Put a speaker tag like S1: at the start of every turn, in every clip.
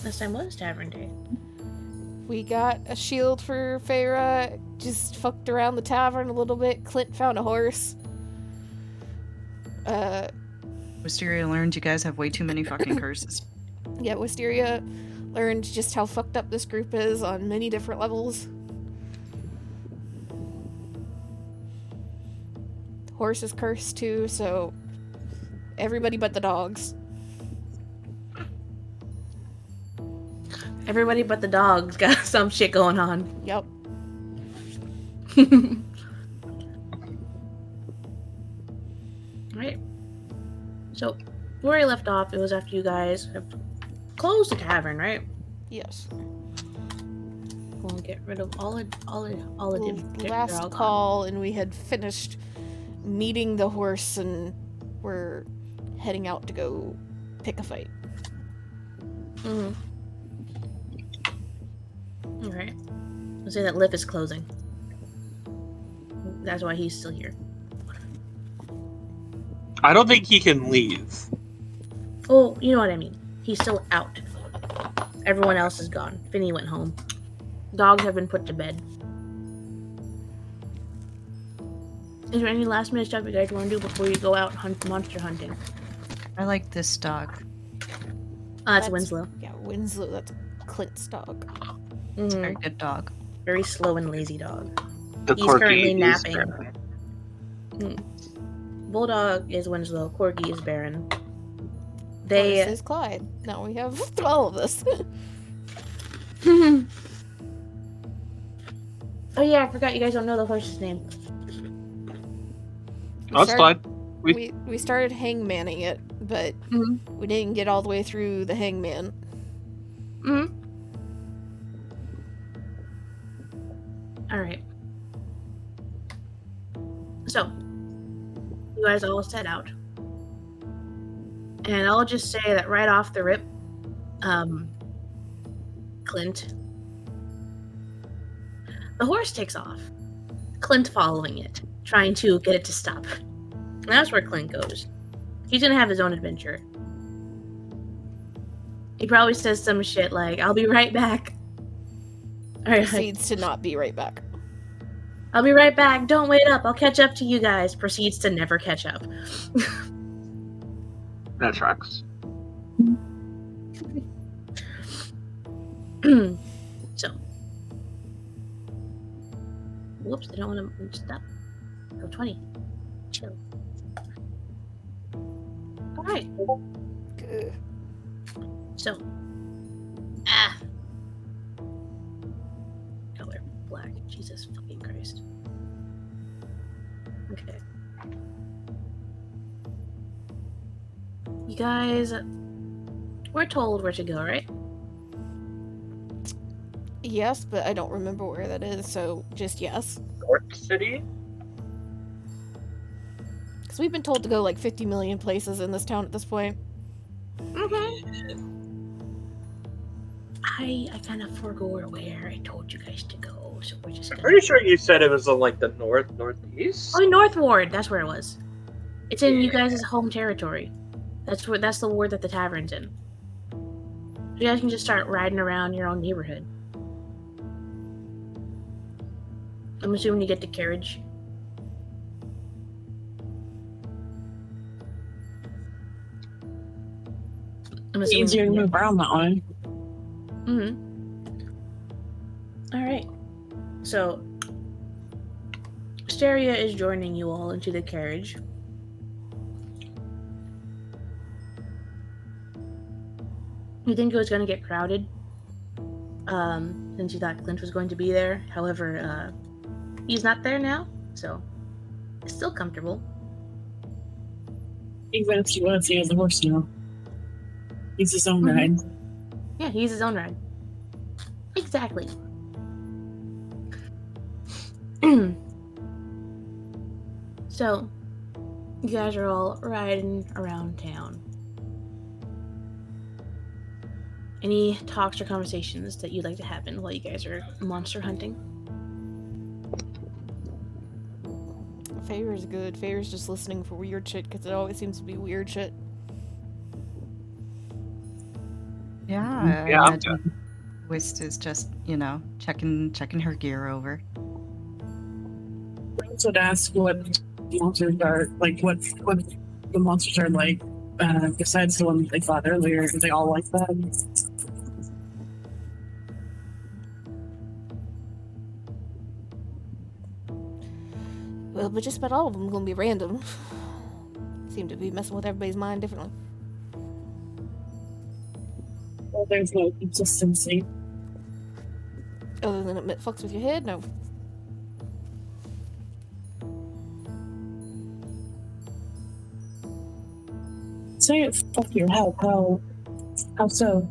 S1: last time was Tavern Day?
S2: We got a shield for Feyre, just fucked around the tavern a little bit. Clint found a horse.
S3: Wisteria learned you guys have way too many fucking curses.
S2: Yeah, Wisteria learned just how fucked up this group is on many different levels. Horse is cursed too, so everybody but the dogs.
S1: Everybody but the dogs got some shit going on.
S2: Yep.
S1: Right. So, where I left off, it was after you guys have closed the tavern, right?
S2: Yes.
S1: We'll get rid of all of the
S2: Last call, and we had finished meeting the horse, and we're heading out to go pick a fight.
S1: Mm-hmm. Alright. I'll say that Lip is closing. That's why he's still here.
S4: I don't think he can leave.
S1: Oh, you know what I mean. He's still out. Everyone else is gone. Finny went home. Dogs have been put to bed. Is there any last minute stuff you guys want to do before you go out monster hunting?
S3: I like this dog.
S1: It's Winslow.
S2: Yeah, Winslow. That's Clint's dog.
S3: It's a very good dog.
S1: Very slow and lazy dog.
S4: The
S1: He's
S4: corgi
S1: currently
S4: is
S1: napping.
S4: Baron.
S1: Bulldog is Winslow. Corgi is Baron.
S2: This is Clyde. Now we have all of this.
S1: Oh yeah, I forgot you guys don't know the horse's name.
S4: That's fine.
S2: We started hangmanning it, but we didn't get all the way through the hangman.
S1: Mm-hmm. Alright. So, you guys all set out. And I'll just say that right off the rip, Clint. The horse takes off. Clint following it, trying to get it to stop. And that's where Clint goes. He's gonna have his own adventure. He probably says some shit like, "I'll be right back."
S2: Proceeds to not be right back.
S1: "I'll be right back. Don't wait up. I'll catch up to you guys." Proceeds to never catch up.
S4: That tracks.
S1: So. Whoops, I don't want to stop. Go 20. Chill. Alright. So. Color black. Jesus fucking Christ. Okay. You guys, we're told where to go, right?
S2: Yes, but I don't remember where that is, so just yes.
S4: North City?
S2: Because we've been told to go like 50 million places in this town at this point.
S1: Okay. I kind of forgot where I told you guys to go, so we're just
S4: I'm
S1: gonna...
S4: pretty sure you said it was in like the northeast.
S1: Oh, North Ward. That's where it was. It's in you guys' home territory. That's the ward that the tavern's in. So you guys can just start riding around your own neighborhood. I'm assuming you get the carriage.
S5: Easier to move around that way.
S1: Alright. So, Asteria is joining you all into the carriage. You think it was going to get crowded? Since you thought Clint was going to be there. However, he's not there now, so it's still comfortable.
S5: Even if he was, he has a horse now. He's his own ride.
S1: Yeah, he's his own ride. Exactly. So, you guys are all riding around town. Any talks or conversations that you'd like to happen while you guys are monster hunting?
S2: Favor's good. Favor's just listening for weird shit because it always seems to be weird shit.
S3: Yeah,
S4: Yeah,
S3: I
S4: I'm
S3: imagine Wist is just, checking her gear over.
S5: I would ask what monsters are like. What the monsters are like. Besides the one they fought earlier, are they all like that?
S2: Well, but just about all of them gonna be random. Seem to be messing with everybody's mind differently.
S5: Well, there's no consistency.
S2: Other than it fucks with your head, no.
S5: Say it fuck your health. How so?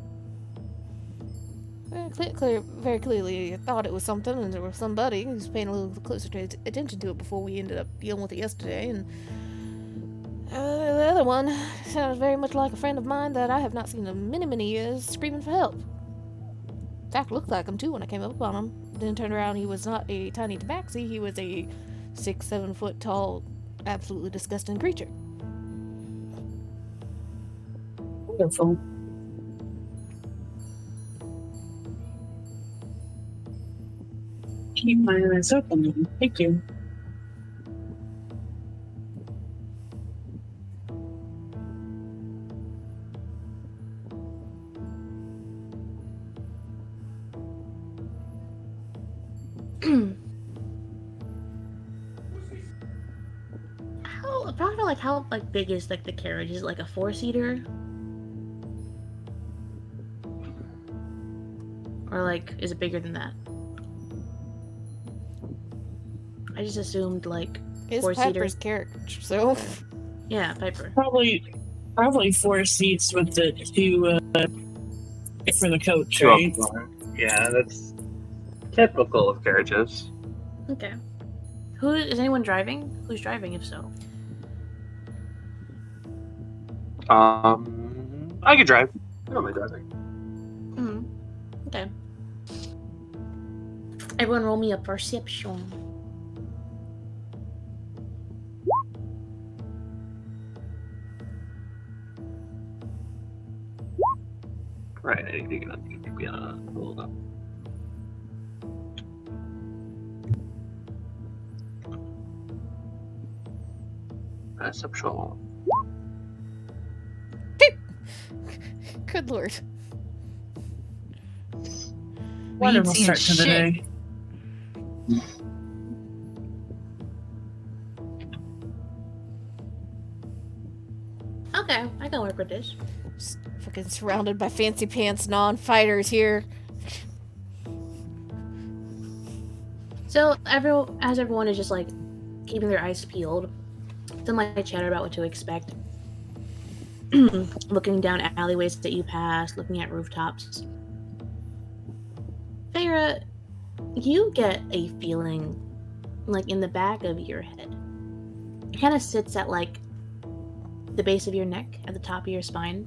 S2: Very clearly, I thought it was something, and there was somebody who's paying a little closer attention to it before we ended up dealing with it yesterday. And the other one sounds very much like a friend of mine that I have not seen in many, many years, screaming for help. In fact, looked like him too when I came up on him. Then turned around, he was not a tiny tabaxi, he was a 6-7 foot tall, absolutely disgusting creature.
S5: Wonderful. Keep my eyes open. Thank you.
S1: How big is like the carriage? Is it like a 4-seater? Or like is it bigger than that? I just assumed like
S2: It's
S1: 4-seater.
S2: Piper's carriage, so
S1: Yeah, Piper.
S5: Probably 4 seats with the 2 for the coach,
S4: two
S5: right?
S4: up front. Yeah, that's typical of carriages.
S1: Okay. Who is anyone driving? Who's driving if so?
S4: I could drive. I don't mind driving.
S1: Okay. Everyone roll me a perception.
S4: Right, I think you're gonna hold up. Perception.
S2: good lord.
S5: Wonderful
S3: seeing
S5: start to the
S3: shit.
S5: day.
S1: Okay, I can work with this.
S2: Just fucking surrounded by fancy pants non-fighters here.
S1: So everyone is just like keeping their eyes peeled, some like chatter about what to expect. Looking down alleyways that you pass, looking at rooftops. Feyre, you get a feeling like in the back of your head. It kind of sits at like the base of your neck, at the top of your spine,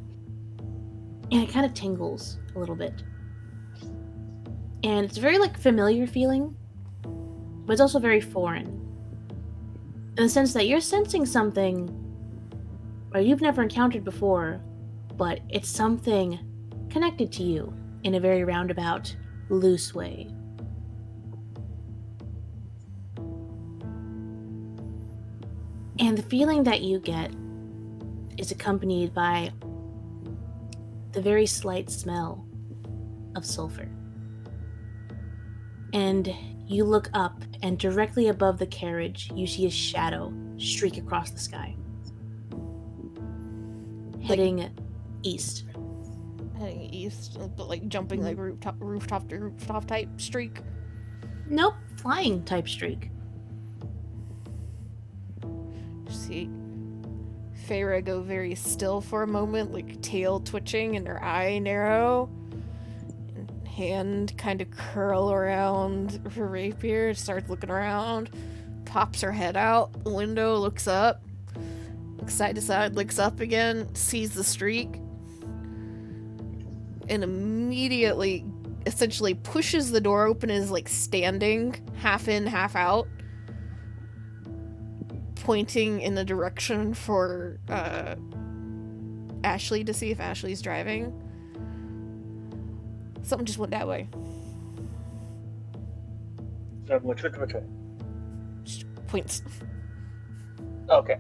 S1: and it kind of tingles a little bit. And it's a very like familiar feeling, but it's also very foreign. In the sense that you're sensing something or you've never encountered before, but it's something connected to you in a very roundabout, loose way. And the feeling that you get is accompanied by the very slight smell of sulfur. And you look up, and directly above the carriage, you see a shadow streak across the sky, heading east.
S2: Heading east, but like jumping like rooftop to rooftop type streak.
S1: Nope, flying type streak.
S2: See Feyre go very still for a moment, like tail twitching and her eye narrow. And hand kind of curl around her rapier, starts looking around, pops her head out the window, looks up, looks side to side, looks up again, sees the streak, and immediately essentially pushes the door open, is like standing half in, half out, pointing in the direction for Ashley to see if Ashley's driving. Something just went that way.
S6: Which way?
S2: Just points.
S6: Okay.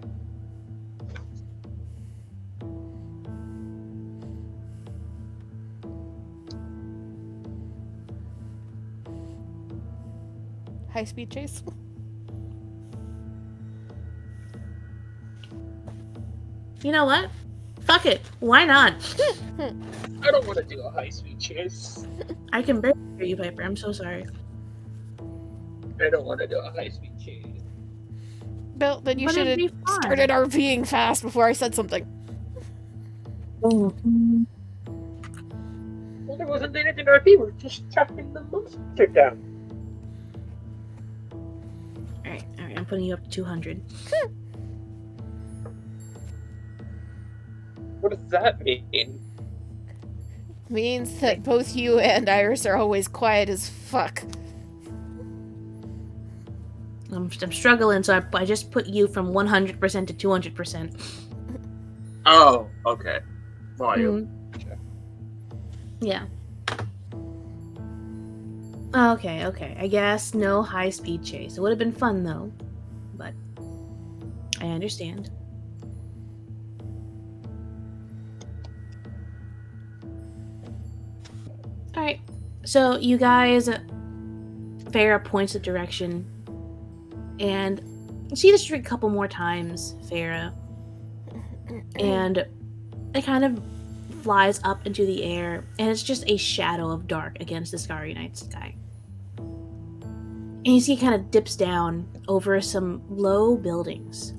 S2: High speed chase.
S1: You know what? Fuck it. Why not?
S6: I don't want to do a high-speed chase.
S1: I can barely hear you, Piper. I'm so sorry.
S6: I don't want to do a high-speed chase.
S2: Bill, then you
S1: But
S2: should
S1: it'd be
S2: have
S1: fun.
S2: started RVing fast before I said something.
S6: Well, there wasn't anything RP. We're just tracking the monster down.
S1: Alright, I'm putting you up to 200.
S6: What does that mean?
S2: Means that both you and Iris are always quiet as fuck.
S1: I'm struggling, so I just put you from 100% to 200%.
S6: Oh, okay. Volume.
S1: Yeah. Okay. I guess no high-speed chase. It would have been fun, though. But I understand. Alright. So, you guys... Farah points the direction. And you see the street a couple more times, Farah. And it kind of flies up into the air, and it's just a shadow of dark against the starry night sky. And you see it kind of dips down over some low buildings.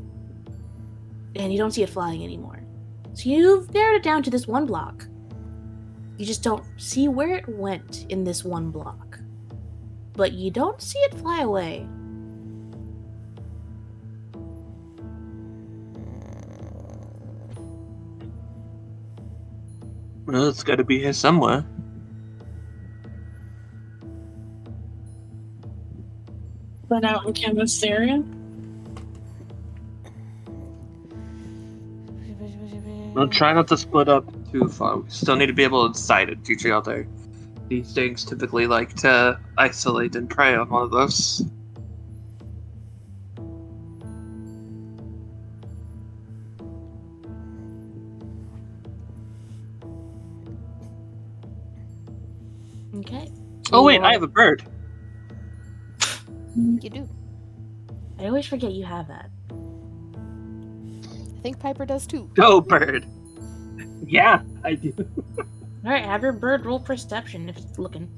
S1: And you don't see it flying anymore. So you've narrowed it down to this one block. You just don't see where it went in this one block. But you don't see it fly away.
S6: Well, it's got to be here somewhere.
S5: But out on canvas area.
S6: Well, try not to split up too far. We still need to be able to sight it each other. These things typically like to isolate and prey on one of us.
S1: Okay.
S6: Oh wait, I have a bird.
S2: You do.
S1: I always forget you have that.
S2: I think Piper does too.
S6: Go bird. Yeah, I do.
S1: Alright, have your bird roll perception if it's looking.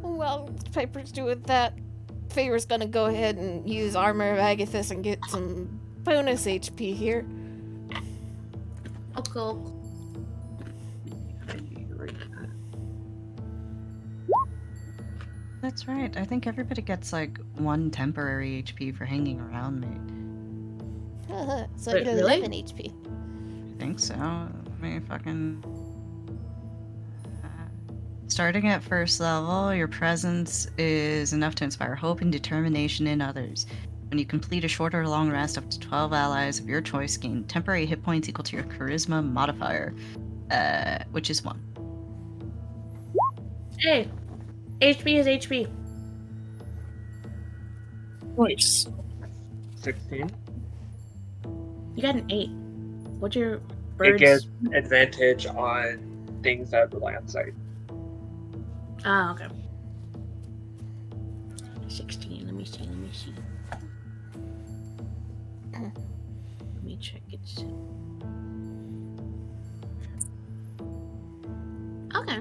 S2: Well, Piper's doing that. Favor's gonna go ahead and use Armor of Agathis and get some bonus HP here.
S1: Oh, cool.
S3: That's right. I think everybody gets like 1 temporary HP for hanging around me.
S2: So
S1: Wait,
S2: you get
S1: really?
S2: 11 HP.
S3: I think so. I mean, fucking. Starting at first level, your presence is enough to inspire hope and determination in others. When you complete a short or long rest, up to 12 allies of your choice gain temporary hit points equal to your charisma modifier, which is 1.
S1: Hey, HP is HP.
S5: Voice.
S6: 16.
S1: You got an 8. What's your
S6: It
S1: bird's...
S6: gets advantage on things that rely on sight.
S1: Ah, okay. 16. Let me see. Let me check it. Okay.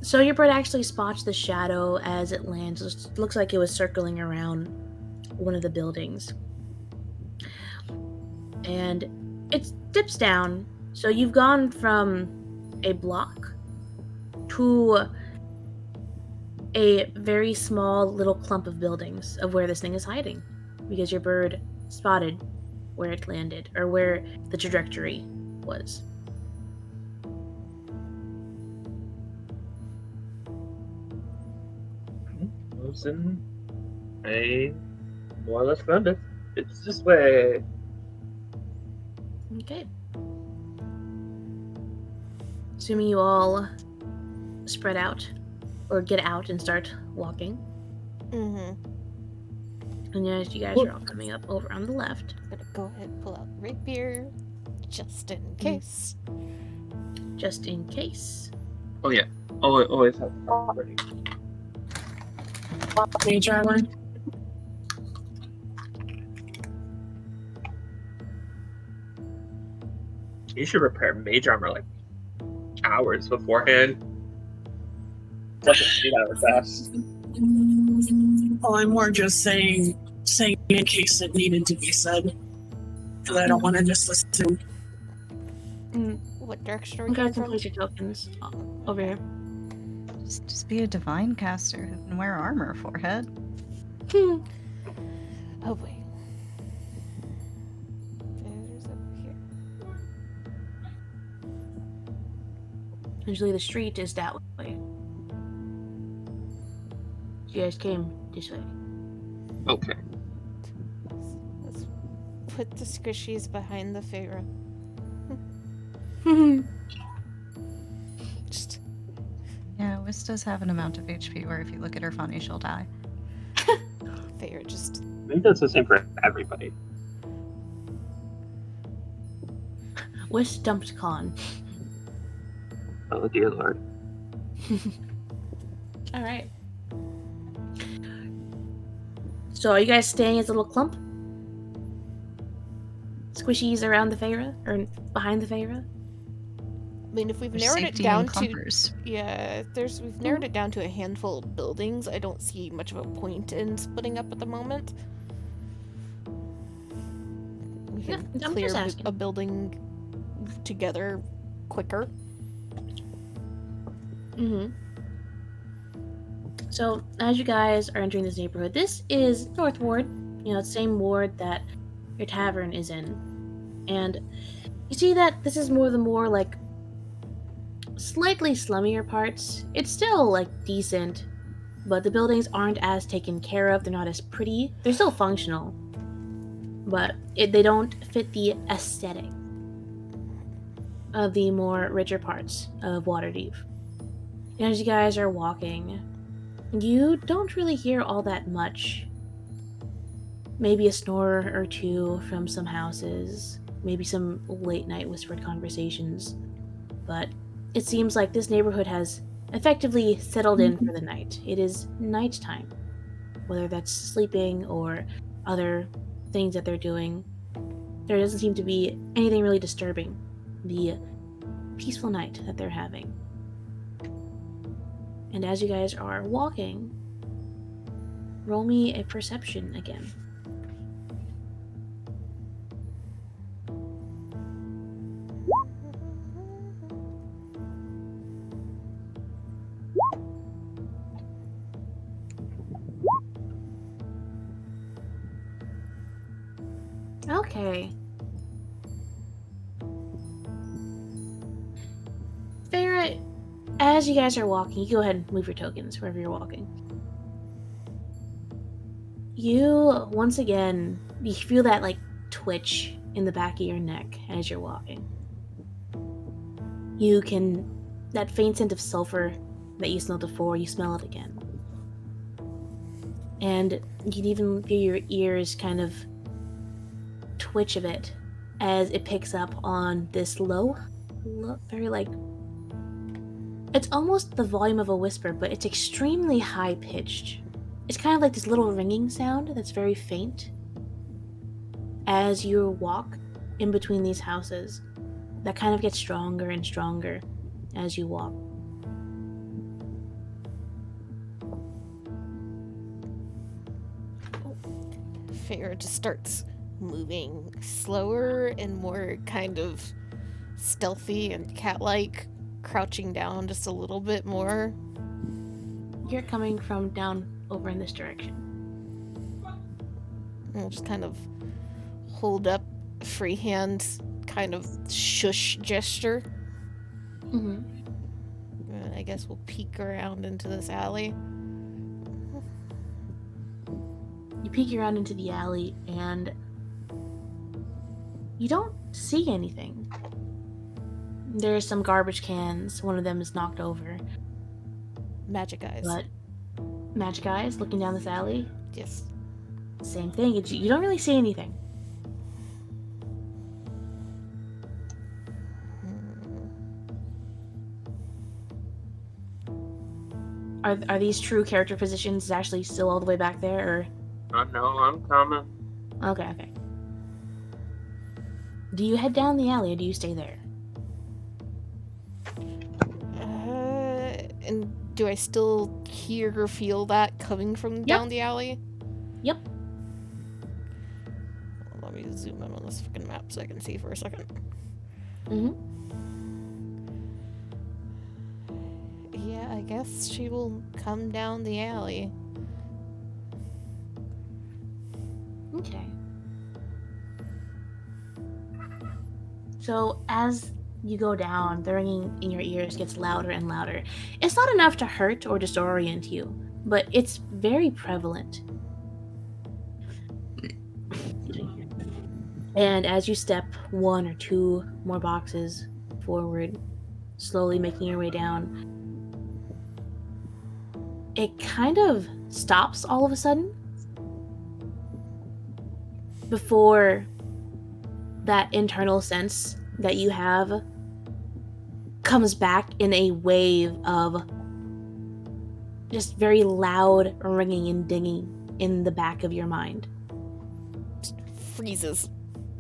S1: So your bird actually spots the shadow as it lands. It looks like it was circling around one of the buildings. And it dips down. So you've gone from a block to a very small little clump of buildings of where this thing is hiding, because your bird spotted where it landed, or where the trajectory was.
S6: Listen, I more or less found it. It's this way.
S1: Okay. Assuming you all spread out or get out and start walking.
S2: Mm-hmm.
S1: And as you guys are all coming up over on the left,
S2: Gonna go ahead and pull out rapier, just in case.
S1: just in case.
S6: Oh yeah. Always have the ready.
S5: Mage armor.
S6: You should repair mage armor like hours beforehand. Doesn't 8 hours fast.
S5: Well, I'm more just saying in case it needed to be said. Because I don't want to just assume.
S2: What direction are we
S1: You
S2: coming
S1: guys can
S2: from?
S1: place your tokens over here.
S3: Just be a divine caster and wear armor, forehead.
S2: Oh boy. There's over here.
S1: Usually the street is that way. You guys came this way.
S6: Okay.
S2: Let's put the squishies behind the Feyre. Just
S3: Yeah, Wiz does have an amount of HP where if you look at her funny, she'll die.
S2: Feyre just
S6: I think that's the same for everybody.
S1: Wish dumped Con.
S6: Oh dear lord.
S1: Alright. So are you guys staying as a little clump? Squishies around the Feyre? Or behind the Feyre?
S2: I mean, if we've
S3: There's
S2: narrowed it
S3: safety
S2: down
S3: in
S2: to
S3: clumpers.
S2: we've narrowed it down to a handful of buildings. I don't see much of a point in splitting up at the moment. We
S1: Yeah,
S2: can
S1: I'm
S2: clear
S1: just asking.
S2: a building together quicker.
S1: Mm-hmm. So, as you guys are entering this neighborhood, this is North Ward, same ward that your tavern is in. And you see that this is more like slightly slummier parts. It's still like decent, but the buildings aren't as taken care of. They're not as pretty. They're still functional, but they don't fit the aesthetic of the more richer parts of Waterdeep. And as you guys are walking, you don't really hear all that much. Maybe a snore or two from some houses, maybe some late night whispered conversations, but it seems like this neighborhood has effectively settled in for the night. It is nighttime, whether that's sleeping or other things that they're doing. There doesn't seem to be anything really disturbing the peaceful night that they're having. And as you guys are walking, roll me a perception again. Okay. Farrah, as you guys are walking, you go ahead and move your tokens wherever you're walking. You, once again, you feel that, twitch in the back of your neck as you're walking. That faint scent of sulfur that you smelled before, you smell it again. And you can even feel your ears kind of twitch a bit as it picks up on this low, very it's almost the volume of a whisper, but it's extremely high pitched. It's kind of like this little ringing sound that's very faint as you walk in between these houses. That kind of gets stronger and stronger as you walk.
S2: Feyre just starts moving slower and more kind of stealthy and cat-like, crouching down just a little bit more.
S1: You're coming from down over in this direction.
S2: And we'll just kind of hold up free hand, kind of shush gesture.
S1: Mm-hmm.
S2: And I guess we'll peek around into this alley.
S1: You peek around into the alley, and You don't see anything. There's some garbage cans. One of them is knocked over.
S2: Magic eyes.
S1: But magic eyes looking down this alley.
S2: Yes.
S1: Same thing. You don't really see anything. Are these true character positions actually still all the way back there,
S6: I know, I'm coming.
S1: or okay. Do you head down the alley or do you stay there?
S2: And do I still hear or feel that coming from down the alley?
S1: Yep.
S2: Let me zoom in on this fucking map so I can see for a second.
S1: Mm-hmm.
S2: Yeah, I guess she will come down the alley.
S1: Okay. So as you go down, the ringing in your ears gets louder and louder. It's not enough to hurt or disorient you, but it's very prevalent. And as you step 1 or 2 more boxes forward, slowly making your way down, it kind of stops all of a sudden before that internal sense that you have comes back in a wave of just very loud ringing and dinging in the back of your mind.
S2: Freezes.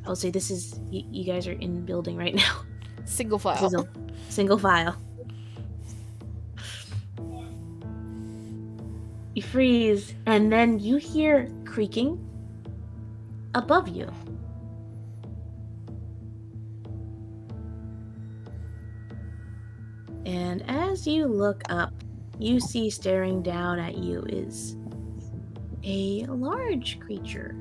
S1: I would say this is, you guys are in the building right now.
S2: Single
S1: This
S2: file.
S1: is a single file. You freeze, and then you hear creaking above you. And as you look up, you see staring down at you is a large creature.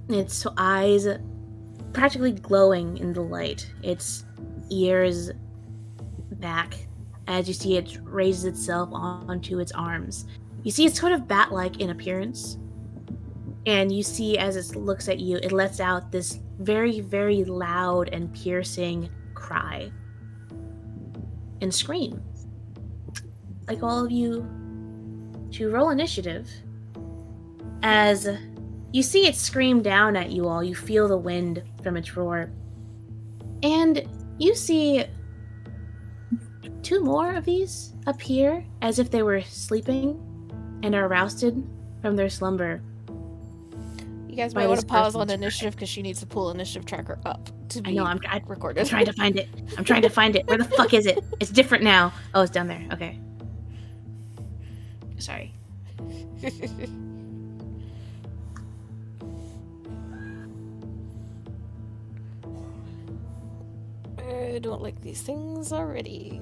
S1: Its eyes practically glowing in the light. Its ears back as you see it raises itself onto its arms. You see it's sort of bat-like in appearance. And you see as it looks at you, it lets out this very, very loud and piercing cry and scream. Like all of you to roll initiative. As you see it scream down at you all, you feel the wind from its roar. And you see 2 more of these appear as if they were sleeping and are rousted from their slumber.
S2: You guys
S1: By
S2: might want
S1: this
S2: to pause on
S1: person's
S2: initiative because she needs to pull initiative tracker up to be
S1: I know, I'm
S2: recorded.
S1: trying to find it. I'm trying to find it. Where the fuck is it? It's different now. Oh, it's down there. Okay. Sorry.
S2: I don't like these things already.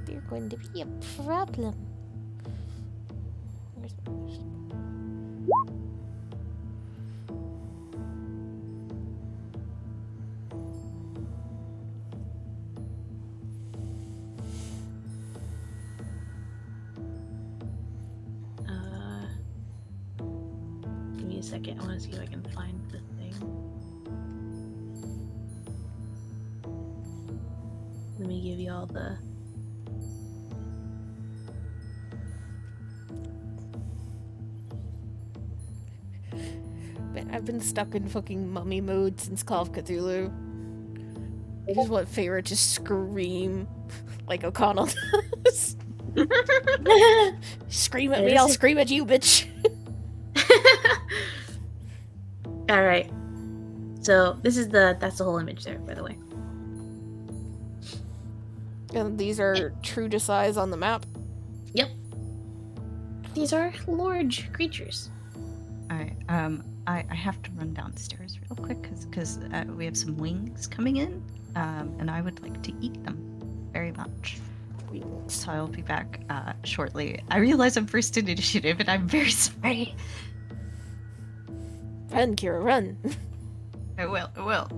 S2: They're going to be a problem. Where's my initiative?
S1: Give me a second. I want to see if I can find the thing. Let me give you all the...
S2: Man, I've been stuck in fucking mummy mode since Call of Cthulhu. I just want Feyre to scream like O'Connell does. Scream at me, I'll scream at you, bitch.
S1: All right. So that's the whole image there, by the way.
S2: And these are true to size on the map.
S1: Yep. These are large creatures.
S3: All right. I have to run downstairs real quick because we have some wings coming in, and I would like to eat them very much. So I'll be back shortly. I realize I'm first in initiative, and I'm very sorry.
S2: Run, Kira, run.
S3: I will. I will.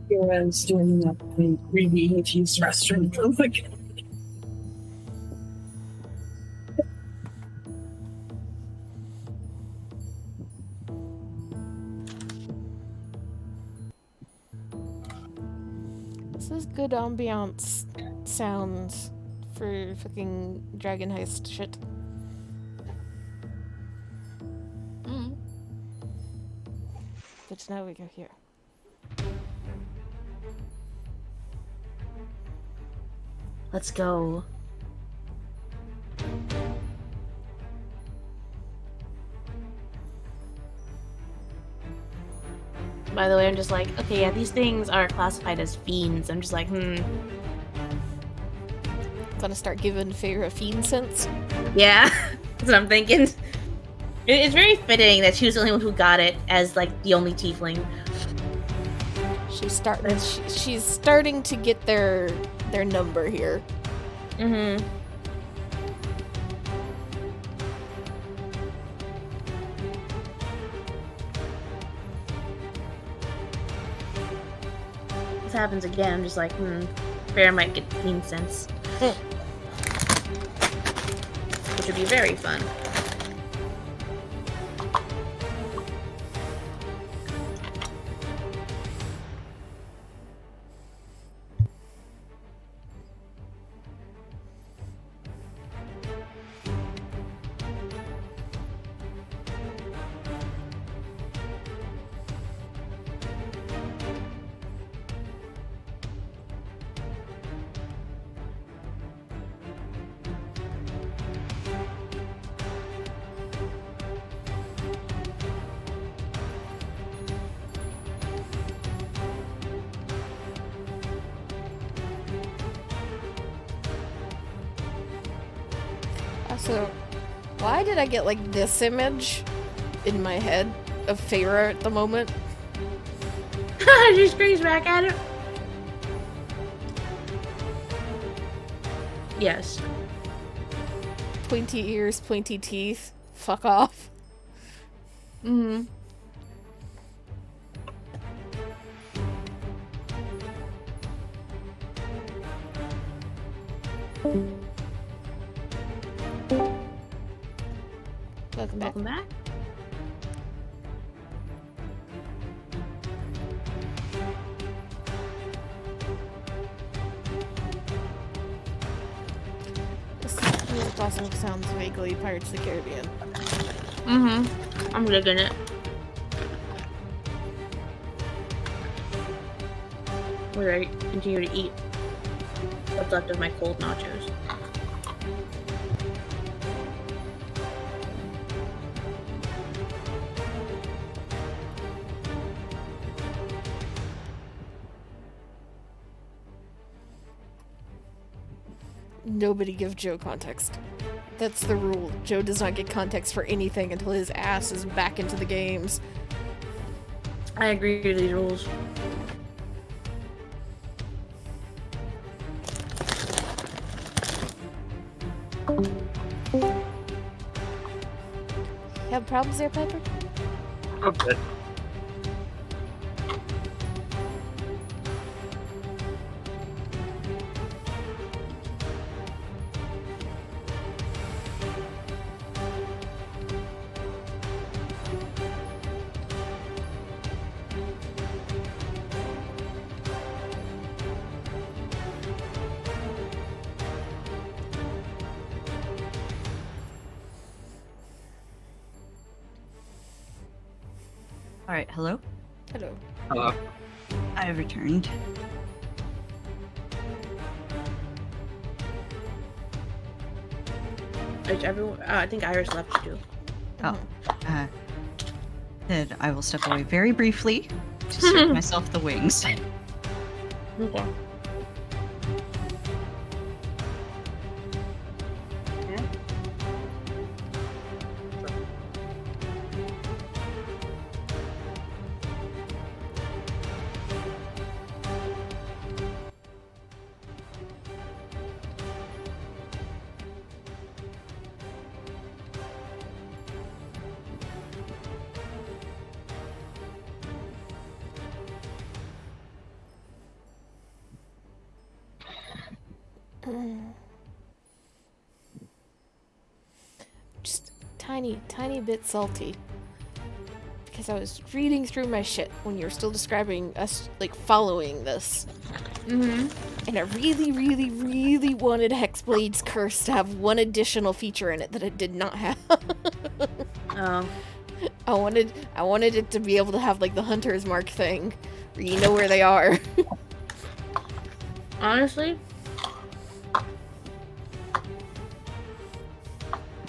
S5: Kira's doing a really to use the restroom real quick.
S2: good ambiance sounds for fucking Dragon Heist shit.
S1: Mm.
S2: But now we go here.
S1: Let's go. By the way, I'm just like, okay, yeah, these things are classified as fiends. I'm just like,
S2: Gonna start giving Feyre a fiend sense.
S1: yeah, that's what I'm thinking. It's very fitting that she was the only one who got it as like the only tiefling.
S2: She's starting to get their number here.
S1: Mm-hmm. This happens again. I'm just like, Bear might get fiend sense, which would be very fun.
S2: So, why did I get like this image in my head of Feyre at the moment?
S1: She screams back at her. Yes.
S2: Pointy ears, pointy teeth. Fuck off.
S1: Mm-hmm.
S2: Welcome back.
S1: Welcome back.
S2: This music also sounds vaguely Pirates of the Caribbean.
S1: Mm-hmm. I'm digging it. Alright, continue to eat what's left of my cold nachos.
S2: Nobody give Joe context. That's the rule. Joe does not get context for anything until his ass is back into the games.
S1: I agree to these rules.
S2: You have problems there, Piper?
S6: Okay.
S3: Alright, hello?
S2: Hello.
S6: Hello.
S3: I have returned.
S1: Everyone, I think Iris left too.
S3: Oh. Then I will step away very briefly to serve myself the wings.
S1: Okay.
S2: Just tiny bit salty. Because I was reading through my shit when you were still describing us, like, following this.
S1: Mm-hmm.
S2: And I really, really, really wanted Hexblade's Curse to have one additional feature in it that it did not have.
S1: Oh.
S2: I wanted it to be able to have like the Hunter's Mark thing, where you know where they are.
S1: Honestly, I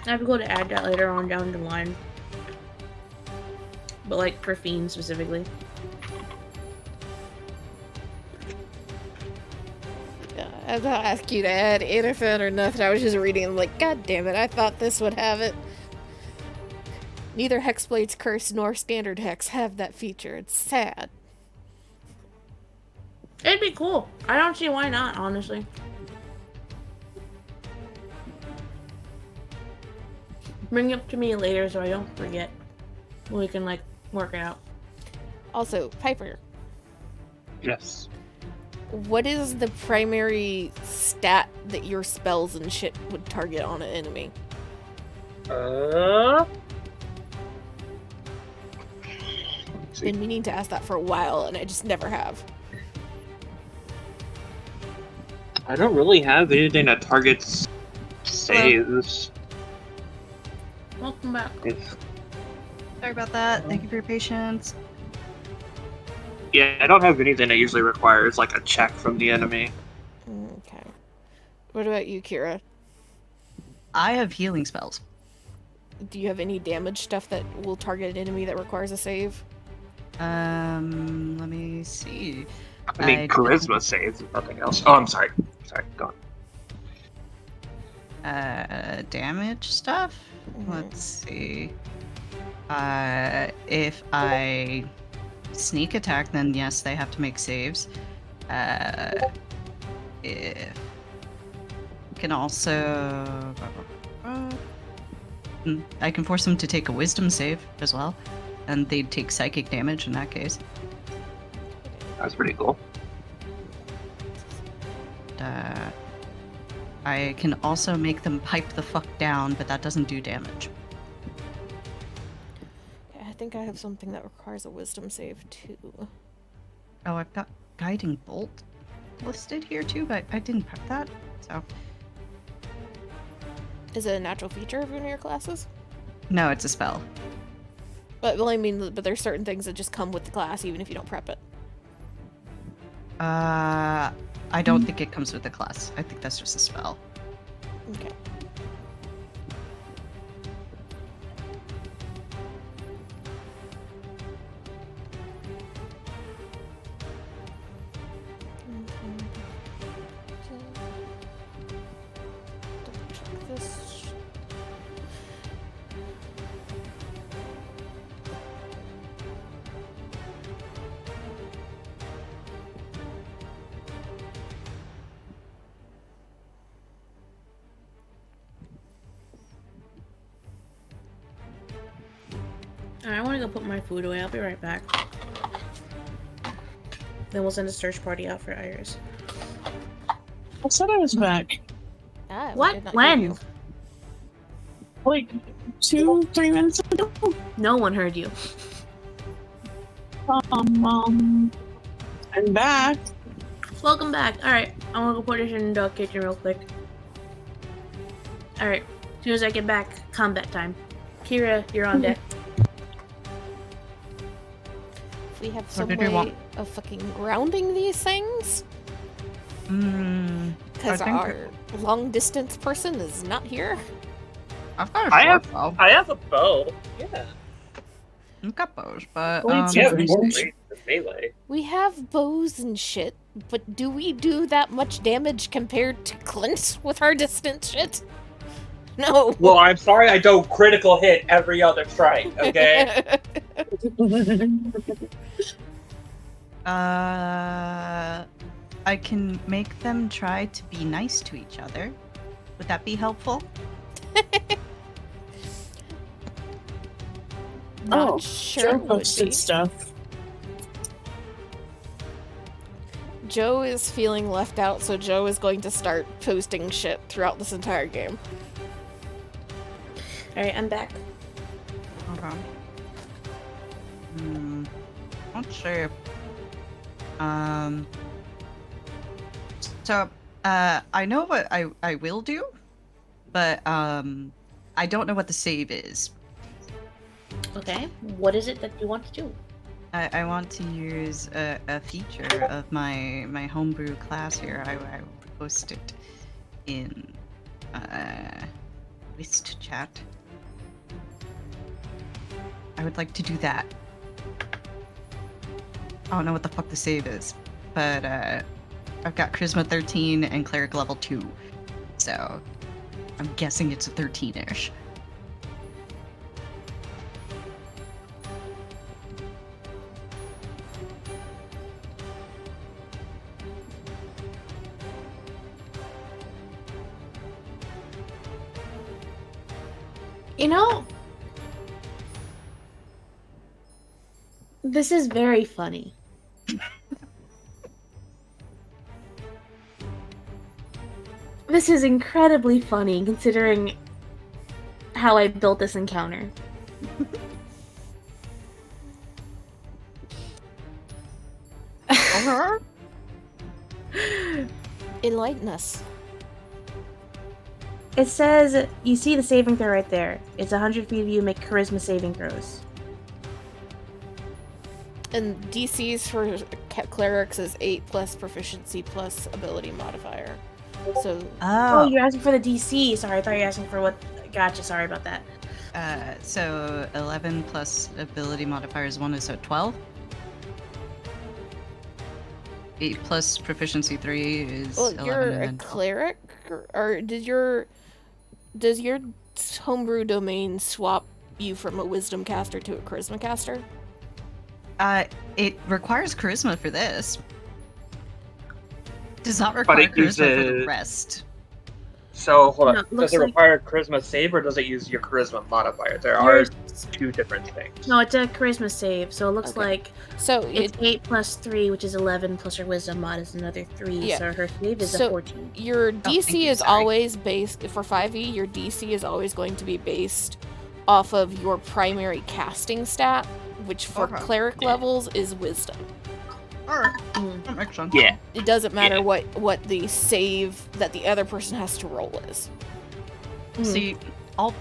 S1: have to go to add that later on down the line. But like for Fiend specifically.
S2: I was not asking you to add anything or nothing. I was just reading and like, God damn it, I thought this would have it. Neither Hexblade's Curse nor Standard Hex have that feature. It's sad.
S1: It'd be cool. I don't see why not, honestly. Bring it up to me later so I don't forget. We can like work it out.
S2: Also, Piper,
S6: Yes.
S2: what is the primary stat that your spells and shit would target on an enemy? Been meaning to ask that for a while, and I just never have.
S6: I don't really have anything that targets saves.
S1: Welcome back.
S3: Sorry about that. Thank you for your patience.
S6: Yeah, I don't have anything that usually requires like a check from the enemy.
S2: Okay. What about you, Kira?
S3: I have healing spells.
S2: Do you have any damage stuff that will target an enemy that requires a save?
S3: Let me see.
S6: I mean, charisma saves, if nothing else. Oh, I'm sorry. Sorry, go on.
S3: Damage stuff?
S2: Mhm.
S3: Let's see. If I sneak attack, then yes, they have to make saves. If can also, I can force them to take a wisdom save as well, and they'd take psychic damage in that case.
S6: That's pretty cool.
S3: I can also make them pipe the fuck down, but that doesn't do damage.
S2: Okay, I think I have something that requires a wisdom save too.
S3: Oh, I've got Guiding Bolt listed here too, but I didn't prep that, so.
S2: Is it a natural feature of one of your classes?
S3: No, it's a spell.
S2: But well, I mean, but there's certain things that just come with the class, even if you don't prep it.
S3: I don't think it comes with the class. I think that's just a spell.
S2: Okay. Double check this.
S1: Alright, I want to go put my food away. I'll be right back. Then we'll send a search party out for Iris.
S5: I said I was back.
S2: Ah, we
S1: What?
S2: did not hear
S1: When?
S2: you.
S5: Like 2-3 minutes ago.
S1: No one heard you.
S5: I'm back.
S1: Welcome back. Alright, I want to go put this in the kitchen real quick. Alright, as soon as I get back, combat time. Kira, you're on deck.
S2: If we have
S3: What
S2: some
S3: did you
S2: way
S3: want?
S2: of fucking grounding these things, because
S3: I think
S2: our long distance person is not here.
S3: I've got a
S6: I
S3: short
S6: have-
S3: bow.
S6: I have a bow. Yeah.
S3: I've got bows, but
S5: Blades
S6: Yeah,
S5: Very
S6: more
S5: nice.
S6: range than melee.
S2: We have bows and shit, but do we do that much damage compared to Clint with our distance shit? No.
S6: Well, I'm sorry I don't critical hit every other strike, okay?
S3: I can make them try to be nice to each other. Would that be helpful?
S2: Not
S5: Oh,
S2: sure
S5: Joe
S2: it would
S5: posted
S2: be.
S5: stuff.
S2: Joe is feeling left out, so Joe is going to start posting shit throughout this entire game.
S1: Alright, I'm back.
S3: Okay. Let's see. So, I know what I will do, but I don't know what the save is.
S1: Okay, what is it that you want to do?
S3: I want to use a feature of my homebrew class here. I will post it in Heist chat. I would like to do that. I don't know what the fuck the save is, but I've got Charisma 13 and Cleric level 2, so I'm guessing it's a 13-ish.
S1: You know, this is very funny. This is incredibly funny considering how I built this encounter.
S2: Enlighten us.
S1: It says, you see the saving throw right there. It's 100 feet of you, make charisma saving throws.
S2: And DCs for clerics is 8 plus proficiency plus ability modifier. So
S1: Oh, you're asking for the DC. Sorry, I thought you were asking for what... Gotcha, sorry about that.
S3: So 11 plus ability modifiers 1 is 12. 8 plus proficiency 3 is
S2: well,
S3: 11.
S2: you're
S3: and
S2: a
S3: then 12.
S2: cleric, or does your homebrew domain swap you from a wisdom caster to a charisma caster?
S3: It requires charisma for this. Does not
S6: But
S3: require
S6: it
S3: charisma for the
S6: uses-
S3: rest.
S6: So hold
S1: No,
S6: on.
S1: it looks
S6: Does it
S1: like-
S6: require a charisma save or does it use your charisma modifier? There are
S1: Yours-
S6: two different things.
S1: No, it's a charisma save, so it looks
S2: Okay.
S1: like
S2: So
S1: it's 8 plus 3, which is 11, plus her wisdom mod is another 3,
S2: Yeah.
S1: so her save is
S2: So-
S1: a 14.
S2: your
S3: thank
S2: DC
S3: you,
S2: is
S3: sorry.
S2: always based for 5e. Your DC is always going to be based off of your primary casting stat, which for
S3: Okay.
S2: cleric levels is wisdom.
S3: Alright,
S1: Mm.
S3: that makes sense.
S6: Yeah.
S2: It doesn't matter
S6: Yeah.
S2: what the save that the other person has to roll is.
S3: See, all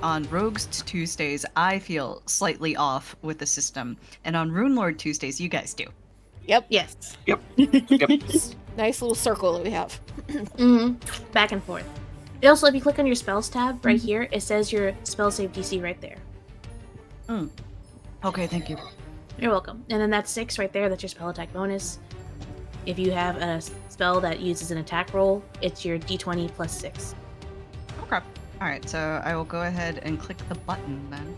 S3: on Rogues Tuesdays, I feel slightly off with the system, and on Rune Lord Tuesdays, you guys do.
S2: Yep.
S1: Yes.
S6: Yep.
S2: Nice little circle that we have.
S1: Back and forth. And also, if you click on your spells tab right here, it says your spell save DC right there.
S3: Okay, thank you.
S1: You're welcome. And then that's 6 right there, that's your spell attack bonus. If you have a spell that uses an attack roll, it's your d20 plus 6.
S3: Okay. Alright, so I will go ahead and click the button then.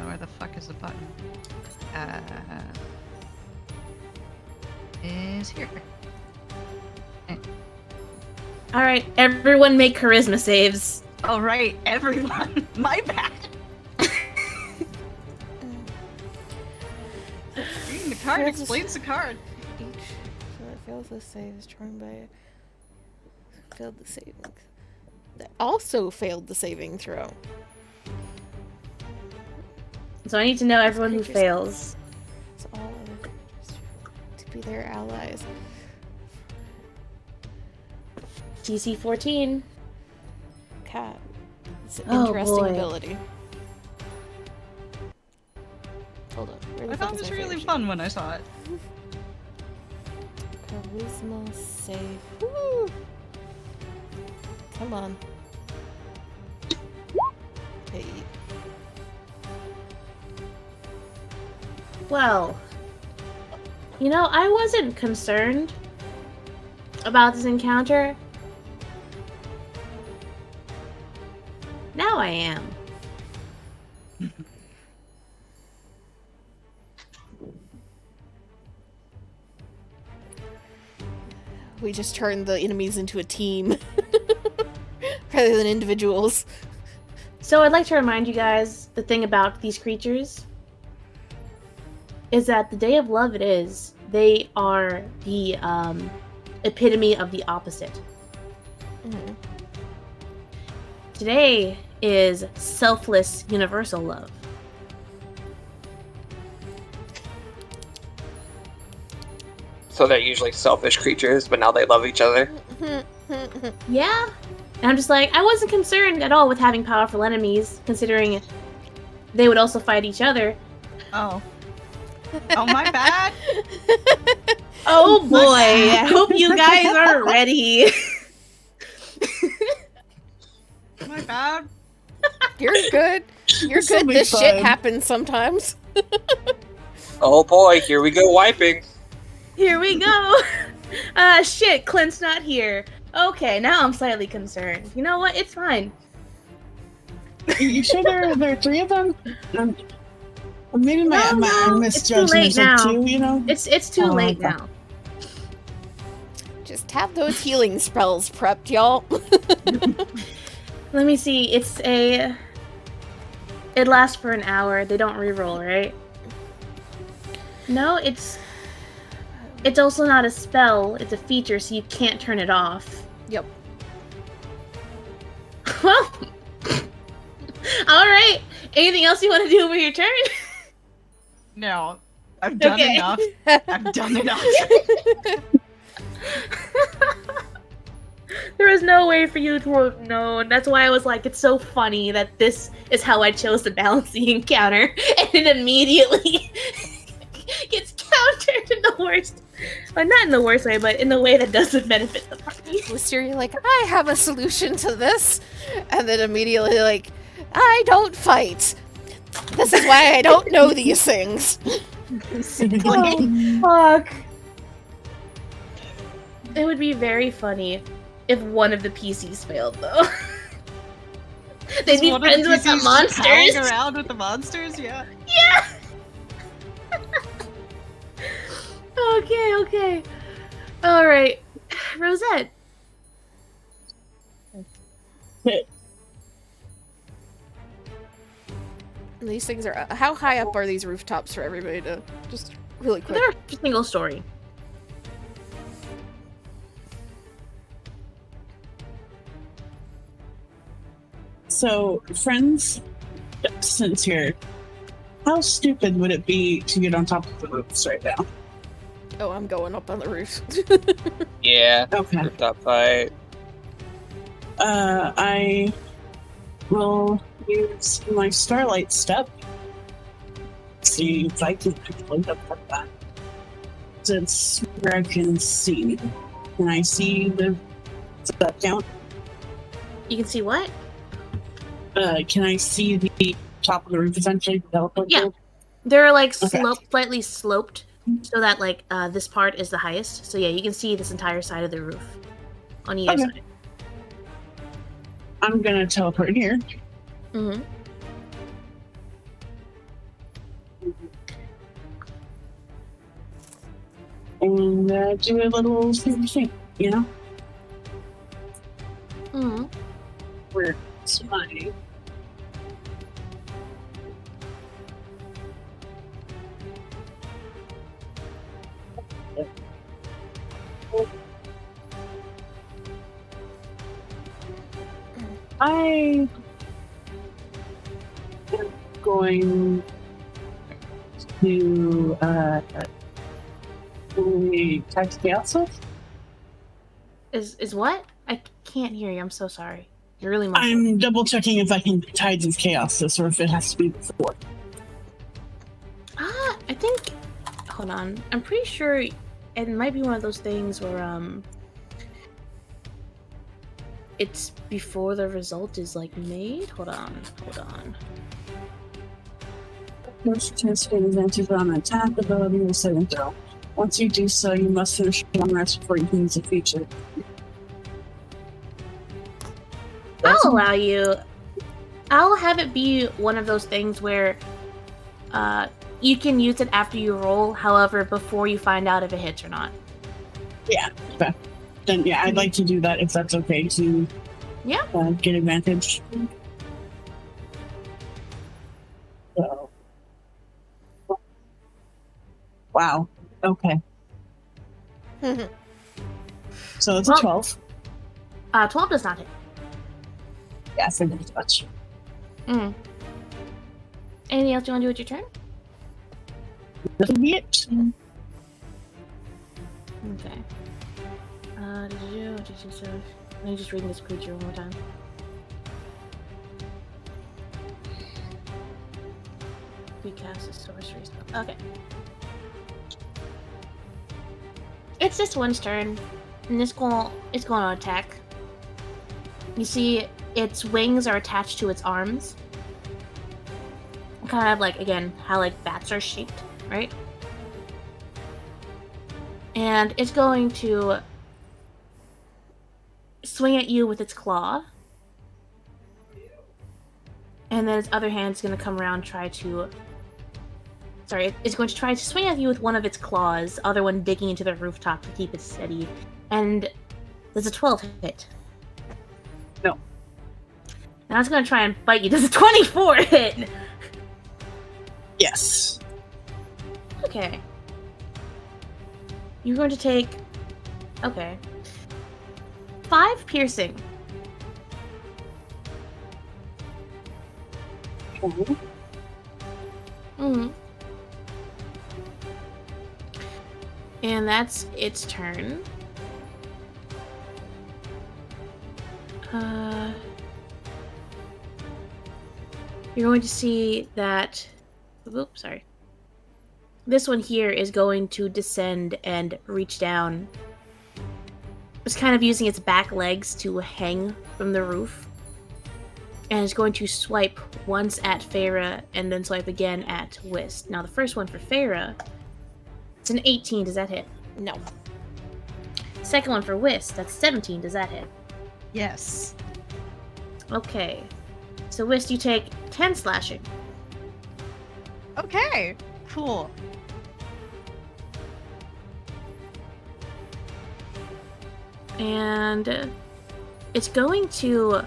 S3: Where the fuck is the button? Is here.
S1: Alright, everyone make charisma saves.
S3: Alright, everyone. My bad. Reading the card explains the card.
S2: Each that fails the save is turned by failed the saving. That also failed the saving throw.
S1: So I need to know everyone who
S2: Creatures-
S1: fails.
S2: So all other creatures to be their allies.
S1: DC 14.
S2: Cat. It's an
S1: Oh,
S2: interesting
S1: boy.
S2: ability. Hold on. Where the
S3: I
S2: fuck
S3: thought it
S2: is
S3: was
S2: my
S3: really
S2: favorite
S3: fun when I saw it.
S2: sheet? Charisma save. Woo! Come on. Hey.
S1: Well, you know, I wasn't concerned about this encounter. Now I am.
S2: We just turned the enemies into a team rather than individuals.
S1: So I'd like to remind you guys the thing about these creatures is that the day of love it is, they are the epitome of the opposite.
S2: Mhm.
S1: Today is selfless universal love.
S6: So they're usually selfish creatures, but now they love each other.
S1: Yeah. And I'm just like, I wasn't concerned at all with having powerful enemies, considering they would also fight each other.
S3: Oh. Oh, my bad.
S1: Oh boy, I hope you guys are ready.
S3: My bad.
S2: You're good. You're
S5: This'll
S2: good.
S5: be
S2: This shit
S5: fun.
S2: happens sometimes.
S6: Oh boy, here we go wiping.
S1: Here we go. Shit, Clint's not here. Okay, now I'm slightly concerned. You know what? It's fine.
S5: You sure there are 3 of them? Maybe
S1: No,
S5: I'm
S1: it's too
S5: misjudging.
S1: late
S5: There's like
S1: now.
S5: 2, you know?
S1: It's too
S5: Oh,
S1: late
S5: okay.
S1: now.
S2: Just have those healing spells prepped, y'all.
S1: Let me see. It lasts for an hour. They don't reroll, right? No, it's also not a spell. It's a feature, so you can't turn it off.
S2: Yep.
S1: Well, all right. Anything else you want to do over your turn?
S3: No. I've done
S1: Okay.
S3: enough. I've done enough.
S1: There was no way for you to have known. That's why I was like, it's so funny that this is how I chose to balance the encounter, and it immediately gets countered in the worst. Well, not in the worst way, but in the way that doesn't benefit the party.
S2: Wisteria, like, I have a solution to this. And then immediately, like, I don't fight. This is why I don't know these things.
S1: Oh, fuck. It would be very funny if one of the PCs failed, though. They'd be
S3: One of the
S1: friends with the
S3: PCs just howling
S1: monsters.
S3: around with the monsters, yeah.
S1: Yeah. Okay. All right, Rosette.
S2: These things are. How high up are these rooftops for everybody to just really quick?
S1: They're a single story.
S5: So, friends, since you're, how stupid would it be to get on top of the roofs right now?
S2: Oh, I'm going up on the roof.
S6: Yeah.
S5: Okay.
S6: Rooftop fight.
S5: I will use my Starlight Step. See if I can look up like that. It's where I can see. Can I see the does that count?
S1: You can see what?
S5: Can I see the top of the roof essentially?
S1: Yeah. They're like
S5: Okay.
S1: slightly sloped, so that like this part is the highest. So yeah, you can see this entire side of the roof on either
S5: Okay.
S1: side.
S5: I'm gonna teleport here.
S1: Mm-hmm.
S5: And do a little thing, you know?
S1: Mm-hmm.
S5: Where it's my I am going to text chaos.
S1: Is what? I can't hear you. I'm so sorry. You're really muffled.
S5: I'm double checking if I can Tides of Chaos or if it has to be before.
S1: I think. Hold on. I'm pretty sure it might be one of those things where it's before the result is like made. Hold on.
S5: First test get advantage on an attack ability will saving throw. Once you do so, you must finish one rest before you can use a feature.
S1: I'll allow you. I'll have it be one of those things where you can use it after you roll, however, before you find out if it hits or not.
S5: Yeah. Okay. Then yeah, I'd like to do that if that's okay to
S1: Yeah.
S5: Get advantage. So. Wow. Okay. So it's a
S1: Well-
S5: 12.
S1: 12 does not hit.
S5: Yeah, I figured as much.
S1: Mm. Anything else you want to do with your turn?
S5: That'll be it.
S1: Okay. Let me just read this creature one more time. Recast a sorcery spell. Okay. It's this one's turn, and it's going to attack. You see, its wings are attached to its arms. Kind of like, again, how like bats are shaped, right? And it's going to swing at you with its claw. And then its other hand's going to come around it's going to try to swing at you with one of its claws, the other one digging into the rooftop to keep it steady. And there's a 12 hit.
S5: No.
S1: Now it's going to try and bite you. Does a 24 hit?
S5: Yes.
S1: Okay. You're going to take... Okay. 5 piercing.
S5: Mhm.
S1: Mm-hmm. And that's its turn. You're going to see that... Oops, sorry. This one here is going to descend and reach down. It's kind of using its back legs to hang from the roof. And it's going to swipe once at Feyre and then swipe again at Whist. Now the first one for Feyre, it's an 18. Does that hit?
S2: No.
S1: Second one for Whist, that's 17. Does that hit?
S3: Yes.
S1: Okay. So Whist, you take 10 slashing.
S3: Okay. Cool.
S1: And it's going to...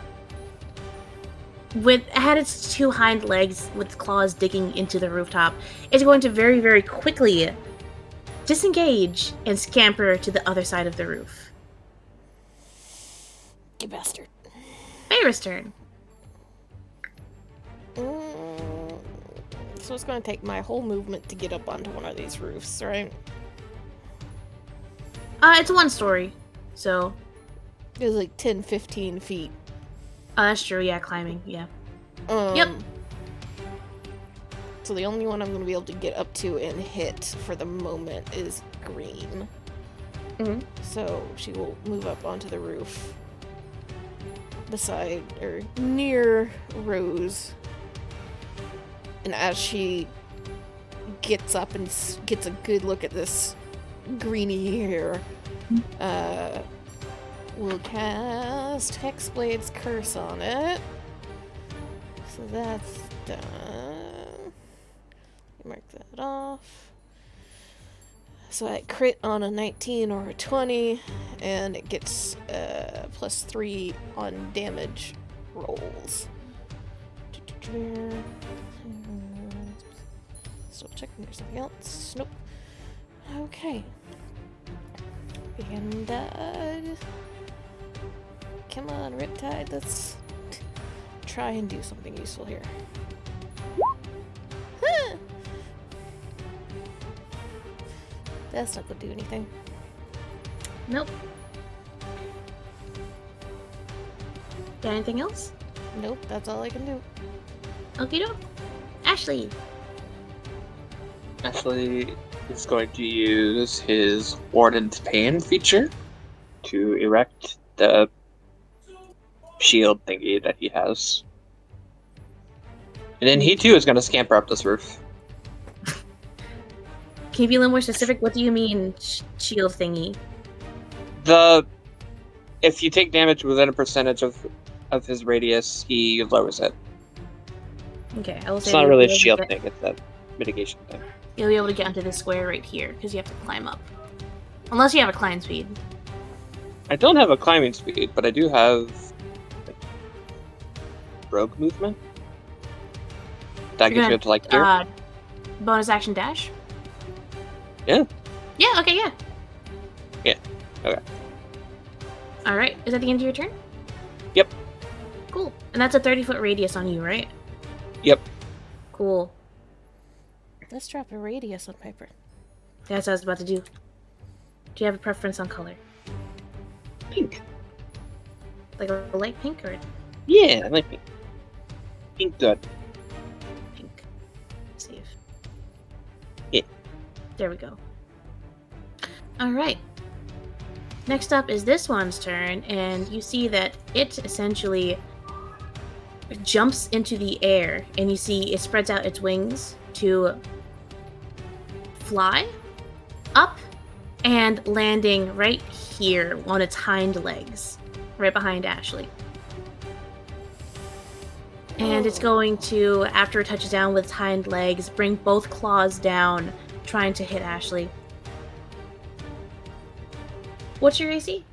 S1: had its 2 hind legs with claws digging into the rooftop, it's going to very, very quickly disengage and scamper to the other side of the roof.
S2: You bastard.
S1: Feyre's turn.
S2: So it's going to take my whole movement to get up onto one of these roofs, right?
S1: It's one story, so...
S2: It was like 10, 15 feet.
S1: Oh, that's true, yeah, climbing, yeah.
S2: Yep. So the only one I'm going to be able to get up to and hit for the moment is green.
S1: Mm-hmm.
S2: So she will move up onto the roof beside or near Rose. And as she gets up and gets a good look at this greeny hair, we'll cast Hexblade's Curse on it. So that's done. Mark that off. So I crit on a 19 or a 20, and it gets +3 on damage rolls. Still checking there's something else. Nope. Okay. And come on, Riptide, let's try and do something useful here. Huh. That's not gonna do anything.
S1: Nope. Got anything else?
S2: Nope, that's all I can do.
S1: Okie doke. Ashley.
S6: Ashley is going to use his Warden's Pain feature to erect the shield thingy that he has. And then he too is going to scamper up this roof.
S1: Can you be a little more specific? What do you mean, shield thingy?
S6: If you take damage within a percentage of his radius, he lowers it.
S1: Okay, I will say
S6: It's not really a shield thing, it's a mitigation thing.
S1: You'll be able to get onto this square right here, because you have to climb up. Unless you have a climb speed.
S6: I don't have a climbing speed, but I do have rogue movement. That
S1: You're
S6: gets you
S1: gonna,
S6: to here.
S1: Bonus action dash?
S6: Yeah.
S1: Yeah, okay, yeah.
S6: Yeah, okay.
S1: Alright, is that the end of your turn?
S6: Yep.
S1: Cool. And that's a 30-foot radius on you, right?
S6: Yep.
S1: Cool.
S2: Let's drop a radius on Piper.
S1: That's what I was about to do. Do you have a preference on color?
S4: Pink.
S1: Like a light pink or
S4: Yeah, I like pink. Pink good.
S1: pink? Save.
S4: Yeah.
S1: There we go. Alright. Next up is this one's turn, and you see that it essentially jumps into the air, and you see it spreads out its wings to fly up and landing right here on its hind legs, right behind Ashley. And it's going to, after it touches down with its hind legs, bring both claws down, trying to hit Ashley. What's your AC?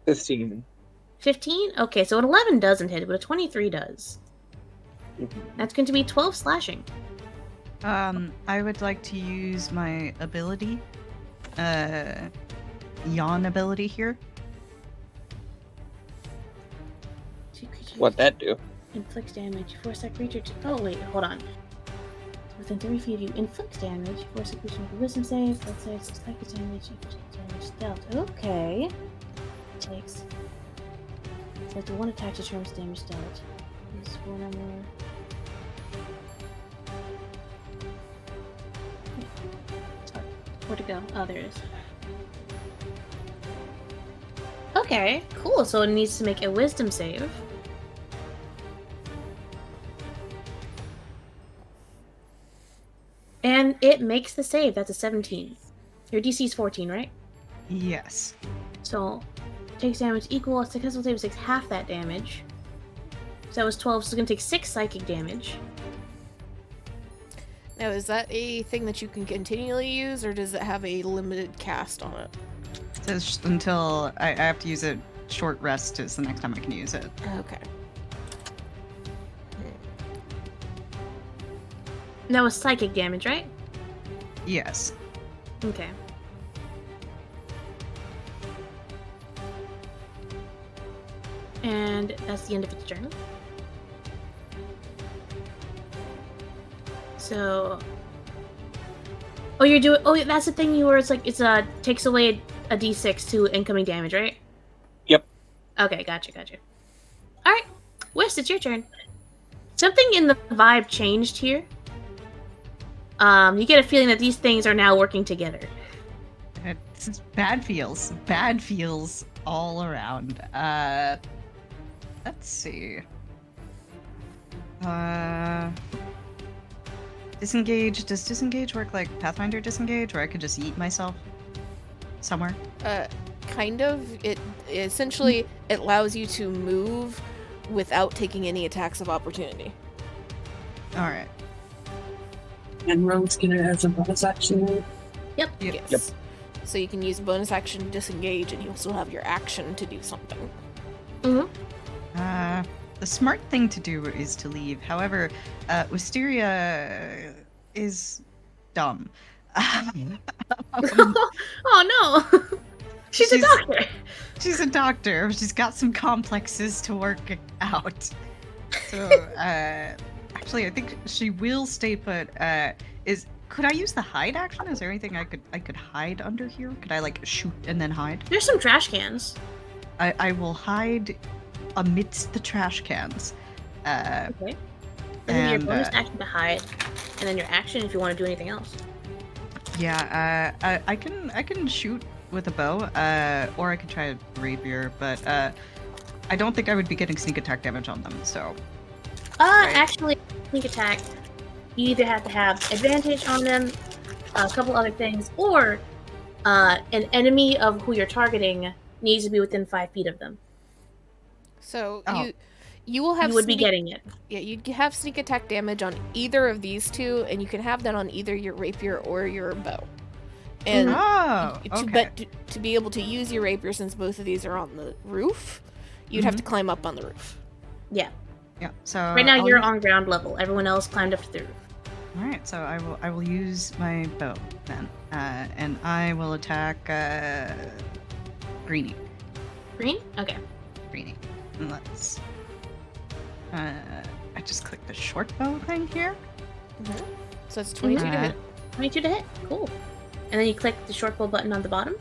S4: 15.
S1: 15? Okay, so an 11 doesn't hit, but a 23 does. That's going to be 12 slashing.
S3: I would like to use my ability, yawn ability here.
S1: Two creatures
S4: What'd that do?
S1: inflicts damage. Force that creature to. Oh, wait, hold on. Within 3 feet of you, inflicts damage. Force a creature to make a wisdom save. Let's say it's psychic damage. Damage dealt. Okay. Takes. Select one attack determines damage dealt. Use one or more. Sorry. Where'd it go? Oh, there it is. Okay, cool. So it needs to make a wisdom save. And it makes the save. That's a 17. Your DC is 14, right?
S3: Yes.
S1: So, takes damage equal. A successful save takes half that damage. So that was 12, so it's going to take 6 psychic damage.
S2: Now, is that a thing that you can continually use, or does it have a limited cast on it?
S3: It says until I have to use a short rest is the next time I can use it.
S2: Okay.
S1: That was psychic damage, right?
S3: Yes.
S1: Okay. And that's the end of its turn. So... Oh, you're doing... Oh, that's the thing you were... It's like, it's takes away a d6 to incoming damage, right?
S4: Yep.
S1: Okay, gotcha. Alright. West, it's your turn. Something in the vibe changed here. You get a feeling that these things are now working together.
S3: It's bad feels. Bad feels all around. Let's see. Disengage. Does disengage work like Pathfinder disengage, where I could just eat myself somewhere?
S2: Kind of. It essentially it allows you to move without taking any attacks of opportunity.
S3: All right.
S5: And Rogue's gonna as a bonus action.
S1: Yep.
S2: Yes.
S4: Yep.
S2: So you can use bonus action to disengage, and you'll still have your action to do something.
S1: Mm-hmm.
S3: The smart thing to do is to leave. However, Wisteria is dumb.
S1: Oh no! She's a doctor!
S3: She's a doctor. She's got some complexes to work out. So, actually, I think she will stay put. Could I use the hide action? Is there anything I could hide under here? Could I like shoot and then hide?
S1: There's some trash cans.
S3: I will hide amidst the trash cans.
S1: Okay. And then your
S3: and,
S1: bonus action to hide, and then your action if you want to do anything else.
S3: Yeah, I can shoot with a bow, or I could try a rapier, but I don't think I would be getting sneak attack damage on them. So.
S1: Actually, sneak attack. You either have to have advantage on them, a couple other things, or an enemy of who you're targeting needs to be within 5 feet of them.
S2: So
S3: Oh.
S2: you will have
S1: You would be getting it.
S2: Yeah, you'd have sneak attack damage on either of these two, and you can have that on either your rapier or your bow. And
S3: Oh, okay.
S2: to be able to use your rapier, since both of these are on the roof, you'd have to climb up on the roof.
S1: Yeah.
S3: Yeah. So
S1: Right now
S3: I'll
S1: you're
S3: use-
S1: on ground level. Everyone else climbed up to the roof.
S3: All right. So I will use my bow then, and I will attack Greenie.
S1: Green? Okay.
S3: Greenie. And let's. I just clicked the short bow thing here.
S2: So it's 22 to hit.
S1: 22 to hit. Cool. and then you click the short bow button on the bottom.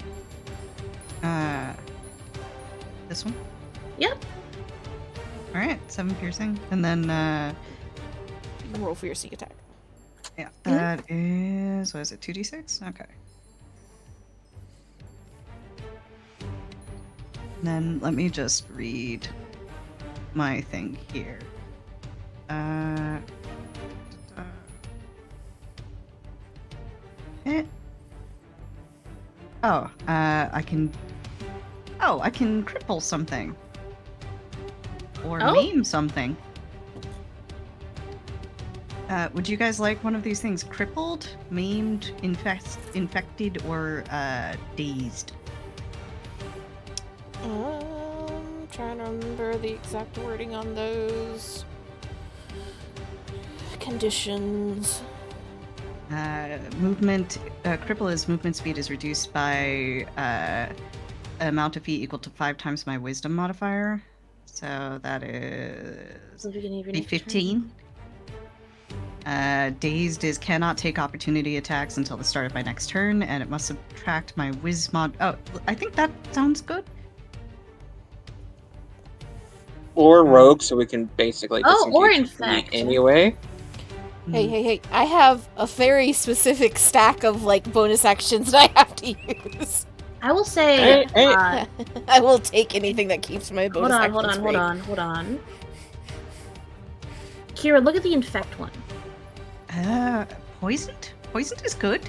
S3: This one?
S1: Yep.
S3: Alright, 7 piercing. And then,
S2: Roll for your sneak attack.
S3: yeah, that is, what is it, 2d6? Okay. And then let me just read my thing here. I can cripple something. Or
S1: Oh?
S3: maim something. Would you guys like one of these things? Crippled, maimed, infected, or dazed?
S2: Trying to remember the exact wording on those conditions.
S3: Movement, cripple is movement speed is reduced by amount of feet equal to 5 times my wisdom modifier. So that is
S1: So the beginning of your
S3: be
S1: next turn.
S3: 15. Dazed is cannot take opportunity attacks until the start of my next turn, and it must subtract my whiz mod. Oh, I think that sounds good.
S6: Or rogue, so we can basically
S1: Oh, or
S6: disengage from me
S1: infect.
S6: anyway.
S2: Hey, I have a very specific stack of, like, bonus actions that I have to use.
S1: I will say.
S6: Hey.
S2: I will take anything that keeps my bonus actions free.
S1: Hold on. Kira, look at the infect one.
S3: Poisoned? Poisoned is good.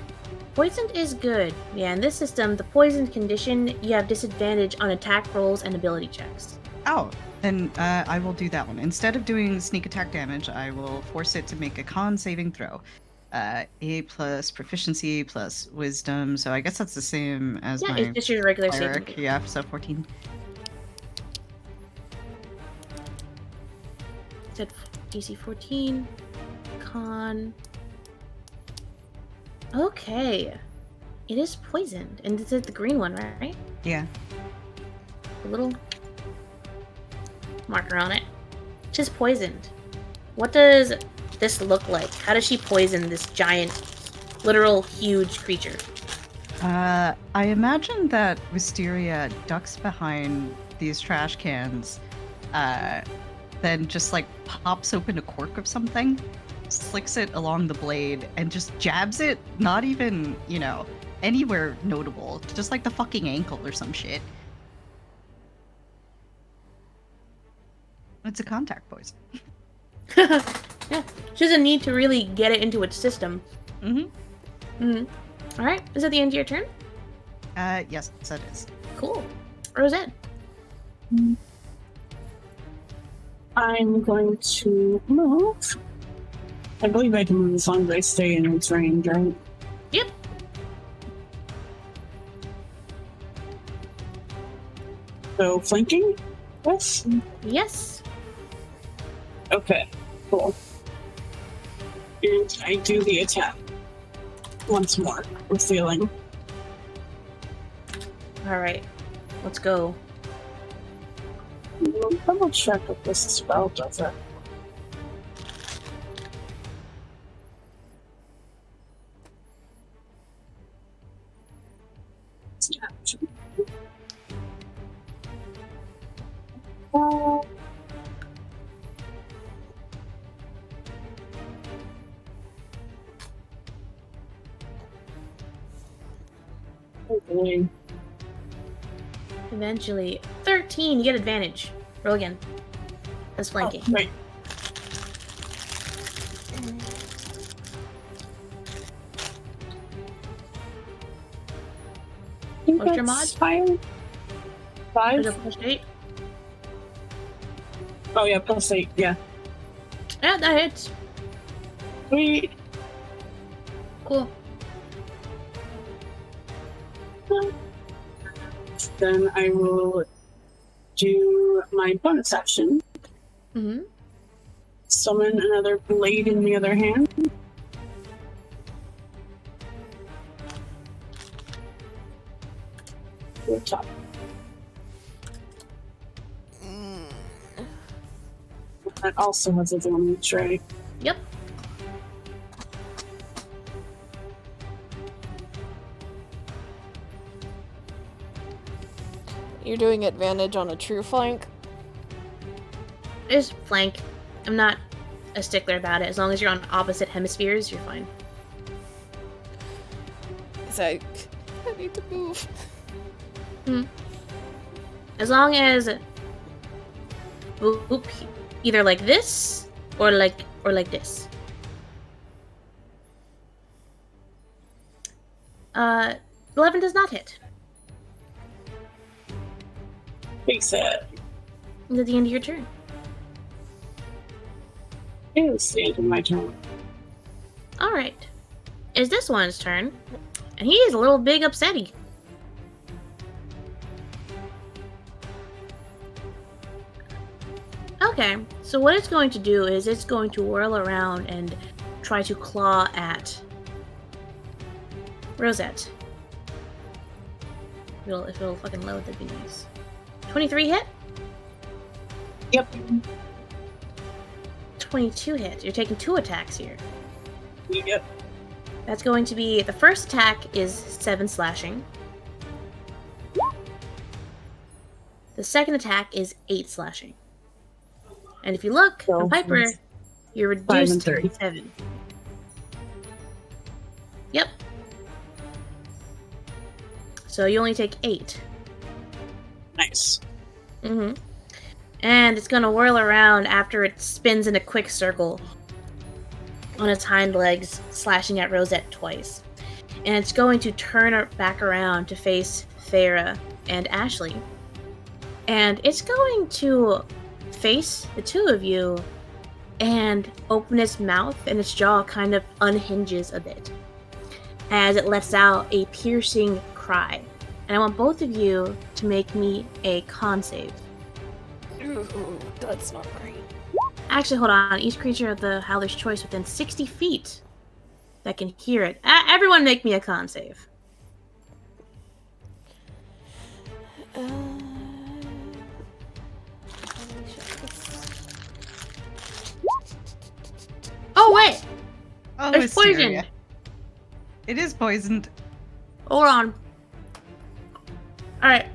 S1: Poisoned is good. Yeah, in this system, the poisoned condition, you have disadvantage on attack rolls and ability checks.
S3: Oh, then I will do that one. Instead of doing sneak attack damage, I will force it to make a con saving throw. A plus proficiency plus wisdom, so I guess that's the same as
S1: Yeah,
S3: my
S1: it's just your regular
S3: cleric.
S1: saving.
S3: Yeah, so 14.
S1: Said DC 14. Con. Okay. It is poisoned. And this is the green one, right?
S3: Yeah.
S1: A little marker on it. Just poisoned. What does this look like? How does she poison this giant, literal, huge creature?
S3: I imagine that Wisteria ducks behind these trash cans, then just like pops open a cork of something, slicks it along the blade, and just jabs it, not even, anywhere notable, just like the fucking ankle or some shit. It's a contact poison.
S1: Yeah. She doesn't need to really get it into its system. Alright, is that the end of your turn?
S3: Yes, that is.
S1: Cool. Rosette.
S5: I'm going to move. I believe I can move as long as I stay in its range, right?
S1: Yep.
S5: So, flanking? Yes?
S1: Yes.
S5: Okay, cool. And I do the attack. Once more, with feeling.
S1: Alright. Let's go.
S5: Double check if this spell does it. Okay.
S1: Eventually. 13! You get advantage. Roll again. That's flanking.
S5: Oh, right.
S1: What's your mod?
S5: That's Five?
S1: Is
S5: Five?
S1: it plus 8?
S5: Oh yeah, plus 8, yeah.
S1: Yeah, that hits.
S5: Sweet.
S1: Cool.
S5: Then I will do my bonus action.
S1: Mm-hmm.
S5: Summon another blade in the other hand. To the top. That also has advantage, right?
S1: Yep.
S2: You're doing advantage on a true flank.
S1: Just flank. I'm not a stickler about it. As long as you're on opposite hemispheres, you're fine.
S2: Because I need to move.
S1: As long as whoop, either like this or like this. 11 does not hit.
S5: Fix it.
S1: It's at the end of your turn.
S5: It's the end of my turn.
S1: Alright. It's this one's turn. And he is a little big upsetty. Okay, so what it's going to do is it's going to whirl around and try to claw at Rosette. If it'll fucking load, that'd be nice. 23 hit?
S5: Yep.
S1: 22 hit. You're taking 2 attacks here.
S5: Yep.
S1: That's going to be, the first attack is 7 slashing. The second attack is 8 slashing. And if you look,
S5: So,
S1: from Piper, you're
S5: 5 and
S1: reduced to
S5: 30.
S1: 7. Yep. So you only take 8.
S5: Nice.
S1: Mm-hmm. And it's gonna whirl around after it spins in a quick circle on its hind legs, slashing at Rosette twice. And it's going to turn back around to face Thera and Ashley. And it's going to face the two of you and open its mouth, and its jaw kind of unhinges a bit as it lets out a piercing cry. And I want both of you to make me a con save.
S2: Ooh, that's not great.
S1: Actually, hold on. Each creature of the Howler's Choice within 60 feet that can hear it. Everyone make me a con save.
S2: Let me check this.
S1: Oh, wait!
S3: Oh,
S1: There's poison!
S3: Hysteria. It is poisoned.
S1: Hold on. Alright.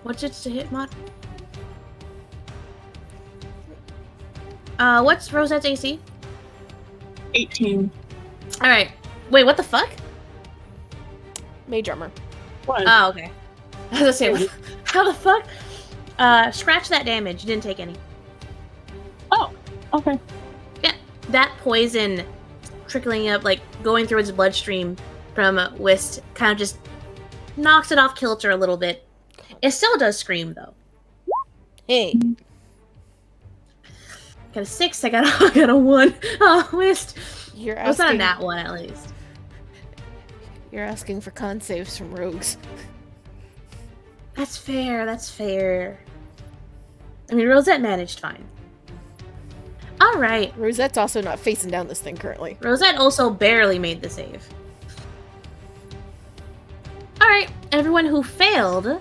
S1: What's it to hit, Mod? What's Rosette's AC?
S5: 18.
S1: Alright. Wait, what the fuck?
S2: Mage armor.
S5: What?
S1: Oh, okay. I was gonna say, how the fuck? Scratch that damage. You didn't take any.
S5: Oh, okay.
S1: Yeah, that poison trickling up, like, going through its bloodstream from Whist kind of just knocks it off kilter a little bit. It still does scream, though.
S2: Hey.
S1: Got a 6, I got a 1. Oh, Whist.
S2: You're
S1: What's not
S2: asking.
S1: that one, at least?
S2: You're asking for con saves from rogues.
S1: That's fair, that's fair. I mean, Rosette managed fine. Alright.
S2: Rosette's also not facing down this thing currently.
S1: Rosette also barely made the save. Alright, everyone who failed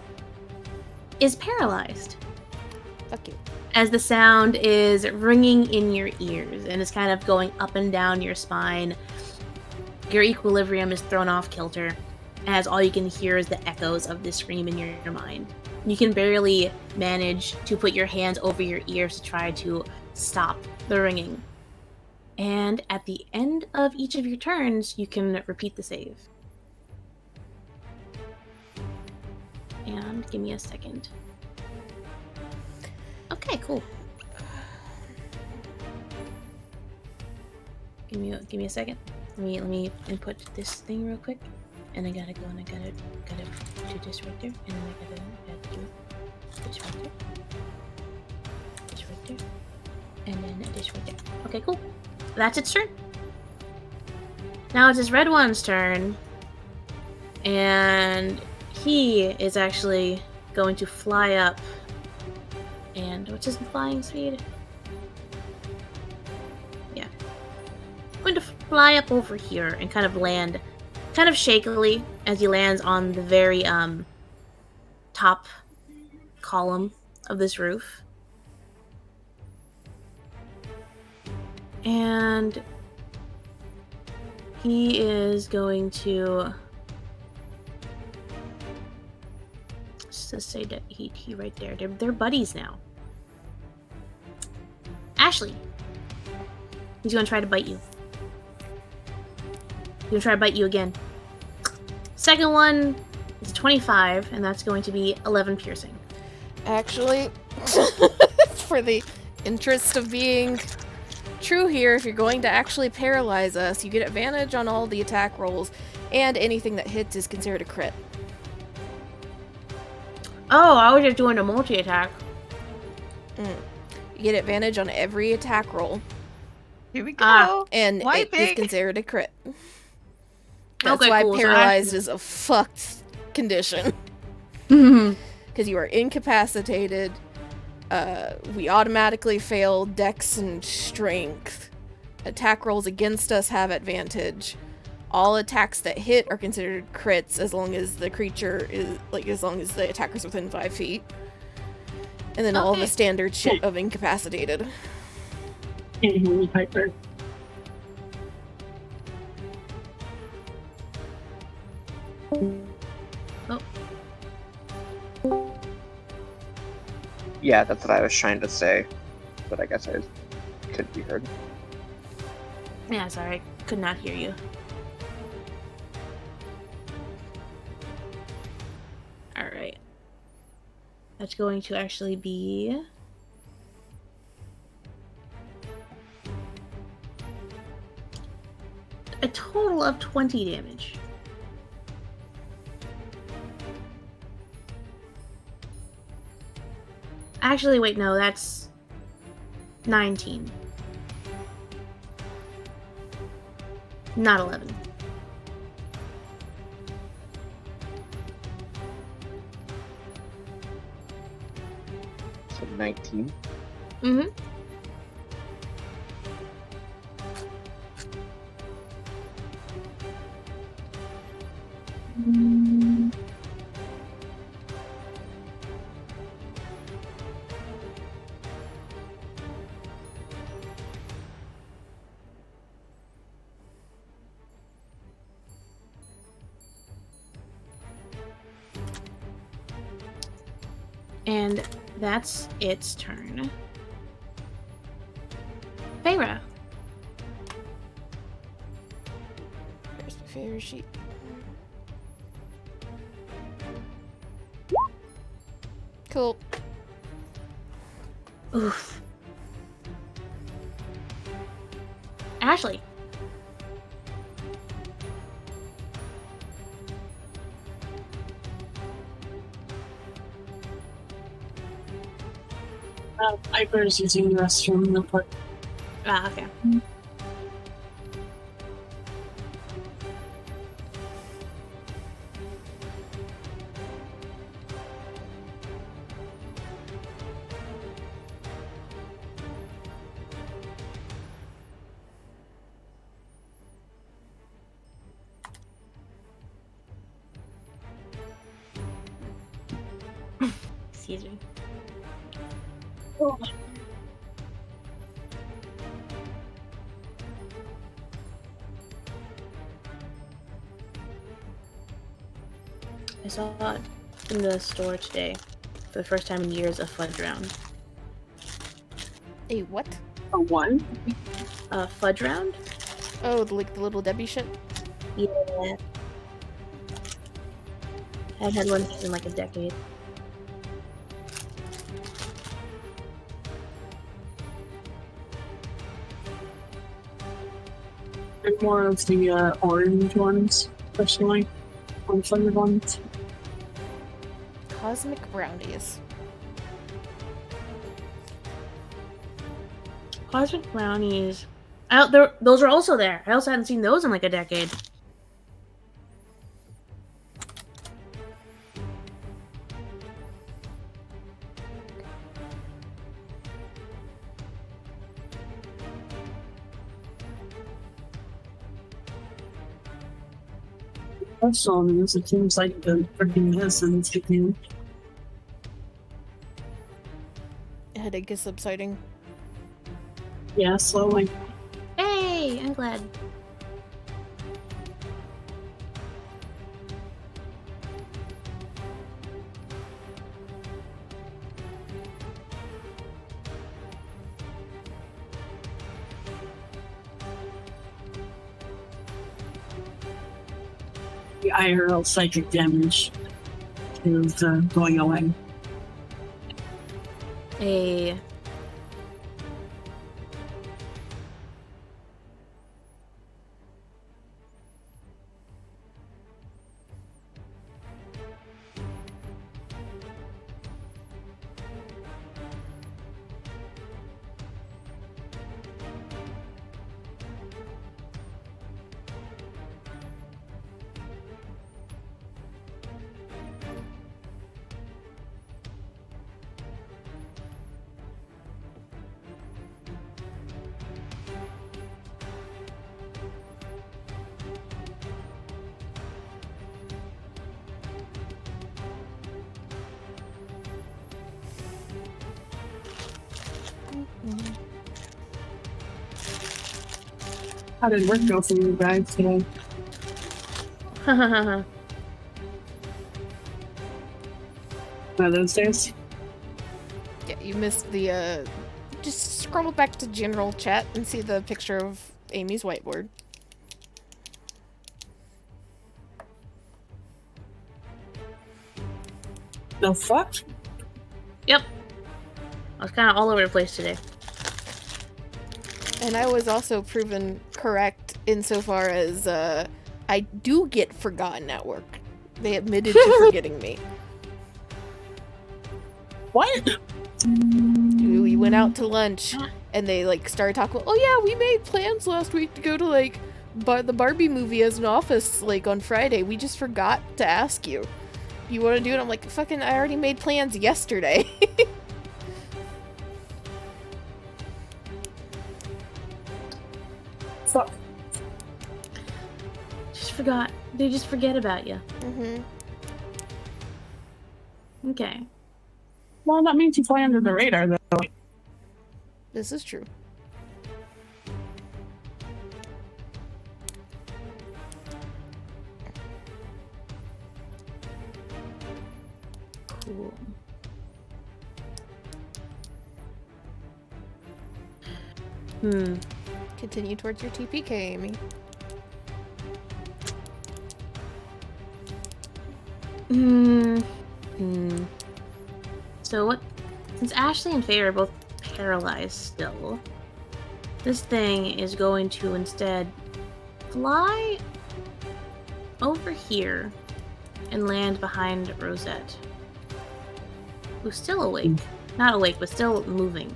S1: is paralyzed.
S2: Fuck you.
S1: As the sound is ringing in your ears and is kind of going up and down your spine. Your equilibrium is thrown off kilter, as all you can hear is the echoes of this scream in your mind. You can barely manage to put your hands over your ears to try to stop the ringing. And at the end of each of your turns, you can repeat the save. And give me a second. Okay, cool. Give me a second. Let me input this thing real quick, and I gotta go and I gotta do this right there, and then I gotta do this right there, this right there, and then this right there. Okay, cool. That's its turn. Now it's this red one's turn, and he is actually going to fly up. And what's his flying speed? Yeah. I'm going to fly up over here and kind of land kind of shakily as he lands on the very top column of this roof. And he is going to says say that he right there. They're buddies now. Ashley. He's gonna try to bite you. He's gonna try to bite you again. Second one is 25, and that's going to be 11 piercing.
S2: Actually, for the interest of being true here, if you're going to actually paralyze us, you get advantage on all the attack rolls, and anything that hits is considered a crit.
S1: Oh, I was just doing a multi-attack.
S2: You get advantage on every attack roll,
S3: Here we go.
S2: and
S3: Why
S2: it is
S3: big?
S2: considered a crit. That's
S1: Okay,
S2: why
S1: cool. So
S2: paralyzed is a fucked condition.
S1: Mhm.
S2: Because you are incapacitated. We automatically fail Dex and Strength. Attack rolls against us have advantage. All attacks that hit are considered crits as long as the creature is as long as the attacker's within 5 feet. And then all
S1: Okay.
S2: the standard shit of incapacitated.
S5: Piper.
S6: Yeah, that's what I was trying to say, but I guess I couldn't be heard.
S1: Yeah, sorry. Could not hear you. Alright. That's going to actually be... a total of 20 damage. Actually, wait, no, that's 19. Not 11.
S6: So 19.
S1: Mm-hmm. And that's its turn. Feyre.
S2: Where's my favorite sheet? Cool.
S1: Oof. Ashley.
S5: Piper's using the restroom real quick.
S1: Ah, okay. Excuse me. I saw it in the store today for the first time in years, a fudge round.
S2: A what?
S5: A one?
S1: A fudge round?
S2: Oh, the little Debbie shit?
S1: Yeah. I haven't had one in like a decade.
S5: And more of the orange ones, personally. Unflavored ones.
S2: Cosmic brownies.
S1: Cosmic brownies. Those are also there. I also hadn't seen those in like a decade.
S5: Also, because it seems like the freaking isn't taking.
S2: Headache is subsiding.
S5: Yeah, slowly.
S1: Hey, I'm glad.
S5: the IRL psychic damage is going away.
S1: A
S5: How did work go for you guys today? One of those days?
S2: Yeah, you missed the, just scroll back to general chat and see the picture of Amy's whiteboard.
S5: The fuck?
S1: Yep. I was kind of all over the place today.
S2: And I was also proven correct insofar as, I do get forgotten at work. They admitted to forgetting me.
S5: What?
S2: We went out to lunch, and they, like, started talking about, oh yeah, we made plans last week to go to, like, the Barbie movie as an office, like, on Friday. We just forgot to ask you. You want to do it? I'm like, fucking, I already made plans yesterday.
S5: Fuck.
S1: Just forgot. They just forget about you.
S2: Mm-hmm.
S1: Okay.
S5: Well, that means you fly under the radar, though.
S2: This is true.
S1: Cool.
S2: Continue towards your TPK, Amy.
S1: So what? Since Ashley and Faye are both paralyzed still, this thing is going to instead fly over here and land behind Rosette, who's still awake. Not awake, but still moving,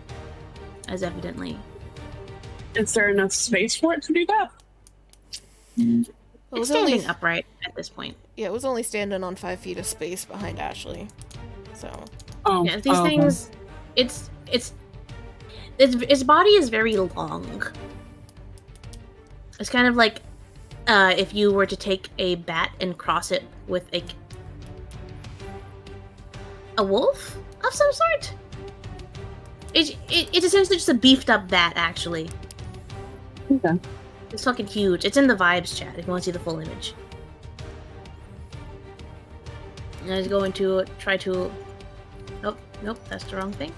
S1: as evidently.
S5: Is there enough space for it to do that?
S2: It
S1: It's
S2: was
S1: standing
S2: only
S1: upright at this point.
S2: Yeah, it was only standing on 5 feet of space behind Ashley. So
S5: Oh,
S1: Yeah, these
S5: okay.
S1: things, its body is very long. It's kind of like if you were to take a bat and cross it with a wolf of some sort. It's essentially just a beefed up bat, actually.
S5: Okay.
S1: It's fucking huge. It's in the vibes chat if you want to see the full image. And I was going to try to... Nope, that's the wrong thing.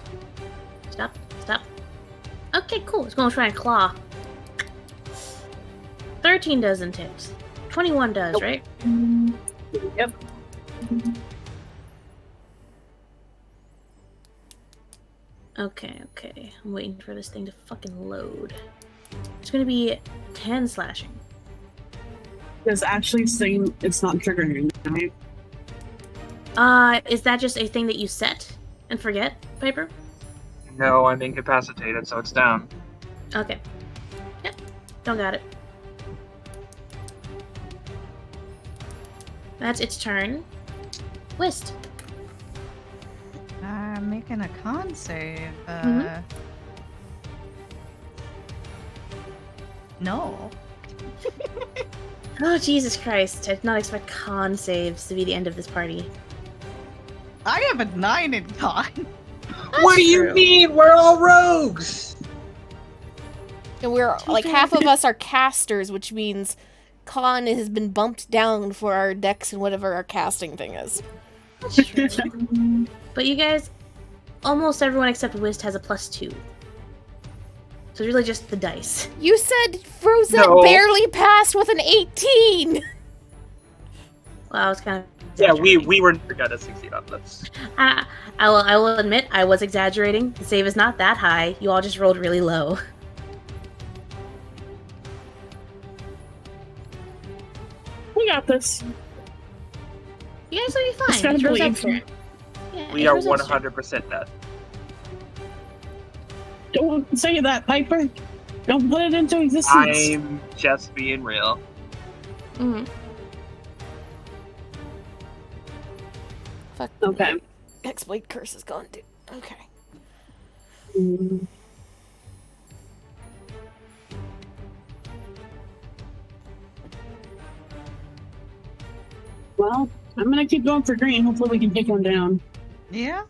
S1: Stop. Okay, cool. It's going to try and claw. 13 doesn't hit. 21 does,
S5: Nope.
S1: right?
S5: Yep.
S1: Okay. I'm waiting for this thing to fucking load. It's gonna be 10 slashing.
S5: Does Ashley saying it's not triggering, right?
S1: Is that just a thing that you set and forget, Piper?
S6: No, I'm incapacitated, so it's down.
S1: Okay. Yep. Don't got it. That's its turn. Whist.
S3: I'm making a con save.
S1: Mhm.
S3: No.
S1: Oh, Jesus Christ. I did not expect con saves to be the end of this party.
S3: I have a 9 in con.
S6: What do you
S1: true.
S6: mean? We're all rogues!
S2: and we're like half of us are casters, which means con has been bumped down for our decks and whatever our casting thing is.
S1: That's true. But you guys, almost everyone except Whist has a +2. So it's really just the dice.
S2: You said Rosette
S6: No.
S2: barely passed with an 18!
S1: Well, I was kind of
S6: Yeah,
S1: exaggerating.
S6: we were never gonna succeed on this.
S1: I will admit I was exaggerating. The save is not that high. You all just rolled really low.
S5: We got this.
S1: You guys will be fine.
S5: Just gotta
S1: It's
S5: believe.
S1: Rosette's turn. Yeah,
S6: We
S1: it's
S6: are
S1: Rosette's turn.
S6: 100% dead.
S5: Don't say that, Piper. Don't put it into existence.
S6: I'm just being real.
S1: Mhm.
S2: Fuck.
S5: Okay.
S2: Hexblade curse is gone, dude. Okay.
S5: Mm. Well, I'm gonna keep going for green. Hopefully we can take one down.
S3: Yeah.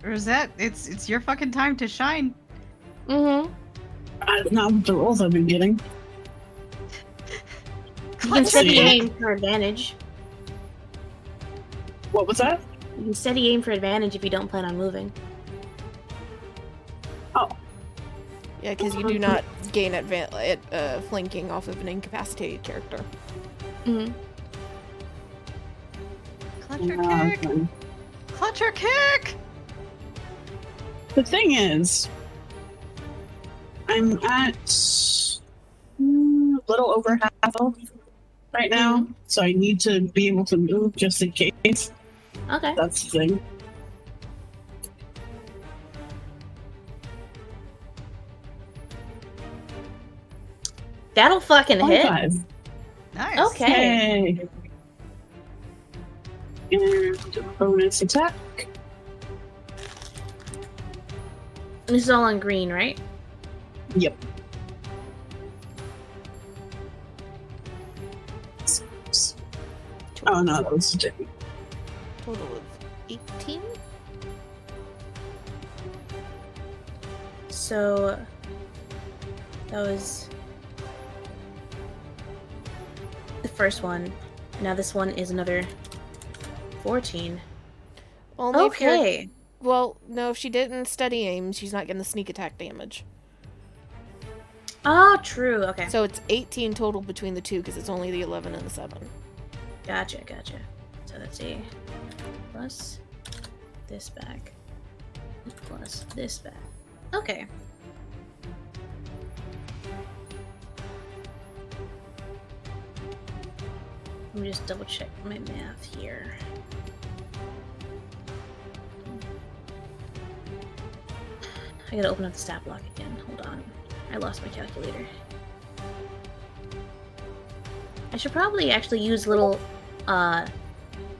S3: Rosette, it's your fucking time to shine.
S1: Mm-hmm.
S5: Not with the rolls I've been getting.
S1: You can steady
S5: see.
S1: aim for advantage.
S5: What was that?
S1: You can steady aim for advantage if you don't plan on moving.
S2: Yeah, because you do not gain flanking off of an incapacitated character.
S1: Mm-hmm.
S3: Clutch your kick!
S5: Okay.
S3: Clutch your kick!
S5: The thing is, I'm at a little over half health right now, so I need to be able to move just in case.
S1: Okay.
S5: That's the thing.
S1: That'll fucking hit.
S5: 25.
S3: Nice.
S1: Okay.
S5: Yay. And bonus attack.
S1: This is all on green, right?
S5: Yep. Oh no, that was different.
S2: Total of 18?
S1: So that was the first one. Now this one is another 14.
S2: Only if you're...
S1: Okay.
S2: Well, no, if she didn't steady aim, she's not getting the sneak attack damage.
S1: Oh, true. Okay.
S2: So it's 18 total between the two, because it's only the 11 and the 7.
S1: Gotcha. So let's see. Plus this back. Plus this back. Okay. Let me just double check my math here. I gotta open up the stat block again. Hold on. I lost my calculator. I should probably actually use little, you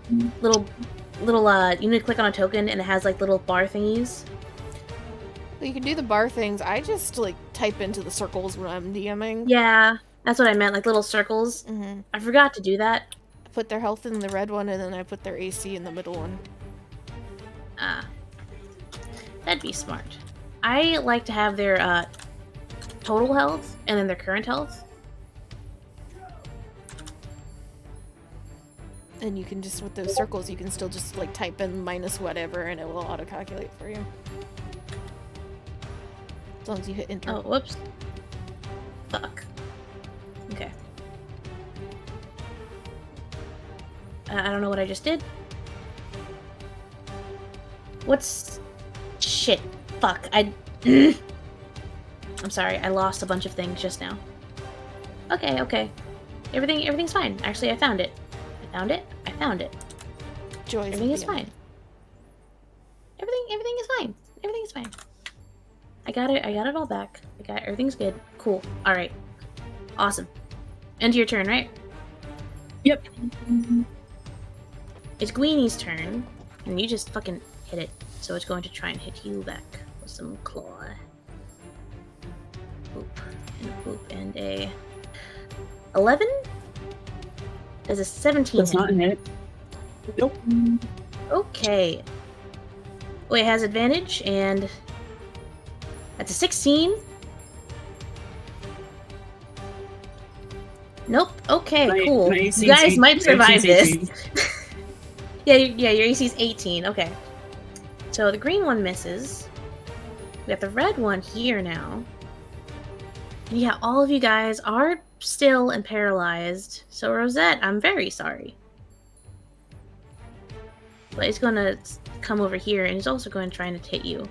S1: need to click on a token and it has like little bar thingies.
S2: Well, you can do the bar things. I just, like, type into the circles when I'm DMing.
S1: Yeah, that's what I meant, like little circles.
S2: Mm-hmm.
S1: I forgot to do that.
S2: I put their health in the red one, and then I put their AC in the middle one.
S1: Ah. That'd be smart. I like to have their, total health and then their current health.
S2: And you can just, with those circles, you can still just, like, type in minus whatever, and it will auto-calculate for you. As long as you hit enter.
S1: Oh, whoops. Fuck. Okay. I don't know what I just did. What's... Shit. Fuck. I'm sorry, I lost a bunch of things just now. Okay. Everything's fine. Actually, I found it. I found it.
S2: Joy
S1: Everything is fine. Everything is fine. Everything is fine. I got it all back. Everything's good. Cool. Alright. Awesome. End your turn, right?
S5: Yep.
S1: It's Gweenie's turn, and you just fucking hit it. So it's going to try and hit you back with some claw. Boop, and a 11? There's a 17.
S5: Does not hit. Nope.
S1: Okay. Wait, it has advantage, and that's a 16. Nope. Okay, cool.
S5: My
S1: You
S5: AC
S1: guys
S5: is
S1: might survive this.
S5: 18.
S1: Yeah, your AC is 18. Okay. So the green one misses. We got the red one here now. And yeah, all of you guys are still and paralyzed. So Rosette, I'm very sorry. but it's gonna come over here, and it's also going to try and hit you.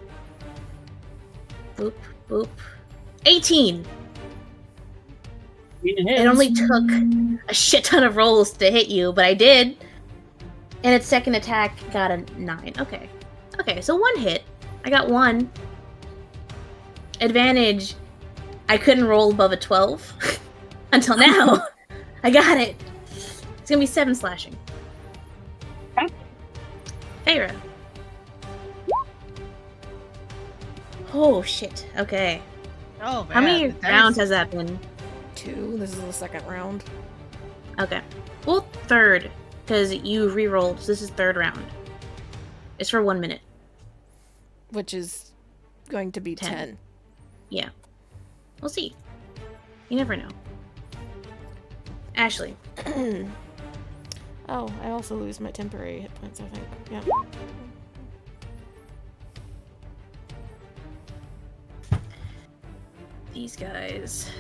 S1: Boop, boop. 18! It only took a shit ton of rolls to hit you, but I did. And its second attack got a 9. Okay. Okay, so 1 hit. I got 1. Advantage, I couldn't roll above a 12. Until now. I got it. It's gonna be 7 slashing.
S5: Okay.
S1: Feyre. Oh, shit. Okay.
S3: Oh, man.
S1: How many
S3: that
S1: rounds
S3: is-
S1: has that been?
S2: 2. This is the second round.
S1: Okay. Well, third, because you re-rolled, so this is third round. It's for 1 minute.
S2: Which is going to be
S1: 10.
S2: 10.
S1: Yeah. We'll see. You never know. Ashley.
S2: Oh, I also lose my temporary hit points, I think. Yeah.
S1: These guys.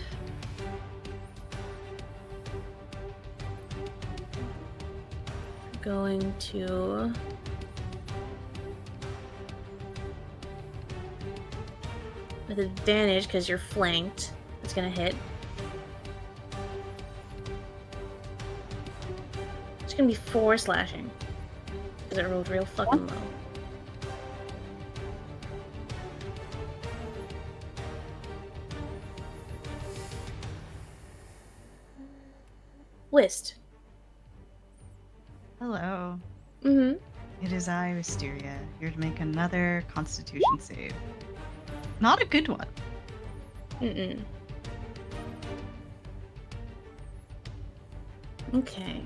S1: Going to... with advantage, because you're flanked. It's gonna hit. It's gonna be 4 slashing. Because it rolled real fucking low. Whist.
S3: Hello.
S1: Mm-hmm.
S3: It is I, Wisteria, here to make another Constitution save. Not a good one.
S1: Mm-mm. Okay.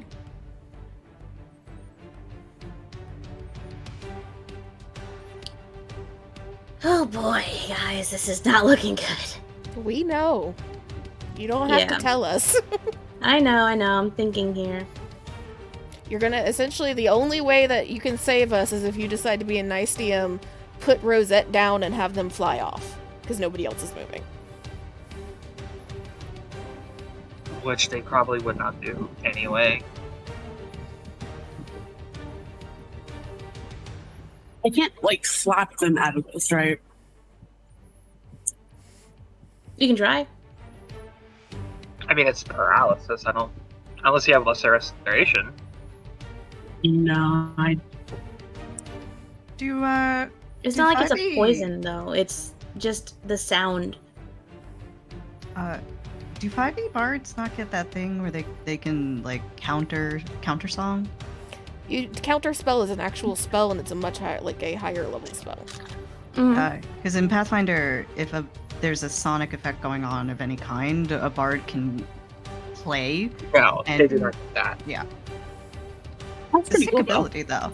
S1: Oh boy, guys, this is not looking good.
S2: We know. You don't have
S1: Yeah.
S2: to tell us.
S1: I know, I'm thinking here.
S2: You're gonna essentially the only way that you can save us is if you decide to be a nice DM, put Rosette down and have them fly off. Because nobody else is moving.
S7: Which they probably would not do anyway.
S5: I can't, like, slap them out of this, right?
S1: You can try.
S7: I mean, it's paralysis. I don't. Unless you have lesser restoration.
S5: No, I
S3: Do,
S1: It's
S3: Do
S1: not like it's a
S3: 5e
S1: poison, though. It's just the sound.
S3: do 5e bards not get that thing where they can, like, counter song?
S2: Counter spell is an actual spell and it's a much higher, like a higher level spell.
S1: Mhm.
S3: Because in Pathfinder, if there's a sonic effect going on of any kind, a bard can play.
S7: No,
S3: And-
S7: they do not do that.
S5: that's
S3: It's a
S5: pretty
S3: sick
S5: cool, though.
S3: ability, though.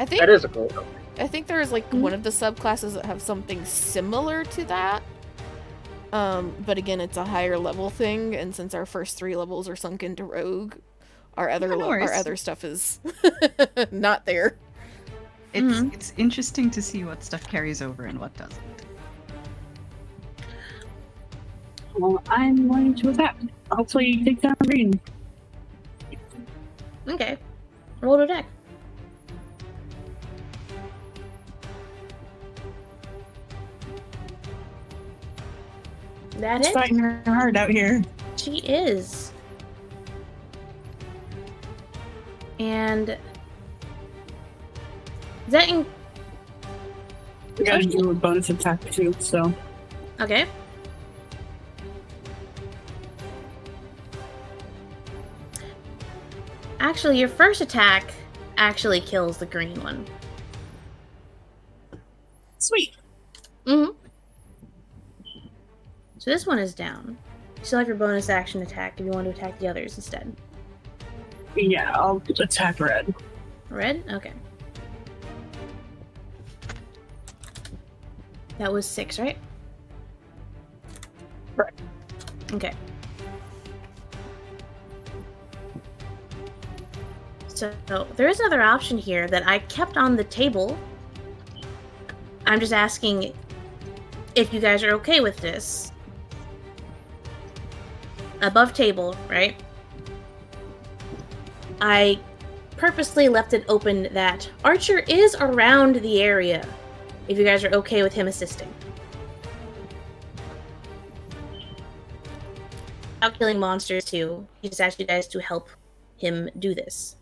S2: I think
S7: That is a cool one.
S2: I think there is like one of the subclasses that have something similar to that. But again, it's a higher level thing, and since our first 3 levels are sunk into Rogue, our other
S3: Yeah, no worries.
S2: our other stuff is not there.
S3: It's interesting to see what stuff carries over and what doesn't.
S5: Well, I'm going to attack. Hopefully, take down green.
S1: Okay. Roll to attack. That
S5: It's
S1: it?
S5: fighting her hard out here.
S1: She is. And is that in
S5: We gotta do a bonus attack too, so.
S1: okay? Actually, your first attack actually kills the green one.
S5: Sweet.
S1: Mm-hmm. So this one is down. You still have your bonus action attack if you want to attack the others instead.
S5: Yeah, I'll attack red.
S1: Red? Okay. That was 6, right?
S5: Right.
S1: Okay. So there is another option here that I kept on the table. I'm just asking if you guys are okay with this. Above table, right? I purposely left it open that Archer is around the area, if you guys are okay with him assisting. Without killing monsters too, he just asked you guys to help him do this.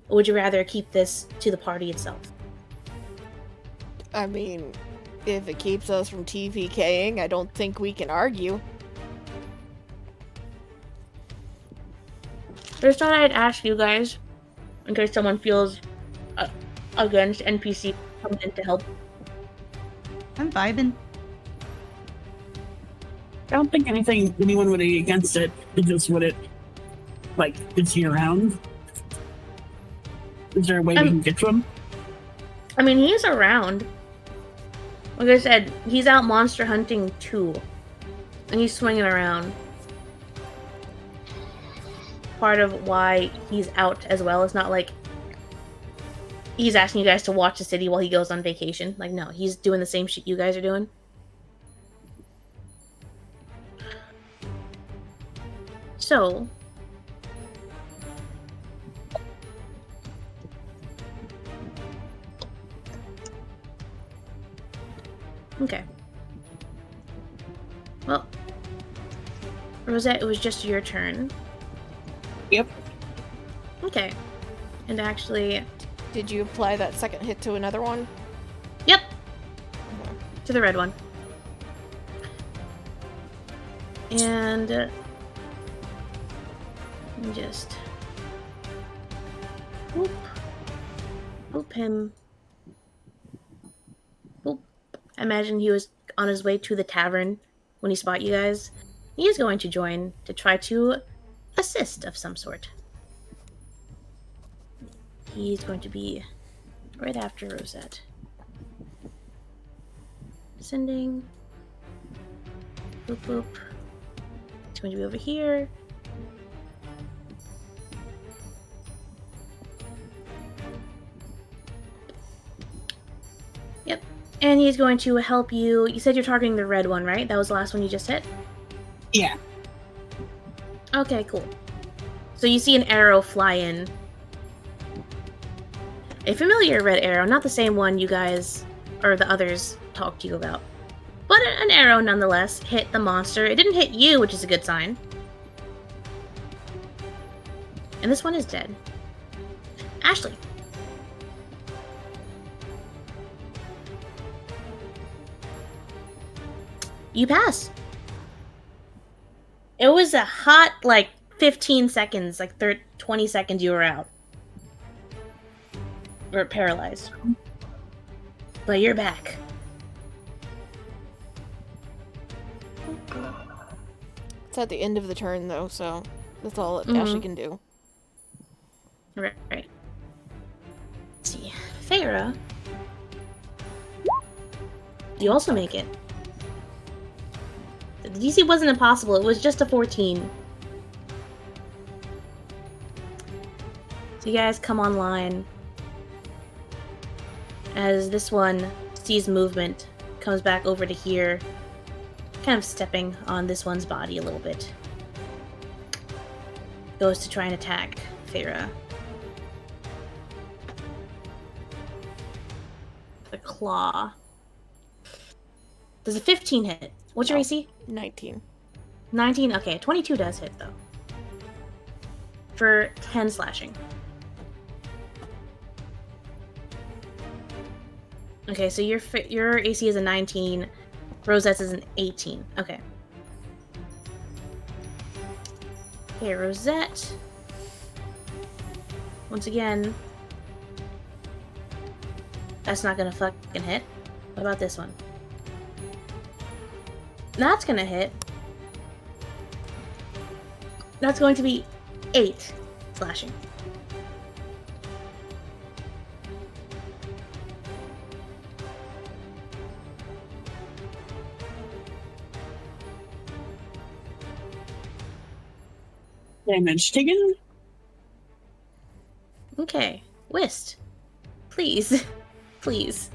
S1: Or would you rather keep this to the party itself?
S2: I mean, if it keeps us from TVKing, I don't think we can argue.
S1: First, thought I'd ask you guys, in case someone feels against NPC coming in to help.
S3: I'm vibing.
S5: I don't think anyone would be against it. It just would it, like, is he around? Is there a way we can get to him?
S1: I mean, he's around. Like I said, he's out monster hunting too. And he's swinging around. Part of why he's out as well is not like he's asking you guys to watch the city while he goes on vacation. Like, no, he's doing the same shit you guys are doing. So, okay. Well, Rosette, it was just your turn.
S5: Yep.
S1: Okay. And actually,
S2: Did you apply that second hit to another one?
S1: yep, to the red one. And just whoop, whoop him. Whoop. I imagine he was on his way to the tavern when he spot you guys. He is going to join to try to assist of some sort. He's going to be right after Rosette. Sending. Boop boop. He's going to be over here. Yep. And he's going to help you. You said you're targeting the red one, right? That was the last one you just hit?
S5: Yeah.
S1: Okay, cool. So you see an arrow fly in. A familiar red arrow, not the same one you guys, or the others, talked to you about. But an arrow nonetheless hit the monster. It didn't hit you, which is a good sign. And this one is dead. Ashley. You pass. It was a hot, 15 seconds, 20 seconds you were out. Or paralyzed. But you're back.
S2: It's at the end of the turn, though, so that's all that Ashley can do.
S1: Right. Let's see. Feyre. You also make it. The DC wasn't impossible, it was just a 14. So you guys come online. As this one sees movement, comes back over to here, kind of stepping on this one's body a little bit. Goes to try and attack Feyre. The claw. Does a 15 hit? What's your AC?
S2: 19.
S1: 19? Okay, 22 does hit, though. For 10 slashing. Okay, so your AC is a 19. Rosette's is an 18. Okay. Okay, Rosette. Once again. That's not gonna fucking hit. What about this one? That's gonna hit. That's going to be 8 slashing.
S5: Damage taken.
S1: Okay. Whist. Please. Please.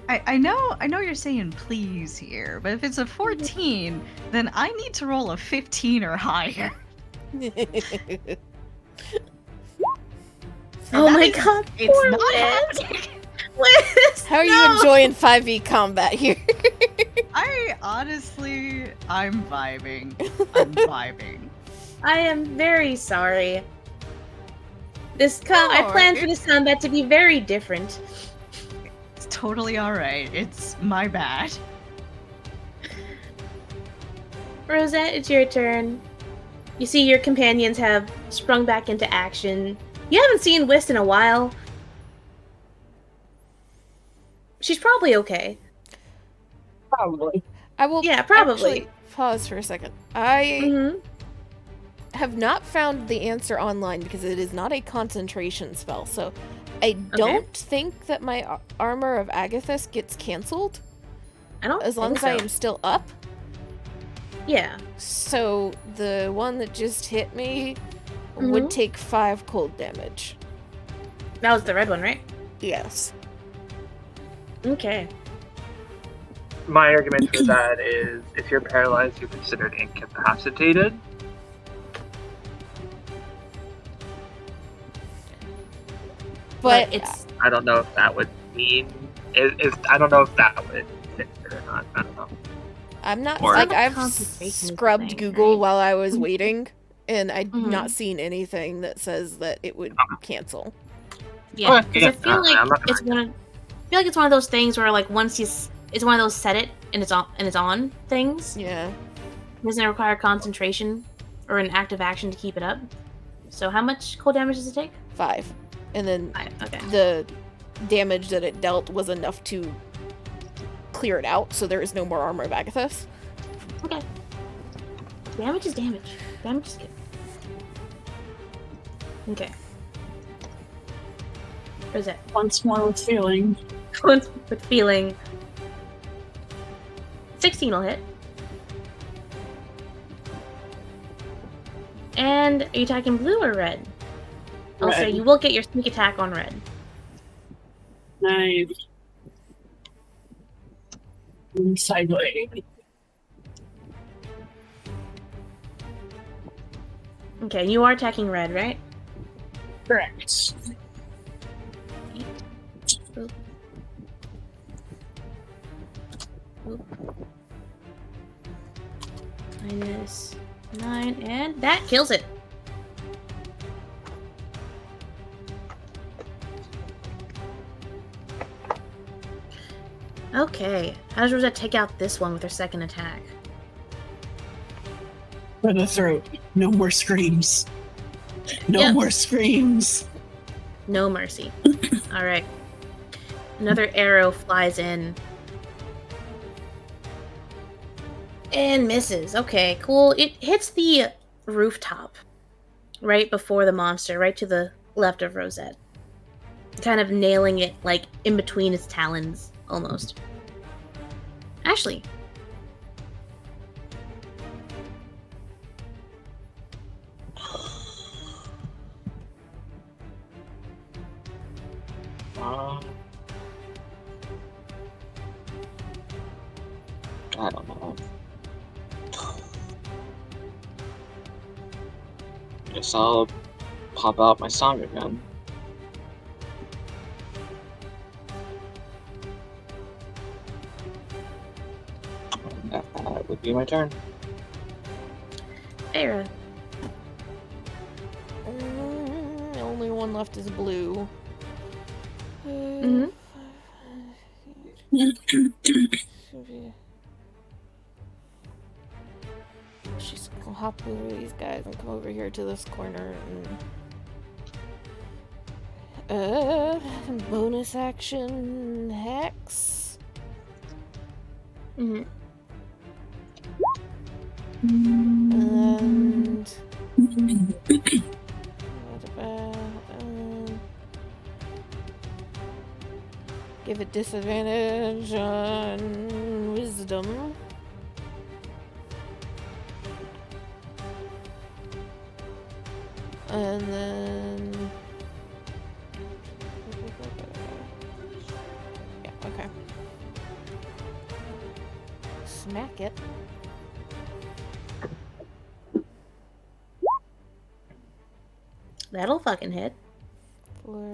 S3: I know you're saying please here, but if it's a 14, then I need to roll a 15 or higher.
S1: Oh my
S3: is-
S1: god,
S3: It's
S1: poor
S3: not
S1: Liz.
S3: happening.
S1: Liz,
S2: How are you
S1: no!
S2: enjoying 5e combat here?
S3: I'm vibing. I'm vibing.
S1: I am very sorry. I
S3: No,
S1: planned for
S3: it's-
S1: this combat to be very different.
S3: It's totally alright. It's my bad.
S1: Rosette, it's your turn. You see your companions have sprung back into action. You haven't seen Whist in a while. She's probably okay.
S5: Probably.
S2: I will
S1: Yeah, probably.
S2: actually pause for a second. I
S1: Mm-hmm.
S2: have not found the answer online because it is not a concentration spell, so I don't think that my Armor of Agathis gets cancelled
S1: I don't
S2: as long
S1: think
S2: as I
S1: so.
S2: am still up.
S1: Yeah.
S2: So the one that just hit me
S1: Mhm.
S2: would take 5 cold damage.
S1: That was the red one, right?
S2: Yes.
S1: Okay.
S7: My argument for that is if you're paralyzed, you're considered incapacitated.
S2: But
S1: it's
S7: I don't know if that would mean. I don't know if that would fit it or not. I don't know.
S2: I'm not
S7: Or-
S2: like
S1: It's not
S2: I've
S1: concentration is the
S2: scrubbed
S1: thing,
S2: Google
S1: right?
S2: while I was waiting, and I've
S1: Mhm.
S2: not seen anything that says that it would cancel.
S1: Yeah,
S7: Okay,
S1: because
S7: yeah,
S1: I feel like
S7: I'm not gonna
S1: it's one. I feel like it's one of those things where like once it's one of those set it and it's on things.
S2: Yeah.
S1: It doesn't require concentration or an active action to keep it up. So how much cold damage does it take?
S2: 5. And then
S1: 5. Okay.
S2: the damage that it dealt was enough to clear it out, so there is no more Armor of Agathis.
S1: Okay. Damage is damage. Damage is good. Okay. Rosette.
S5: Once more with feeling.
S1: Once with feeling. 16 will hit. And are you attacking blue or red? Also,
S5: Red.
S1: you will get your sneak attack on red.
S5: Nice. Sideways.
S1: Okay, you are attacking red, right?
S5: Correct.
S1: Oop. Oop. -9, and that kills it. Okay, how does Rosette take out this one with her second attack?
S5: For the throat. No more screams. No
S1: Yep.
S5: more screams.
S1: No mercy. Alright. Another arrow flies in. And misses. Okay, cool. It hits the rooftop right before the monster, right to the left of Rosette. Kind of nailing it, like, in between its talons, almost. Ashley.
S6: I don't know. Guess I'll pop out my song again. That would be my turn.
S1: Farah.
S2: The only one left is blue.
S1: Mhm.
S2: She's gonna hop over these guys and come over here to this corner and bonus action hex.
S1: Mhm.
S2: And give it disadvantage on wisdom. And then yeah, okay. Smack it.
S1: That'll fucking hit.
S2: For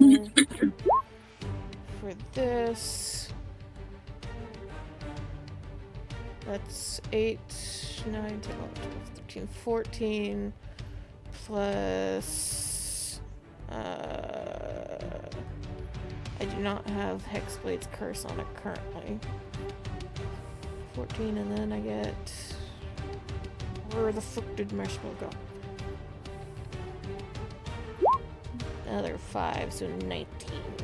S2: this, that's 8, 9, 10, 11, 12, 13, 14, plus, I do not have Hexblade's Curse on it currently. 14, and then I get, where the fuck did Marshmallow go? Another 5, so 19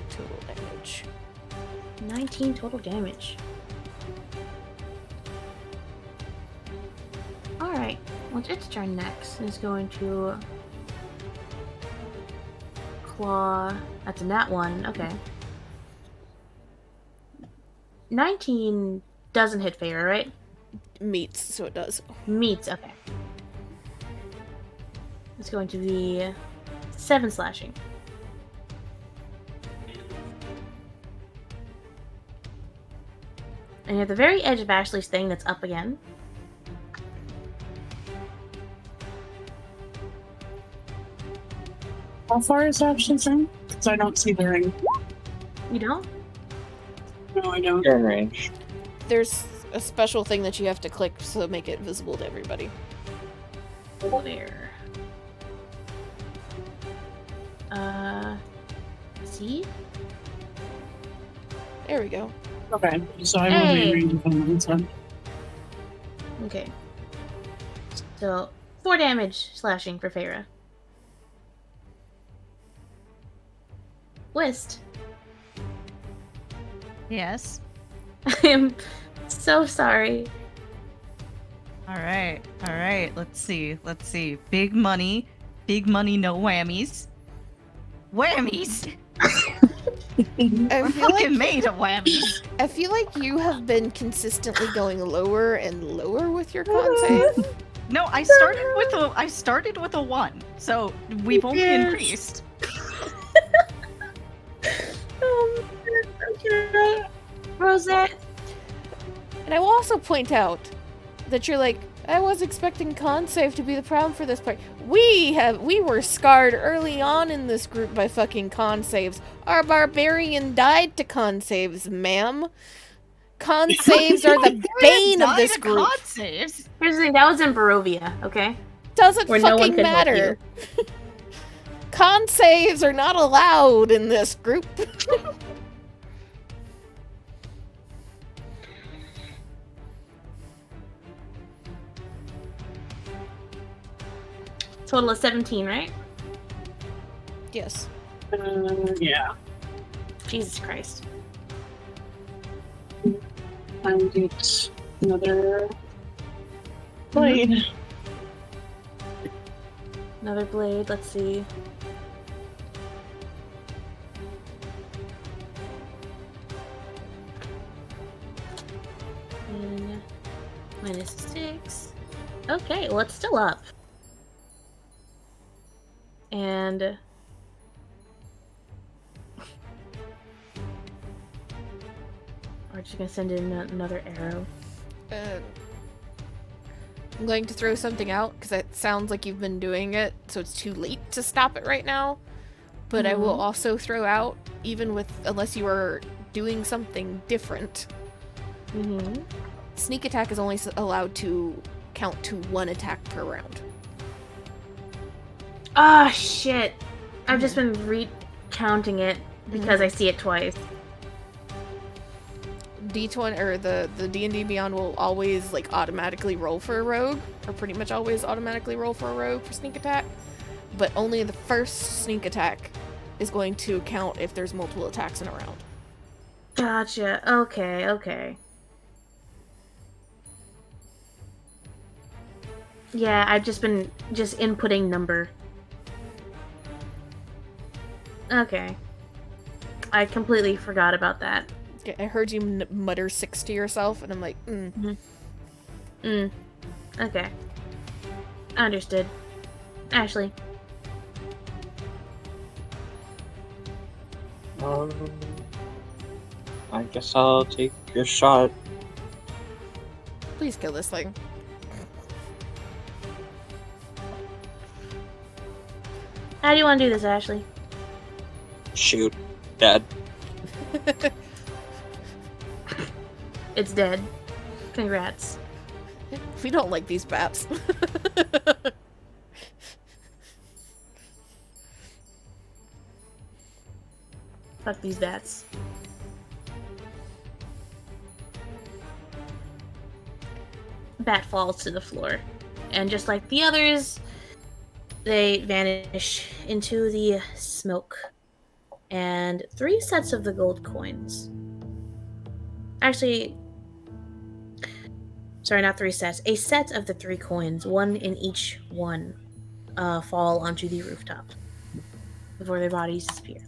S2: total damage.
S1: 19 total damage. Alright, well, it's turn next. It's going to claw. That's a nat 1, okay. 19 doesn't hit Feyre, right?
S2: Meets, so it does.
S1: Meets, okay. It's going to be 7 slashing. And you're at the very edge of Ashley's thing that's up again.
S5: How far is Ashley's thing? Because I don't see the ring.
S1: You don't?
S5: No, I don't.
S7: You're in range.
S2: There's a special thing that you have to click to make it visible to everybody.
S1: Where? See?
S2: There we go.
S5: Okay, so I will be in range of him then.
S1: Okay. So, 4 damage slashing for Feyre. Whist.
S3: Yes.
S1: I am so sorry.
S3: All right. Let's see. Big money, no whammies. Whammies.
S2: I
S3: We're
S2: feel
S3: fucking
S2: like
S3: made of whammies.
S2: I feel like you have been consistently going lower and lower with your con save.
S3: No, I started with a 1, so we've only increased.
S1: Okay. Rosette.
S2: And I will also point out that you're like, I was expecting con save to be the problem for this part. We were scarred early on in this group by fucking con saves. Our barbarian died to con saves, ma'am. Con saves are the bane of this group.
S3: Con saves.
S1: Here's the thing, that was in Barovia, okay?
S2: Doesn't
S1: Where no one
S2: fucking
S1: could help
S2: matter. Con saves are not allowed in this group.
S1: Total of 17, right?
S2: Yes.
S5: Yeah.
S1: Jesus Christ.
S5: I get another blade.
S1: Another blade, let's see. And -6. Okay, well, it's still up. And we're just gonna send in another arrow.
S2: I'm going to throw something out because it sounds like you've been doing it, so it's too late to stop it right now. But I will also throw out, unless you are doing something different. Sneak attack is only allowed to count to 1 attack per round.
S1: Ah, shit. I've just been recounting it because I see it twice.
S2: D20 or the D&D Beyond will always like automatically roll for a rogue, or pretty much always automatically roll for a rogue for sneak attack. But only the first sneak attack is going to count if there's multiple attacks in a round.
S1: Gotcha. Okay. Yeah, I've just been inputting number. Okay. I completely forgot about that.
S2: Okay, I heard you mutter 6 to yourself, and I'm like,
S1: Okay. Understood. Ashley.
S7: I guess I'll take a shot.
S2: Please kill this thing.
S1: How do you want to do this, Ashley?
S8: Shoot. Dead.
S1: It's dead. Congrats.
S2: We don't like these bats.
S1: Fuck these bats. Bat falls to the floor. And just like the others, they vanish into the smoke. And 3 sets of the gold coins. Actually, sorry, not 3 sets. A set of the 3 coins, 1 in each one, fall onto the rooftop before their bodies disappear.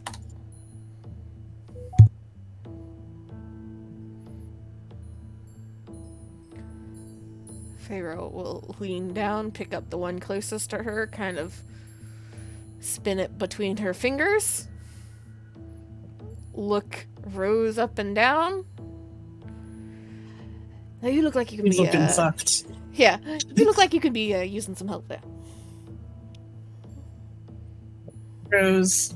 S2: Pharaoh will lean down, pick up the one closest to her, kind of spin it between her fingers, look Rose up and down. Now you look like you could
S5: He's
S2: be
S5: looking fucked.
S2: yeah, you look like you could be using some help there.
S5: Rose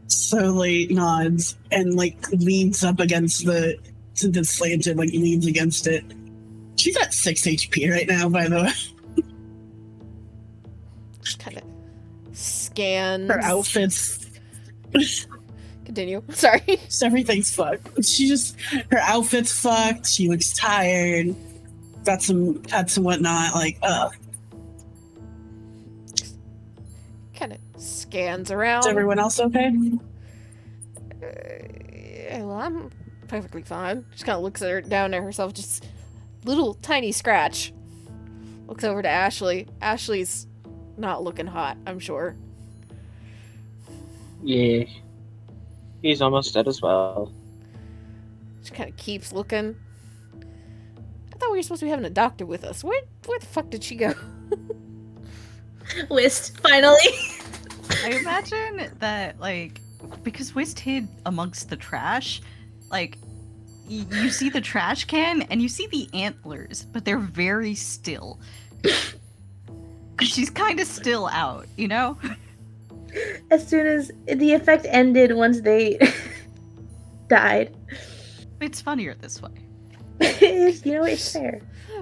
S5: slowly nods and like leans up against the slanted, like leans against it. She's at 6 HP right now, by the way.
S2: Just kind of scans.
S5: Her outfit's
S2: Continue. Sorry.
S5: everything's fucked. Her outfit's fucked. She looks tired. Got some pets and whatnot. Like,
S2: Kind of scans around.
S5: is everyone else okay?
S2: Yeah, well, I'm perfectly fine. Just kind of looks at her down at herself, just little tiny scratch. Looks over to Ashley. Ashley's not looking hot, I'm sure.
S8: Yeah. He's almost dead as well.
S2: She kind of keeps looking. I thought we were supposed to be having a doctor with us. Where the fuck did she go?
S1: Whist, finally.
S3: I imagine that, like, because Whist hid amongst the trash, like, you see the trash can and you see the antlers, but they're very still. She's kind of still out, you know?
S1: As soon as the effect ended, once they died.
S3: It's funnier this way.
S1: You know, it's fair.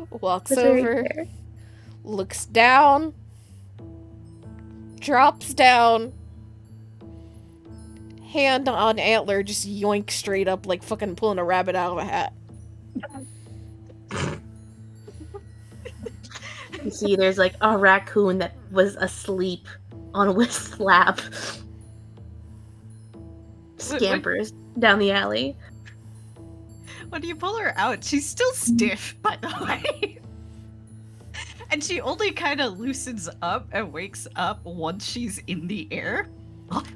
S2: Walks
S1: It's very
S2: over,
S1: fair.
S2: looks down, drops down, hand on antler, just yoink straight up like fucking pulling a rabbit out of a hat.
S1: You see, there's like a raccoon that was asleep on Whist's lap. Scampers down the alley.
S3: When you pull her out, she's still stiff, by the way. And she only kind of loosens up and wakes up once she's in the air.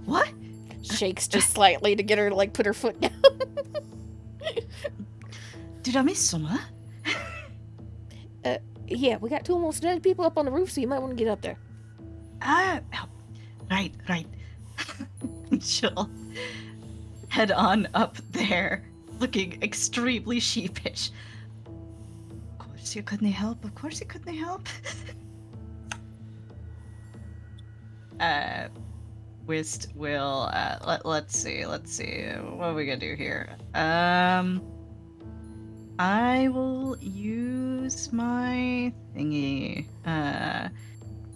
S3: What?
S2: Shakes just slightly to get her to like put her foot down.
S3: Did I miss somewhere?
S2: Yeah, we got 2 almost dead people up on the roof, so you might want to get up there.
S3: Right. She'll head on up there, looking extremely sheepish. Of course you couldn't help. Whist will, let's see, what are we gonna do here? I will use my thingy.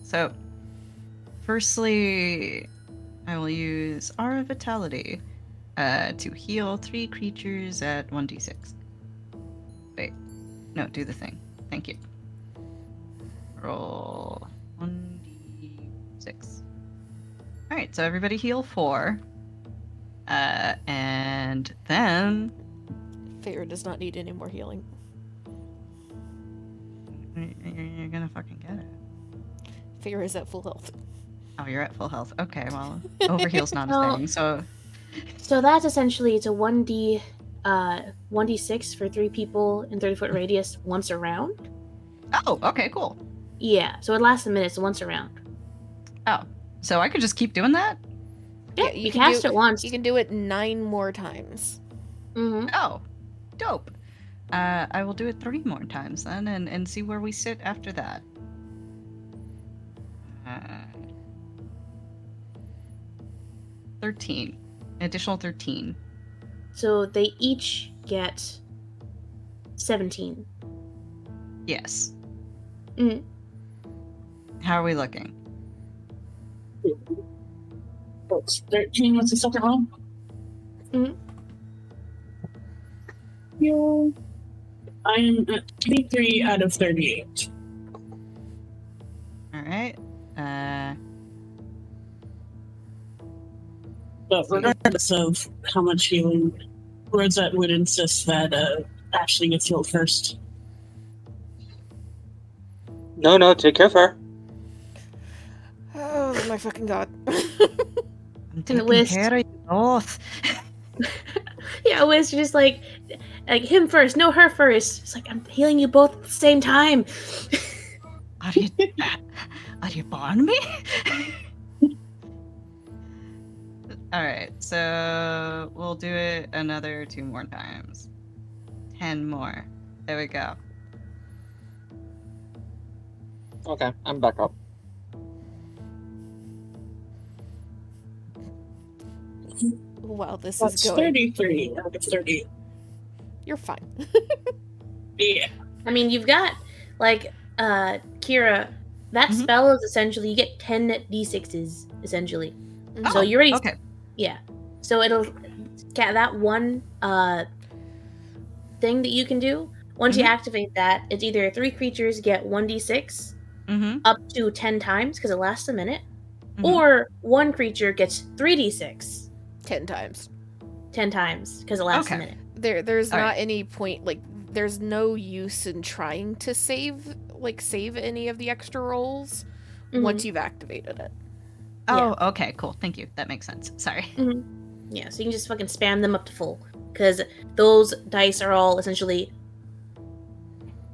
S3: So, firstly, I will use Aura Vitality to heal 3 creatures at 1d6. Wait, no, do the thing. Thank you. Roll 1d6. Alright, so everybody heal 4. And then...
S2: Feyre does not need any more healing.
S3: You're gonna fucking get it.
S2: Feyre is at full health.
S3: Oh, you're at full health. Okay, well, overheal's not a
S1: Well-
S3: thing, so...
S1: So that's essentially, it's a 1d6 for 3 people in 30-foot radius once a round.
S3: Oh, okay, cool.
S1: Yeah, so it lasts a minute, so once a round.
S3: Oh, so I could just keep doing that?
S1: Yeah, you cast it once.
S2: You can do it 9 more times.
S1: Mm-hmm.
S3: Oh, dope. I will do it 3 more times then, and see where we sit after that. 13. An additional 13.
S1: So they each get 17.
S3: Yes.
S1: Mm.
S3: How are we looking?
S5: That's 13. What's the second one?
S1: Mhm.
S5: Yeah. I'm at 23 out of 38.
S3: Alright.
S5: But regardless of how much healing, Rosette would insist that Ashley gets healed first.
S8: No, take care of her.
S2: Oh my fucking god.
S3: I'm taking
S1: Wisp.
S3: care of you both.
S1: Yeah, Wisp just like him first, no, her first. It's like, I'm healing you both at the same time.
S3: Are you born me? Alright, so we'll do it another 2 more times. 10 more. There we go.
S8: Okay, I'm back up.
S2: Wow, this
S5: That's
S2: is going.
S5: 33 out of 38.
S2: You're fine.
S5: Yeah.
S1: I mean, you've got, like, Kira, that
S3: Mhm.
S1: spell is essentially, you get 10 d6s, essentially. So
S3: Oh,
S1: you're already,
S3: okay.
S1: yeah. So it'll, that one, thing that you can do, once you
S3: Mhm.
S1: activate that, it's either 3 creatures get 1d6
S3: Mm-hmm.
S1: up to 10 times, because it lasts a minute,
S3: Mhm.
S1: or 1 creature gets 3d6
S2: 10 times.
S1: 10 times, because it lasts a
S3: Okay.
S1: minute.
S2: There's
S3: All
S2: not
S3: right.
S2: any point, like, there's no use in trying to save any of the extra rolls once you've activated it.
S3: Oh, okay, cool. Thank you. That makes sense. Sorry.
S1: Yeah, so you can just fucking spam them up to full, because those dice are all essentially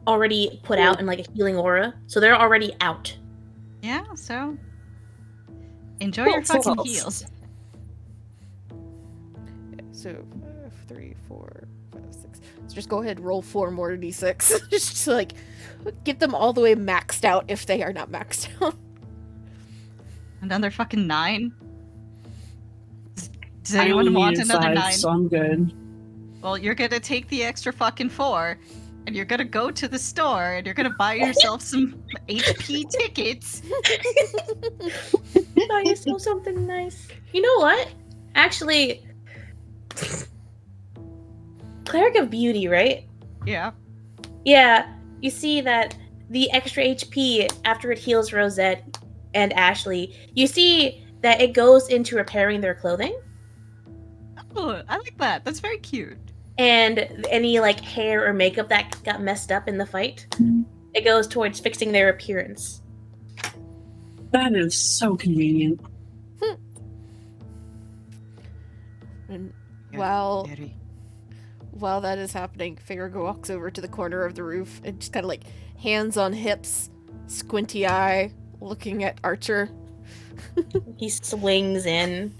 S1: already put out in like a healing aura, so they're already out.
S3: Yeah, so enjoy your
S5: Full
S3: fucking
S5: health.
S3: heals.
S2: So 5, 3, 4, 5, 6. So just go ahead and roll 4 more d6. Just to, like, get them all the way maxed out if they are not maxed out.
S3: Another fucking 9. Does
S5: I
S3: anyone
S5: only
S3: want
S5: needed
S3: another
S5: 5,
S3: 9?
S5: so I'm good.
S3: Well, you're gonna take the extra fucking 4, and you're gonna go to the store, and you're gonna buy yourself some HP tickets.
S1: Buy yourself something nice. You know what? Actually, Cleric of Beauty, right?
S3: Yeah.
S1: Yeah, you see that the extra HP after it heals Rosette and Ashley, you see that it goes into repairing their clothing.
S3: Oh, I like that. That's very cute.
S1: And any like hair or makeup that got messed up in the fight, it goes towards fixing their appearance.
S5: That is so convenient.
S2: And
S3: Yeah,
S2: while that is happening, Farrago walks over to the corner of the roof and just kind of like hands on hips, squinty eye, looking at Archer.
S1: He swings in.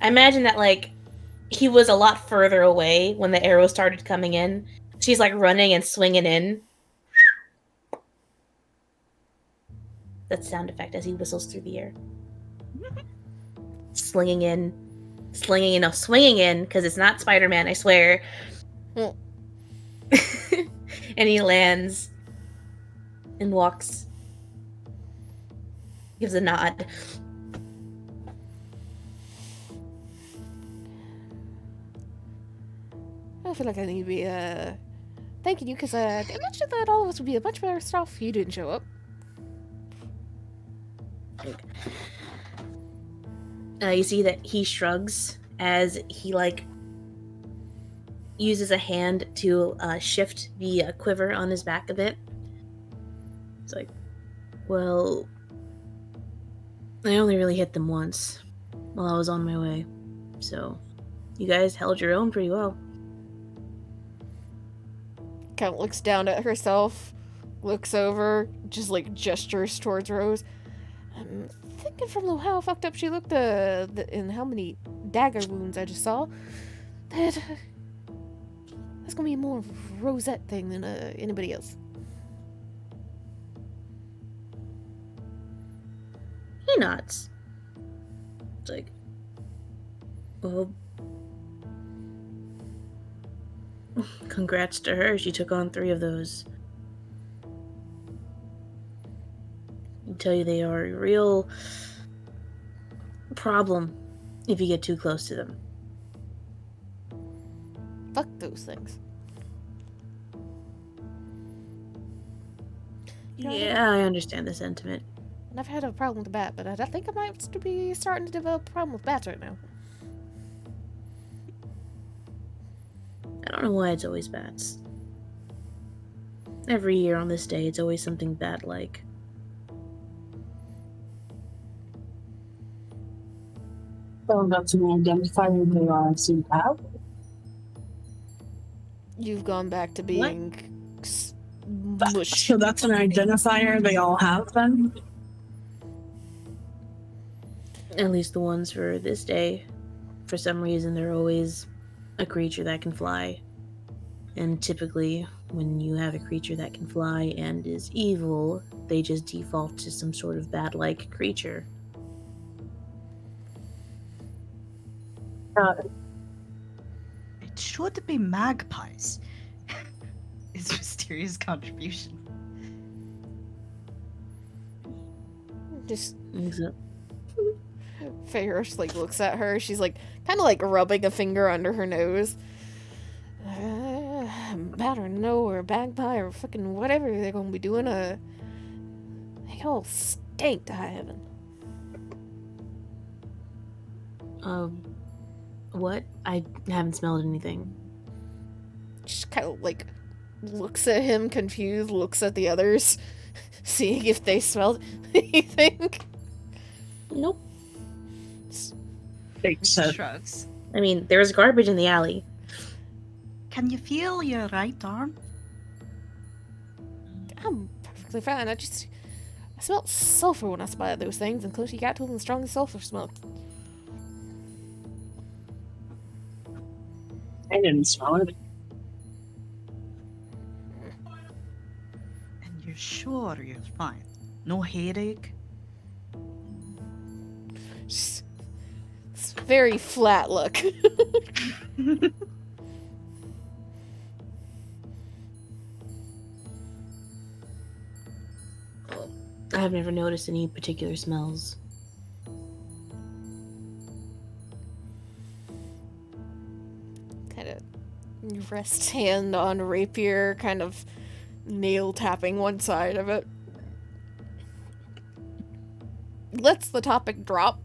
S1: I imagine that like he was a lot further away when the arrow started coming in. She's like running and swinging in. That sound effect as he whistles through the air. Swinging in, because it's not Spider-Man, I swear.
S2: Hmm.
S1: And he lands and walks, gives a nod.
S2: I feel like I need to be thanking you because I mentioned that all of us would be a much better off if you didn't show up.
S1: You see that he shrugs as he like uses a hand to shift the quiver on his back a bit. It's like, well, I only really hit them once while I was on my way, so you guys held your own pretty well.
S2: Kind of looks down at herself, looks over, just like gestures towards Rose. I'm thinking from how fucked up she looked and how many dagger wounds I just saw, that that's gonna be more of a Rosette thing than anybody else.
S1: He nods. It's like, Well, congrats to her. She took on 3 of those. I tell you, they are a real problem if you get too close to them.
S2: Fuck those things. You know,
S1: Yeah, I understand the sentiment.
S2: And I've had a problem with the bat, but I think I might be starting to develop a problem with bats right now.
S1: I don't know why it's always bats. Every year on this day, it's always something bat-like.
S5: So that's an identifier they seem to have.
S2: You've gone back to being mush.
S5: So that's an identifier they all have then?
S1: At least the ones for this day. For some reason, they're always a creature that can fly. And typically, when you have a creature that can fly and is evil, they just default to some sort of bat-like creature.
S3: It should be magpies. His mysterious contribution.
S2: Just
S1: So,
S2: Ferris like looks at her. She's like kind of like rubbing a finger under her nose. Bat or no, or magpie or fucking whatever they're gonna be doing. They all stink to high heaven.
S1: what? I haven't smelled anything.
S2: Just kind of like looks at him confused, looks at the others, seeing if they smelled anything.
S1: Nope.
S5: Takes a
S3: Shrugs.
S1: I mean, there was garbage in the alley.
S3: Can you feel your right arm?
S2: I'm perfectly fine. I smelled sulfur when I spotted those things, and Closey got told them the strongest sulfur smell.
S5: I didn't smell it.
S3: And you're sure you're fine? No headache?
S2: Just, it's a very flat look.
S1: I've never noticed any particular smells.
S2: Kind of rests hand on rapier, kind of nail tapping one side of it. Lets the topic drop.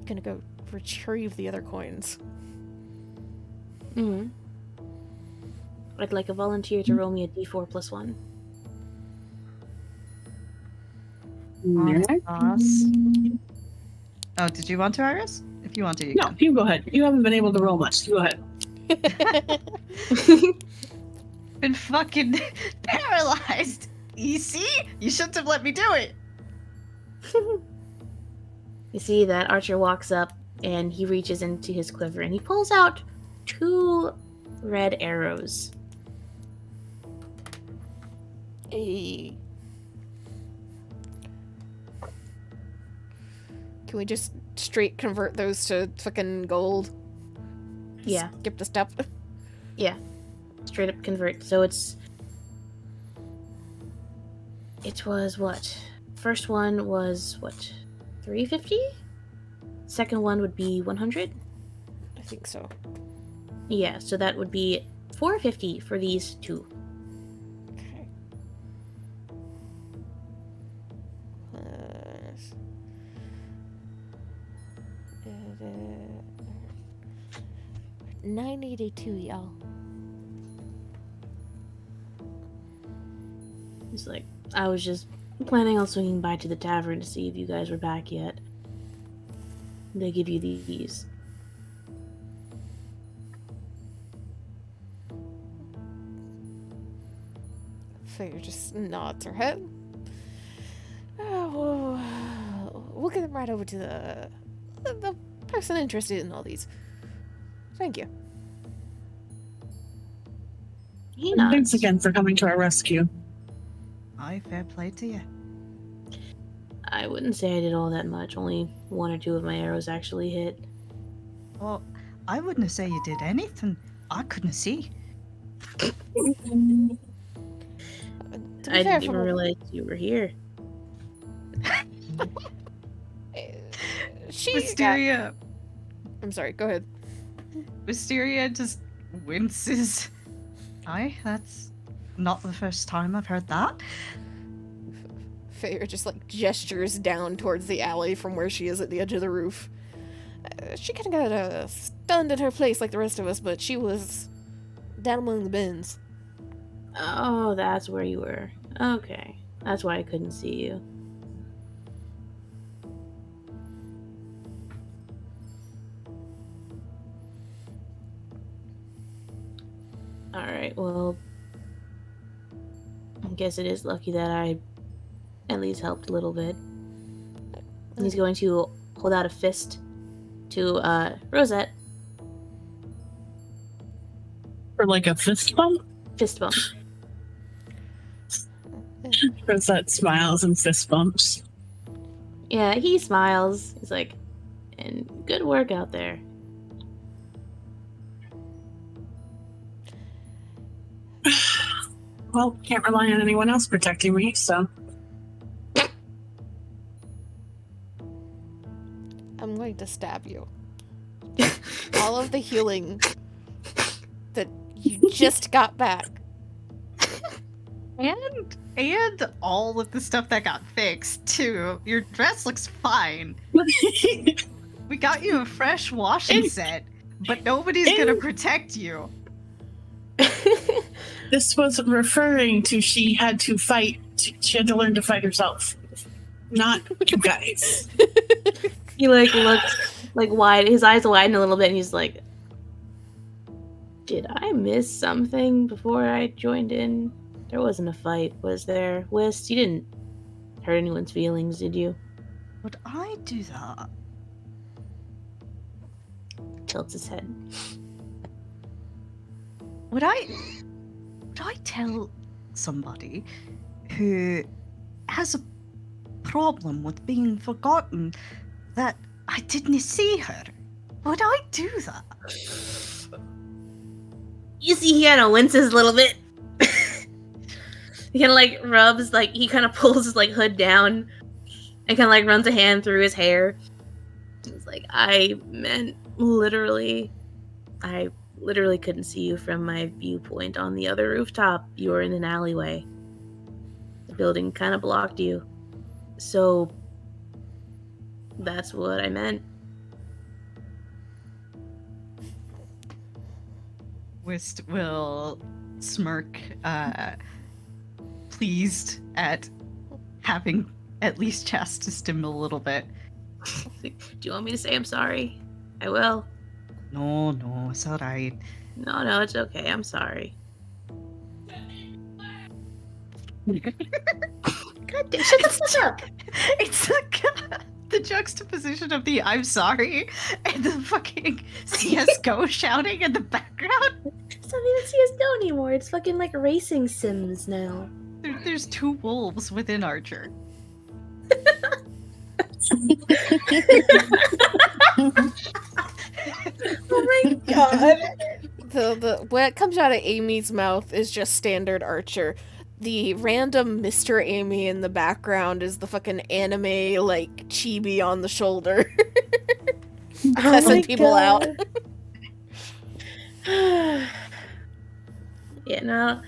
S2: Gonna go retrieve the other coins.
S1: Mm-hmm. I'd like a volunteer to roll me a d4 plus 1.
S3: Boss. Oh, did you want to, Iris? If you want to, you
S5: No, you go ahead. You haven't been able to roll much. Go ahead.
S3: Been fucking paralyzed. You see? You shouldn't have let me do it.
S1: You see that Archer walks up and he reaches into his quiver and he pulls out 2 red arrows.
S2: Hey. Can we just straight convert those to fucking gold?
S1: Yeah.
S2: Skip the step.
S1: Yeah. Straight up convert. So it was what? First one was what? 350? Second one would be 100?
S2: I think so.
S1: Yeah, so that would be 450 for these 2.
S2: Okay. Plus... 982, y'all.
S1: He's like, I was just planning on swinging by to the tavern to see if you guys were back yet. They give you these.
S2: Figure just nods her head. We'll get them right over to the person interested in all these. Thank you.
S1: He
S5: Thanks
S1: nods.
S5: again for coming to our rescue.
S3: Aye, fair play to you.
S1: I wouldn't say I did all that much. Only 1 or 2 of my arrows actually hit.
S3: Well, I wouldn't say you did anything. I couldn't see.
S2: To be
S1: I
S2: fair,
S1: didn't even realize you were here.
S2: she got...
S3: Wisteria.
S2: I'm sorry, go ahead.
S3: Wisteria just winces. That's not the first time I've heard that.
S2: Feyre just like gestures down towards the alley from where she is at the edge of the roof. She kind of got stunned in her place like the rest of us, but she was down among the bins.
S1: Oh, that's where you were. Okay. That's why I couldn't see you. Alright, well, I guess it is lucky that I at least helped a little bit. He's going to hold out a fist to Rosette.
S5: For like a fist bump?
S1: Fist bump.
S5: Rosette smiles and fist bumps.
S1: Yeah, he smiles. He's like, and good work out there.
S5: Well, can't rely on anyone else protecting me, so.
S2: I'm going to stab you. All of the healing that you just got back.
S3: And all of the stuff that got fixed, too. Your dress looks fine. We got you a fresh washing set, but nobody's gonna protect you.
S5: This was referring to she had to fight. She had to learn to fight herself. Not you guys.
S1: He like looks like wide. His eyes widen a little bit, and he's like, "Did I miss something before I joined in? There wasn't a fight, was there? Whist, you didn't hurt anyone's feelings, did you?"
S3: Would I do that?
S1: Tilts his head.
S3: Would I tell somebody who has a problem with being forgotten that I didn't see her? Would I do that?
S1: You see, he kind of winces a little bit. He kind of like rubs, like he kind of pulls his like hood down, and kind of like runs a hand through his hair. He's like, I meant literally, I literally couldn't see you from my viewpoint on the other rooftop. You were in an alleyway. The building kind of blocked you. So that's what I meant.
S3: Whist will smirk, pleased at having at least chastised him a little bit.
S1: Do you want me to say I'm sorry? I will.
S3: No, it's alright.
S1: No, it's okay. I'm sorry. God damn, shut the fuck up!
S3: It's like the juxtaposition of the I'm sorry and the fucking CSGO shouting in the background.
S1: It's not even CSGO anymore. It's fucking like racing sims now.
S3: There's 2 wolves within Archer.
S1: Oh my god.
S2: The what comes out of Amy's mouth is just standard Archer. The random Mr. Amy in the background is the fucking anime like chibi on the shoulder. Cussing people out.
S1: Yeah, no.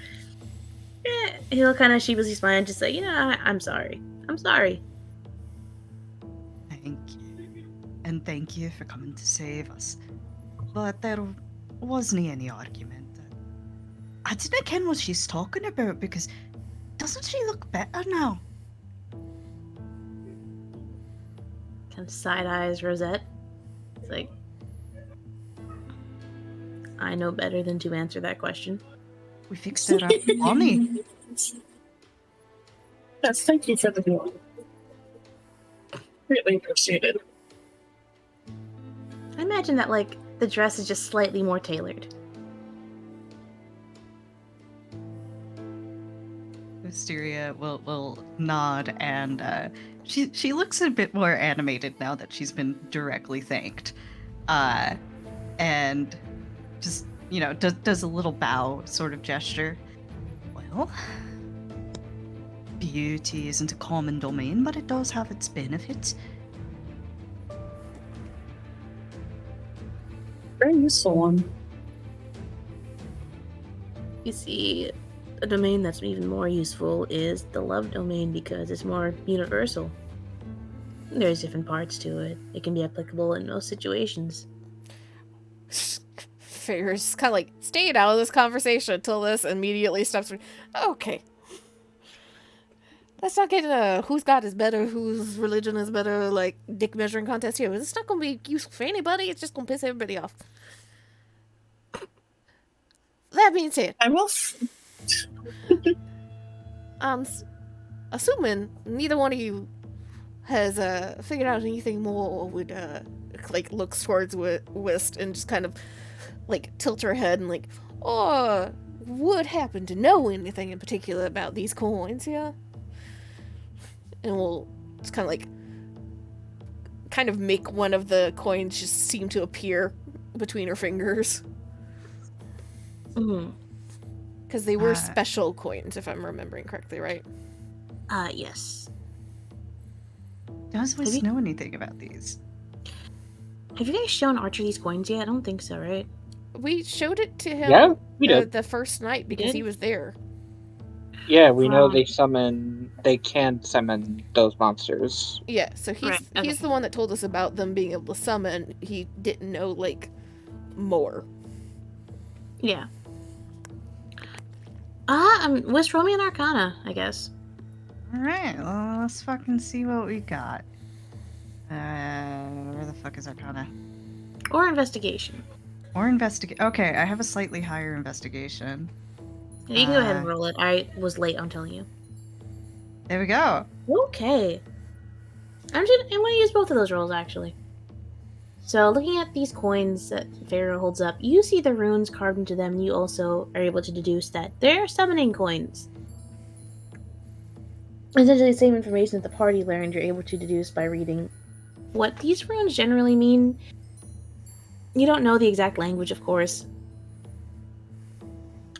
S1: He'll kind of sheepishly smile and just say, I'm sorry. I'm sorry.
S3: Thank you. And thank you for coming to save us. But there wasn't any argument. I didn't ken what she's talking about because doesn't she look better now?
S1: Kind of side eyes Rosette. It's like, I know better than to answer that question.
S3: We fixed her up money.
S5: Yes, thank you for the deal. Really appreciate it.
S1: I imagine that, like, the dress is just slightly more tailored.
S3: Wisteria will nod, and she looks a bit more animated now that she's been directly thanked, and just does a little bow sort of gesture. Well, beauty isn't a common domain, but it does have its benefits.
S5: Very useful one.
S1: You see, a domain that's even more useful is the love domain because it's more universal. There's different parts to it. It can be applicable in most situations.
S2: Figures kind of like stayed out of this conversation until this immediately stops. Okay. Let's not get into whose god is better, whose religion is better, like dick measuring contest here. It's not going to be useful for anybody. It's just going to piss everybody off. That being said,
S5: I will.
S2: Assuming neither one of you has figured out anything more, would like looks towards Wist and just kind of like tilt her head and like, or would happen to know anything in particular about these coins here? And we'll just kind of make one of the coins just seem to appear between her fingers. Because they were special coins, if I'm remembering correctly, right?
S1: Yes.
S3: Does Wiz know anything about these?
S1: Have you guys shown Archer these coins yet? I don't think so, right?
S2: We showed it to him
S8: Yeah, we did.
S2: the first night because he was there.
S8: Yeah, we know they can summon those monsters.
S2: Yeah, so he's
S1: Right, okay.
S2: he's the one that told us about them being able to summon. He didn't know, like, more.
S1: Yeah. West roll me an Arcana, I guess.
S3: Alright, well, let's fucking see what we got. Where the fuck is Arcana?
S1: Or Investigation.
S3: Or investigate. Okay, I have a slightly higher investigation.
S1: Yeah, you can go ahead and roll it. I was late on telling you.
S3: There we go.
S1: Okay. I'm gonna use both of those rolls, actually. So, looking at these coins that Pharaoh holds up, you see the runes carved into them, and you also are able to deduce that they're summoning coins. Essentially the same information that the party learned, you're able to deduce by reading what these runes generally mean. You don't know the exact language, of course.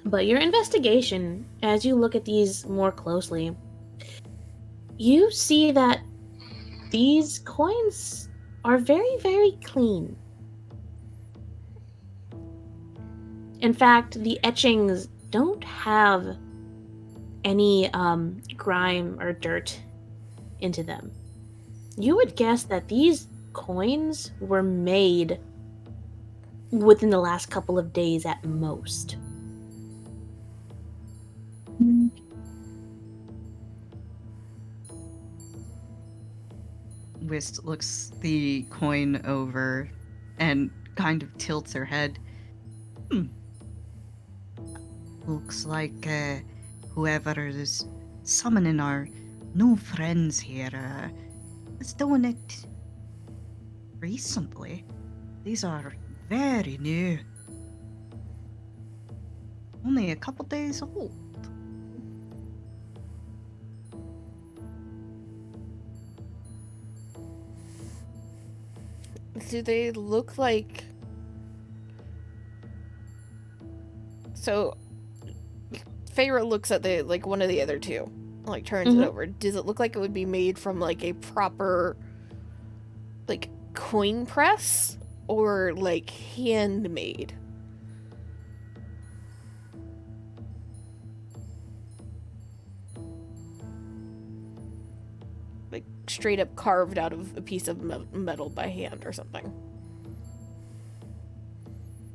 S1: But your investigation, as you look at these more closely, you see that these coins are very, very clean. In fact, the etchings don't have any grime or dirt into them. You would guess that these coins were made within the last couple of days at most.
S3: Wist looks the coin over and kind of tilts her head. Looks like whoever is summoning our new friends here is doing it recently. These are very new. Only a couple days old.
S2: Do they look like... So, Feyre looks at one of the other two, like turns it over. Does it look like it would be made from like a proper, like, coin press, or like handmade? Like straight up carved out of a piece of metal by hand or something.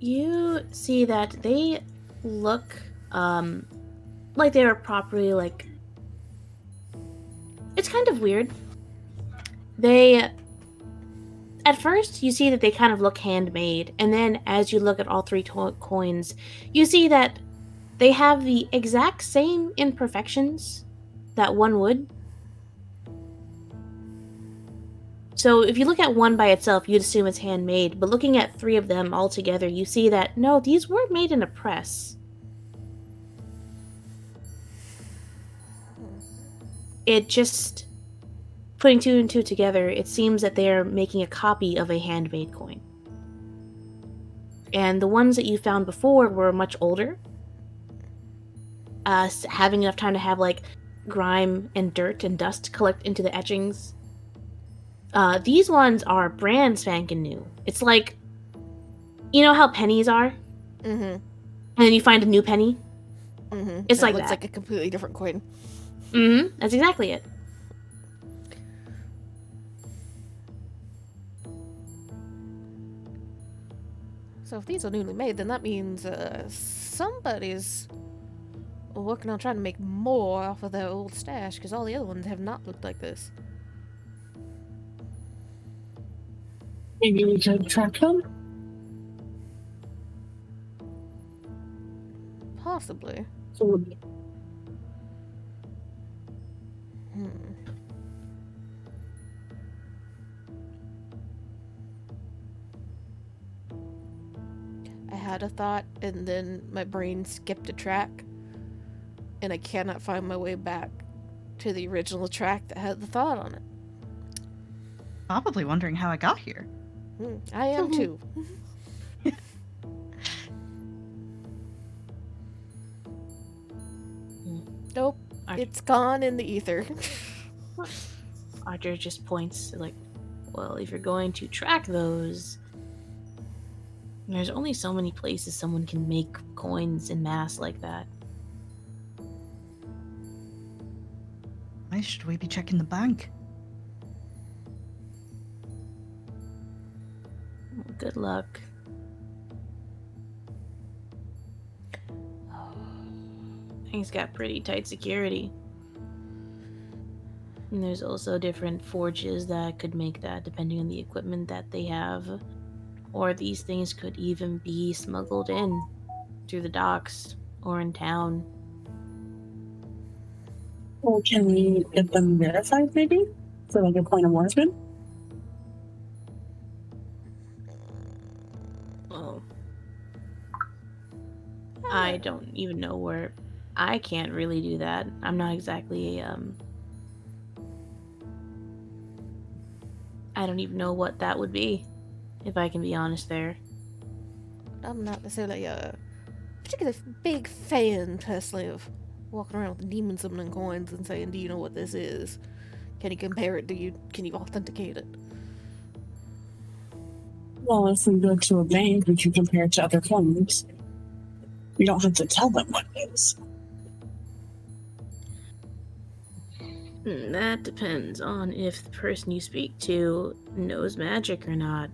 S1: You see that they look like they were properly, like, it's kind of weird. They, at first you see that they kind of look handmade, and then as you look at all three coins, you see that they have the exact same imperfections that one would. So if you look at one by itself, you'd assume it's handmade, but looking at three of them all together, you see that, no, these weren't made in a press. it just, putting two and two together, it seems that they're making a copy of a handmade coin. And the ones that you found before were much older, having enough time to have like grime and dirt and dust collect into the etchings. These ones are brand spanking new. It's like, you know how pennies are?
S2: Mm-hmm.
S1: And then you find a new penny?
S2: Mm-hmm.
S1: It's
S2: That
S1: like
S2: looks
S1: that.
S2: like a completely different coin.
S1: Mm-hmm. That's exactly it.
S2: So if these are newly made, then that means somebody's working on trying to make more off of their old stash, because all the other ones have not looked like this.
S5: Maybe we could track them?
S2: Possibly.
S5: So,
S2: I had a thought, and then my brain skipped a track, and I cannot find my way back to the original track that had the thought on it.
S3: Probably wondering how I got here.
S2: I am too. Nope, it's gone in the ether.
S1: Roger just points like, well, if you're going to track those, there's only so many places someone can make coins in mass like that.
S3: Why should we be checking the bank?
S1: Well, good luck. Things got pretty tight security. And there's also different forges that could make that depending on the equipment that they have. Or these things could even be smuggled in through the docks or in town.
S5: well, can we get them verified, maybe? For like a point of origin?
S1: Oh. I don't even know where... I can't really do that. I'm not exactly, I don't even know what that would be, if I can be honest there.
S2: I'm not necessarily a particularly big fan, personally, of walking around with demon summoning coins and saying, do you know what this is? Can you compare it? Can you authenticate it?
S5: Well, if we go to a bank, we can compare it to other coins. We don't have to tell them what it is.
S1: That depends on if the person you speak to knows magic or not.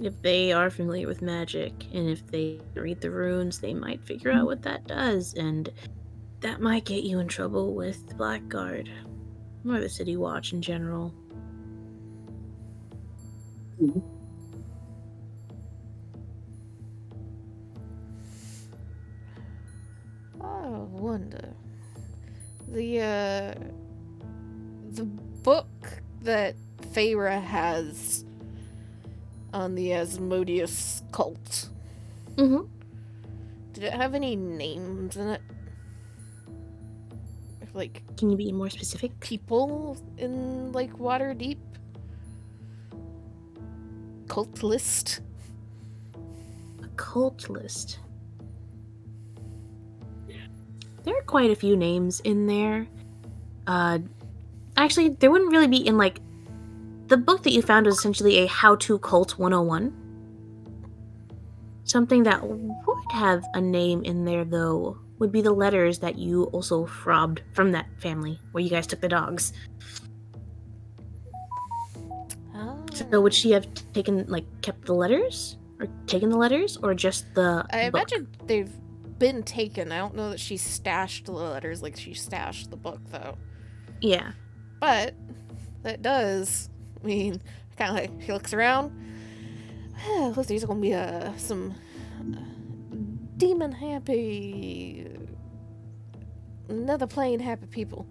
S1: If they are familiar with magic, and if they read the runes, they might figure out what that does, and that might get you in trouble with the Blackguard, or the City Watch in general.
S2: I wonder. The book that Feyre has on the Asmodeus cult.
S1: Mm-hmm.
S2: Did it have any names in it? Like,
S1: Can you be more specific?
S2: people in, like, Waterdeep? Cult list?
S1: A cult list. There are quite a few names in there. Actually, there wouldn't really be in, like... The book that you found was essentially a how-to cult 101. Something that would have a name in there, though, would be the letters that you also robbed from that family, where you guys took the dogs.
S2: Oh.
S1: So would she have kept the letters? Or taken the letters? Or just the
S2: I
S1: book?
S2: imagine they've been taken. I don't know that she stashed the letters like she stashed the book, though.
S1: Yeah.
S2: But that does mean, kind of like, he looks around. Well, there's gonna be some demon happy, another plane happy people.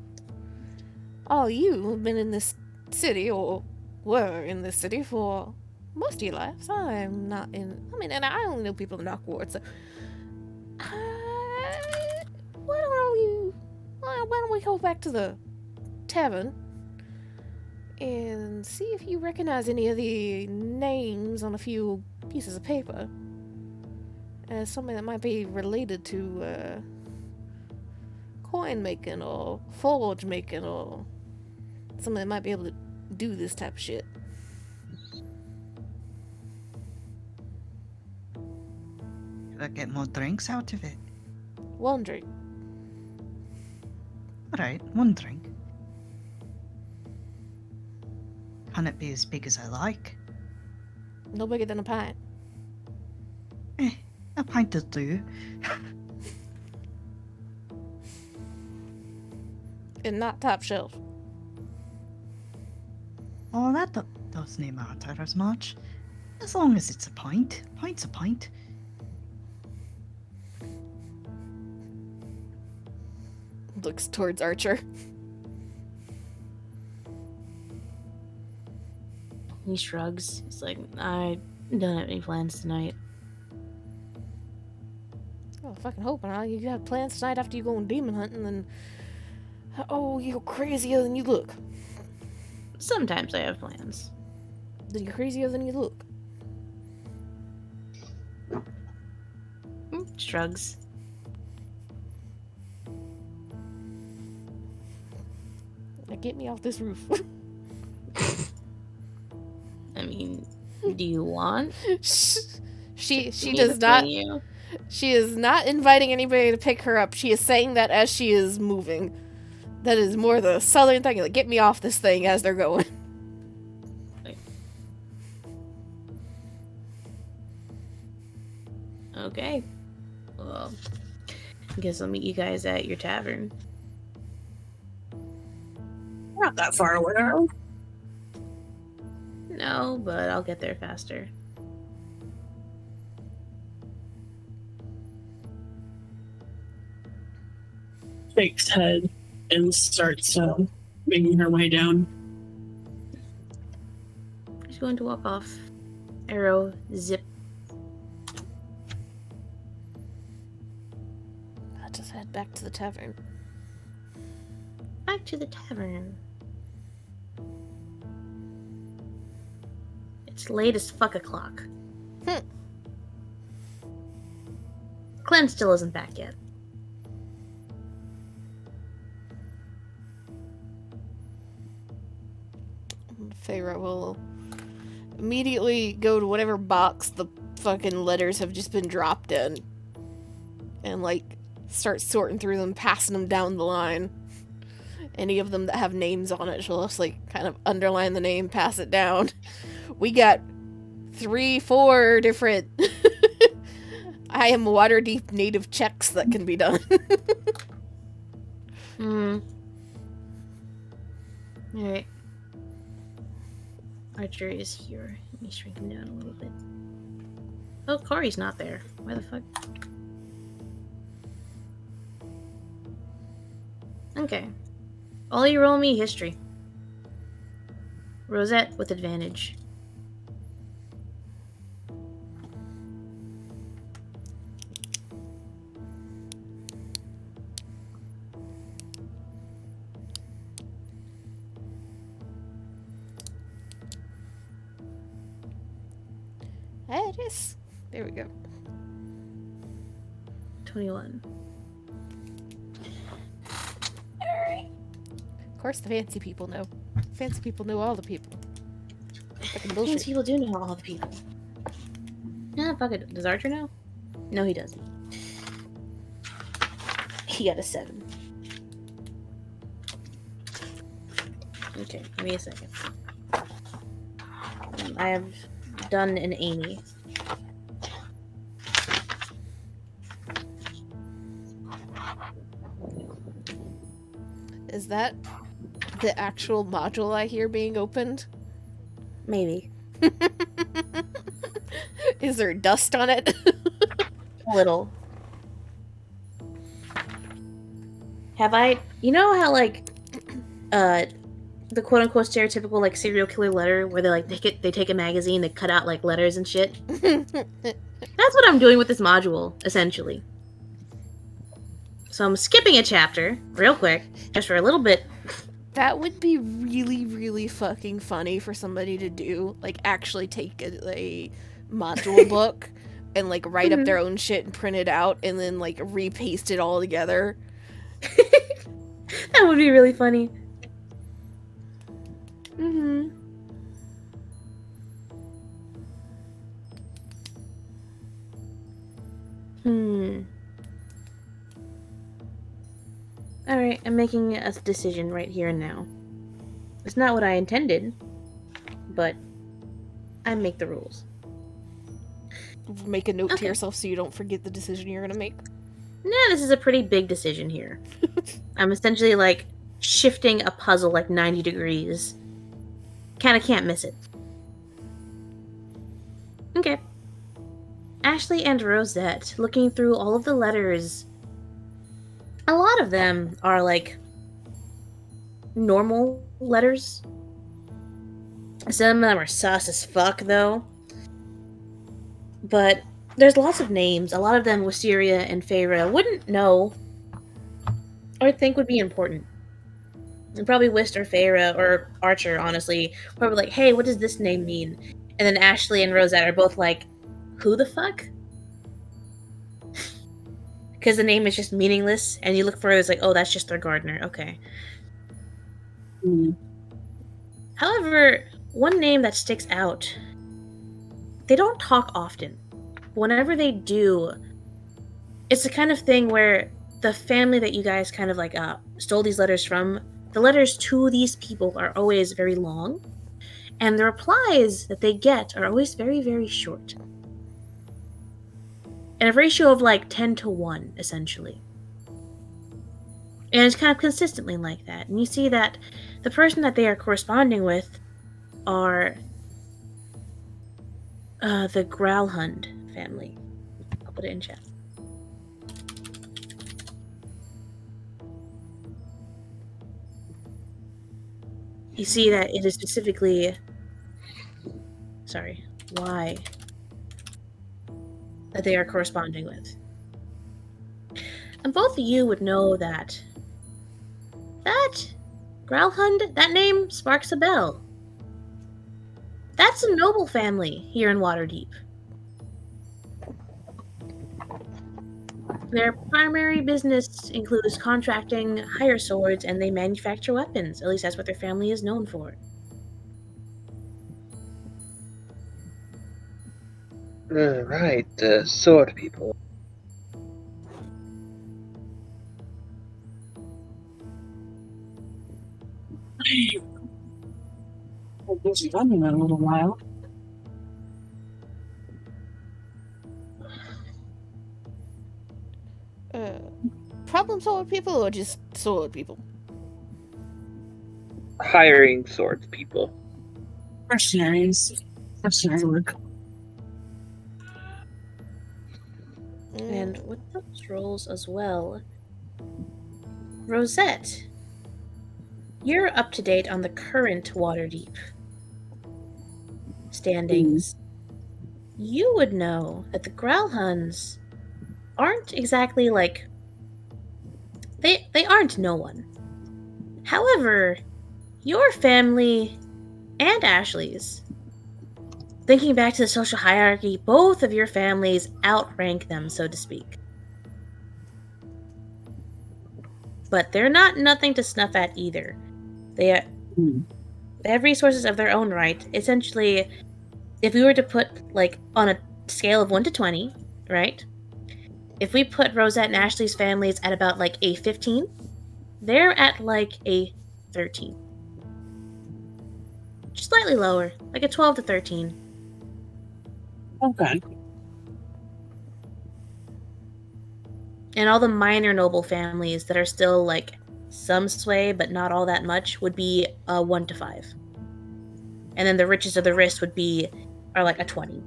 S2: All you have been in this city, or were in this city for most of your lives. I'm not in. I mean, and I only know people in Dark Ward, so. Why don't all you Why don't we go back to the tavern and see if you recognize any of the names on a few pieces of paper as something that might be related to coin making or forge making or something that might be able to do this type of shit.
S3: Could I get more drinks out of it?
S2: One drink.
S3: Alright, one drink. Can it be as big as I like?
S2: No bigger than a pint.
S3: A pint will do.
S2: And not top shelf.
S3: Oh, that doesn't matter as much. As long as it's a pint. Pint's a pint.
S2: Looks towards Archer.
S1: He shrugs. He's like, I don't have any plans tonight.
S2: Oh, fucking hoping, huh? You have plans tonight after you go on demon hunting, then... Oh, you're crazier than you look.
S1: Sometimes I have plans.
S2: Then you're crazier than you look.
S1: Shrugs.
S2: Now get me off this roof.
S1: I mean, do you want?
S2: She
S1: me
S2: does
S1: to
S2: not.
S1: bring you?
S2: She is not inviting anybody to pick her up. She is saying that as she is moving. That is more the southern thing. Like, get me off this thing as they're going.
S1: Okay. Well, I guess I'll meet you guys at your tavern.
S5: We're not that far away, are we?
S1: No, but I'll get there faster.
S5: Shakes head and starts making her way down.
S1: She's going to walk off. Arrow, zip.
S2: I'll just head back to the tavern.
S1: Back to the tavern. It's late as fuck o'clock. Glenn still isn't back yet.
S2: Feyre will immediately go to whatever box the fucking letters have just been dropped in. And, like, start sorting through them, passing them down the line. Any of them that have names on it, she'll just, like, kind of underline the name, pass it down. We got 3-4 different I am Waterdeep native checks that can be done.
S1: Alright. Archer is here. Let me shrink him down a little bit. Oh, Corey's not there. Why the fuck? Okay. All you roll me history. Rosette with advantage.
S2: It is. There we go.
S1: 21.
S2: Of course the fancy people know. Fancy people know all the people. Fucking
S1: These
S2: bullshit.
S1: people do know all the people. Yeah, fuck it. Does Archer know? No, he doesn't. He got a 7. Okay, give me a second. I have done an Amy.
S2: Is that the actual module I hear being opened?
S1: Maybe.
S2: Is there dust on it?
S1: A little. Have I... You know how, like, the quote-unquote stereotypical, like, serial killer letter where they take a magazine, they cut out, like, letters and shit? That's what I'm doing with this module, essentially. So I'm skipping a chapter real quick, just for a little bit.
S2: That would be really, really fucking funny for somebody to do. Like, actually take a module book and, like, write up their own shit and print it out and then, like, repaste it all together.
S1: That would be really funny. Mm-hmm. Alright, I'm making a decision right here and now. It's not what I intended, but I make the rules.
S2: Make a note to
S1: Okay.
S2: yourself so you don't forget the decision you're gonna make.
S1: Nah, this is a pretty big decision here. I'm essentially, like, shifting a puzzle like 90 degrees. Kinda can't miss it. Okay. Ashley and Rosette, looking through all of the letters, a lot of them are, like, normal letters. Some of them are sus as fuck, though. But there's lots of names. A lot of them Wisteria and Feyre wouldn't know or think would be important. And probably Wist or Feyre or Archer, honestly, probably like, hey, what does this name mean? And then Ashley and Rosette are both like, who the fuck? Because the name is just meaningless, and you look for it, it's like, oh, that's just their gardener. Okay. However, one name that sticks out, they don't talk often. Whenever they do, it's the kind of thing where the family that you guys kind of like stole these letters from, the letters to these people are always very long, and the replies that they get are always very, very short. And a ratio of like 10 to 1, essentially. And it's kind of consistently like that. And you see that the person that they are corresponding with are the Growlhund family. I'll put it in chat. You see that it is specifically... Sorry. Why? That they are corresponding with. And both of you would know that Growlhund, that name sparks a bell. That's a noble family here in Waterdeep. Their primary business includes contracting hire swords, and they manufacture weapons. At least that's what their family is known for.
S6: Right, the sword people.
S5: I've been running in a little while.
S2: Problem sword people or just sword people?
S6: Hiring swords people.
S5: Mercenaries. Mercenary work.
S1: And with those roles as well, Rosette, you're up to date on the current Waterdeep standings. You would know that the Growlhunds aren't exactly like... They aren't no one. However, your family and Ashley's, thinking back to the social hierarchy, both of your families outrank them, so to speak. But they're not nothing to snuff at either. They have resources of their own right. Essentially, if we were to put, like, on a scale of 1 to 20, right? If we put Rosette and Ashley's families at about, like, a 15, they're at, like, a 13. Just slightly lower, like a 12 to 13.
S5: Okay.
S1: And all the minor noble families that are still, like, some sway, but not all that much, would be a 1 to 5. And then the richest of the rich are like a 20.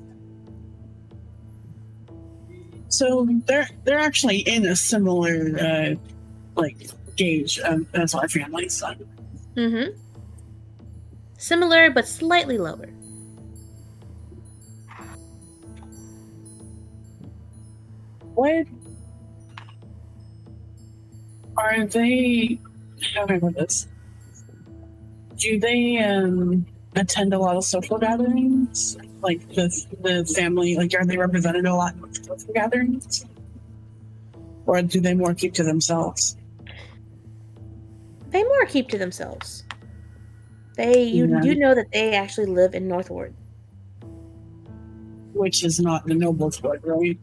S5: So they're actually in a similar gauge as our families.
S1: Mm-hmm. Similar, but slightly lower.
S5: Are they? How do I put this? Do they attend a lot of social gatherings? Like the family, like are they represented a lot in social gatherings, or do they more keep to themselves?
S1: They more keep to themselves. You
S5: Yeah.
S1: do know that they actually live in Northward.
S5: Which is not the nobles' blood, right?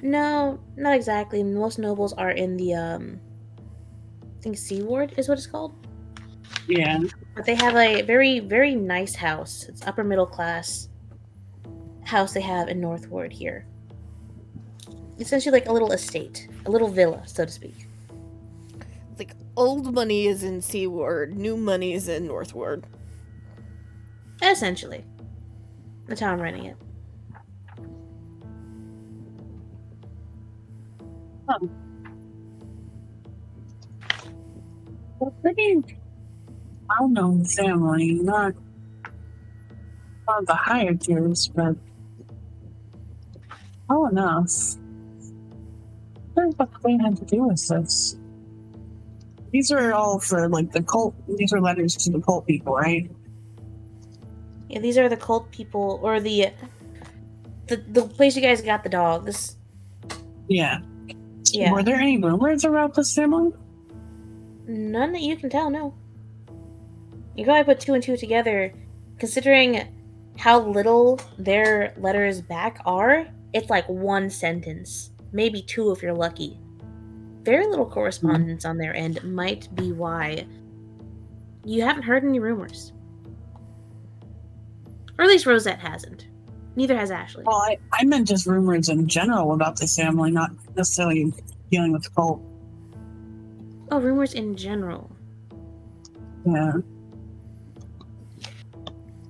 S1: No, not exactly. Most nobles are in the I think Seaward is what it's called.
S5: Yeah.
S1: But they have a very, very nice house. It's upper middle class house they have in Northward here. Essentially like a little estate, a little villa, so to speak.
S2: Like, old money is in Seaward, new money is in Northward.
S1: Essentially. That's how I'm running it.
S5: Well, pretty well-known family, not on the higher tiers, but well enough. I wonder what they had to do with this. These are all for like the cult. These are letters to the cult people, right?
S1: Yeah, these are the cult people, or the place you guys got the dogs.
S5: Yeah.
S1: Yeah.
S5: Were there any rumors about this family?
S1: None that you can tell, no. You probably put two and two together, considering how little their letters back are. It's like one sentence, maybe two if you're lucky. Very little correspondence on their end might be why you haven't heard any rumors. Or at least Rosette hasn't. Neither has Ashley.
S5: Well, I meant just rumors in general about this family, not necessarily dealing with the cult.
S1: Oh, rumors in general.
S5: Yeah.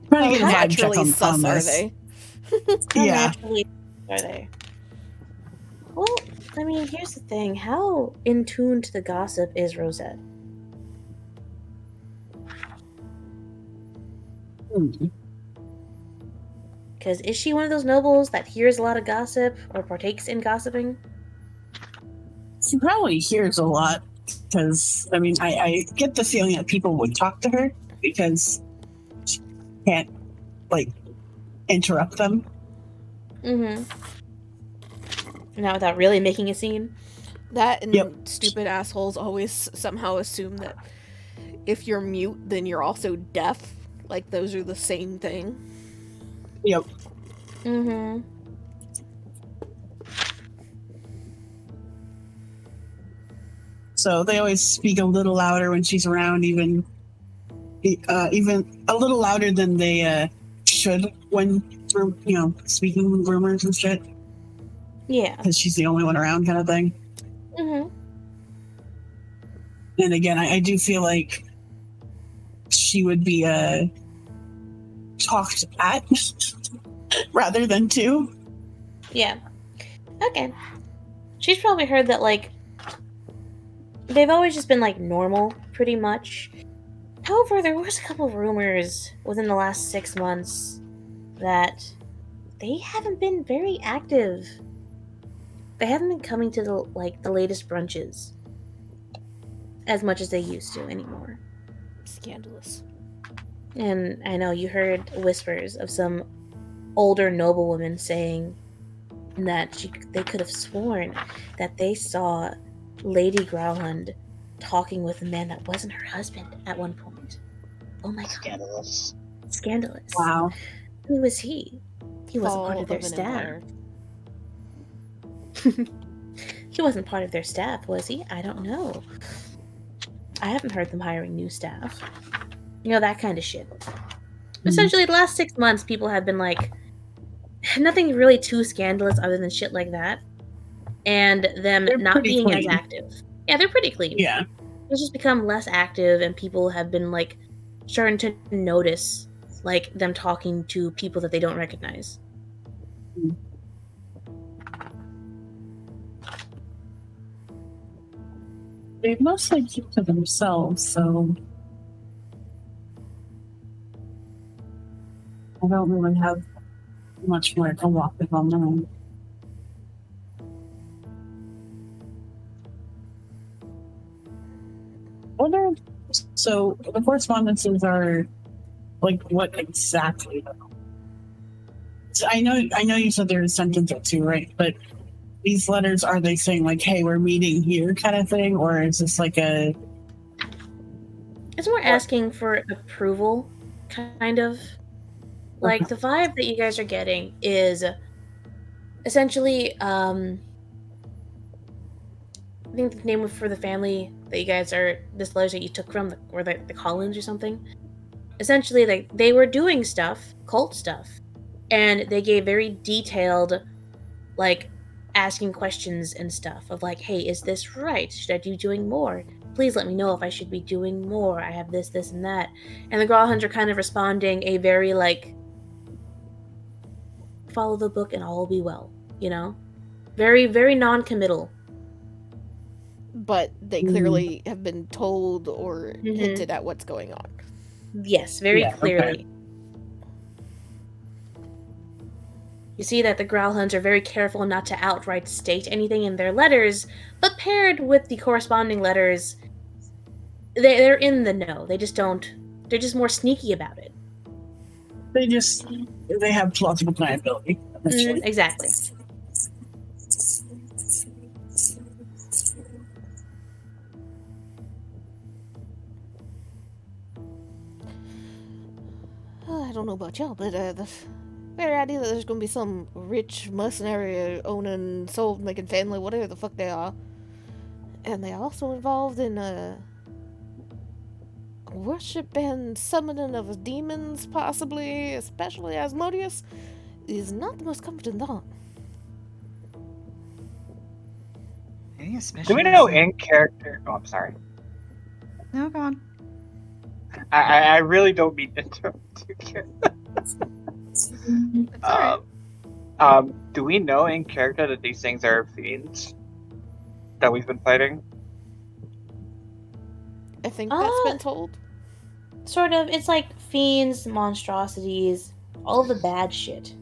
S5: Trying to get a vibe check
S2: Naturally
S5: on
S2: sus, are
S5: this.
S2: they?
S1: How
S5: Yeah.
S1: naturally are they? Well, I mean, here's the thing. How in tune to the gossip is Rosette? Because is she one of those nobles that hears a lot of gossip or partakes in gossiping?
S5: She probably hears a lot because, I mean, I get the feeling that people would talk to her because she can't, like, interrupt them.
S1: Mm-hmm. Not without really making a scene.
S2: That and
S5: Yep.
S2: stupid assholes always somehow assume that if you're mute, then you're also deaf. Like, those are the same thing.
S5: Yep.
S1: Mm-hmm.
S5: So they always speak a little louder when she's around, even a little louder than they should when, speaking rumors and shit.
S1: Yeah.
S5: Because she's the only one around, kind of thing.
S1: Mm-hmm.
S5: And again, I do feel like she would be talked at rather than to.
S1: Yeah. Okay. She's probably heard that, like, they've always just been, like, normal, pretty much. However, there was a couple of rumors within the last 6 months that they haven't been very active. They haven't been coming to the latest brunches as much as they used to anymore.
S2: Scandalous.
S1: And I know you heard whispers of some older noblewoman saying that they could have sworn that they saw Lady Growlund talking with a man that wasn't her husband at one point. Oh my god.
S3: Scandalous.
S1: Scandalous.
S5: Wow.
S1: Who was he? He wasn't part
S2: Fall
S1: of their
S2: an
S1: staff.
S2: empire.
S1: He wasn't part of their staff, was he? I don't know. I haven't heard them hiring new staff. You know, that kind of shit. Essentially, the last 6 months, people have been like, nothing really too scandalous other than shit like that. And them
S5: They're
S1: not
S5: pretty
S1: being as
S5: clean.
S1: active. Yeah, they're pretty clean.
S5: Yeah.
S1: It's just become less active, and people have been, like, starting to notice, like, them talking to people that they don't recognize.
S5: They mostly keep to themselves, so I don't really have much more to walk with on them. What are so the correspondences are like what exactly? So I know you said there was sentence or two, right? But these letters, are they saying like, "Hey, we're meeting here," kind of thing, or is this like a?
S1: It's more asking for approval, kind of. Like, the vibe that you guys are getting is essentially, I think the name for the family that you guys are, this letters that you took from, or the Collins or something. Essentially, like, they were doing stuff, cult stuff, and they gave very detailed, like, asking questions and stuff of like, hey, is this right? Should I be doing more? Please let me know if I should be doing more. I have this, this, and that. And the Growlhounds are kind of responding a very like, follow the book and all will be well, you know? Very, very non-committal.
S2: But they clearly have been told or
S1: Mhm.
S2: hinted at what's going on.
S1: Yes, very
S5: Yeah,
S1: clearly.
S5: okay.
S1: You see that the Growlhounds are very careful not to outright state anything in their letters, but paired with the corresponding letters, they're in the know. They just don't. They're just more sneaky about it.
S5: They have plausible deniability.
S1: Exactly.
S2: I don't know about y'all, but the very idea that there's gonna be some rich mercenary owning, soul making family, whatever the fuck they are, and they're also involved in worship and summoning of demons, possibly, especially Asmodeus, is not the most comforting thought.
S3: Okay,
S7: Do
S3: especially
S7: we know
S3: as-
S7: in character? Oh, I'm sorry.
S3: No, go on.
S7: I really don't mean to interrupt you, Karen.
S3: It's alright.
S7: Do we know in character that these things are fiends that we've been fighting?
S2: I think that's been told.
S1: Sort of. It's like fiends, monstrosities, all the bad shit.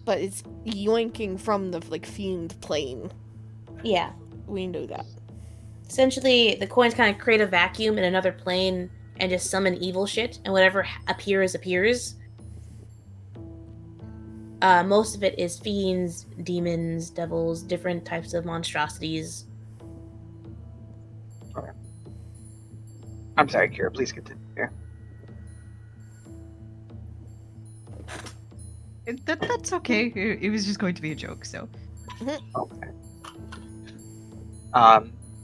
S2: But it's yoinking from the like fiend plane.
S1: Yeah.
S2: We know that.
S1: Essentially, the coins kind of create a vacuum in another plane and just summon evil shit, and whatever appears. Most of it is fiends, demons, devils, different types of monstrosities.
S7: I'm sorry, Kira. Please continue. Here.
S3: That's okay. It was just going to be a joke, so.
S7: Okay.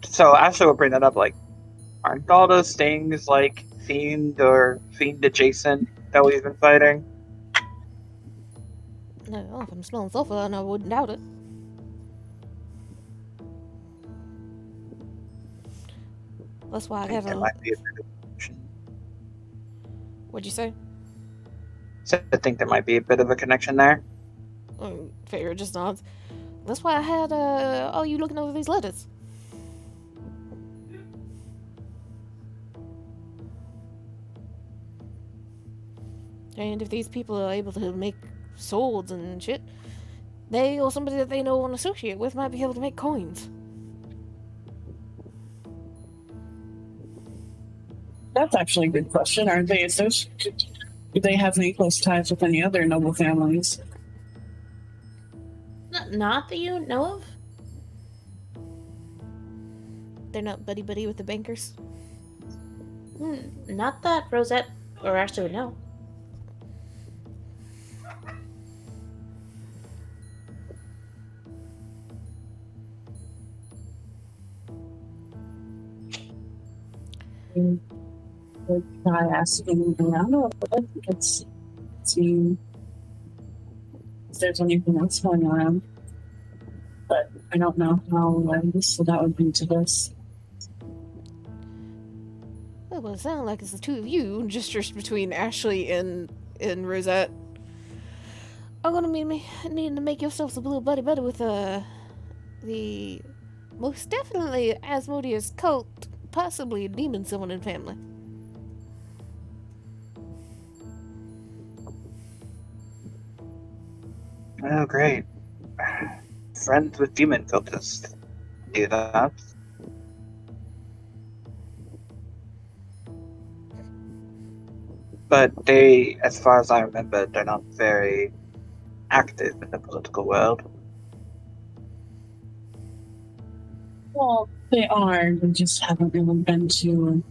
S7: So Ashley will bring that up. Like, aren't all those things like fiend or fiend adjacent that we've been fighting?
S2: No, if I'm smelling sulfur, and I wouldn't doubt it. That's why I
S7: think
S2: got
S7: there
S2: a.
S7: might be a bit of a connection.
S2: What'd you say?
S7: So I think there might be a bit of a connection there.
S2: Fair just nods. That's why I had all you looking over these letters. And if these people are able to make swords and shit, they or somebody that they know and associate with might be able to make coins.
S5: That's actually a good question. Are they associated? Do they have any close ties with any other noble families?
S1: Not that you know of?
S2: They're not buddy buddy with the bankers.
S1: Not that Rosette or Ashley would know.
S5: I asked him around a little bit. Let's see if there's anything else going around. But I don't know how useful that would be to this.
S2: Well, it sounds like it's the two of you, gestures between Ashley and Rosette. Are gonna need to make yourselves a little buddy buddy with the most definitely Asmodeus cult, possibly demon summoning family.
S7: Oh, great. Friends with demon cultists. Do that. but they, as far as I remember, they're not very active in the political world.
S5: Well, they are. They just haven't really been to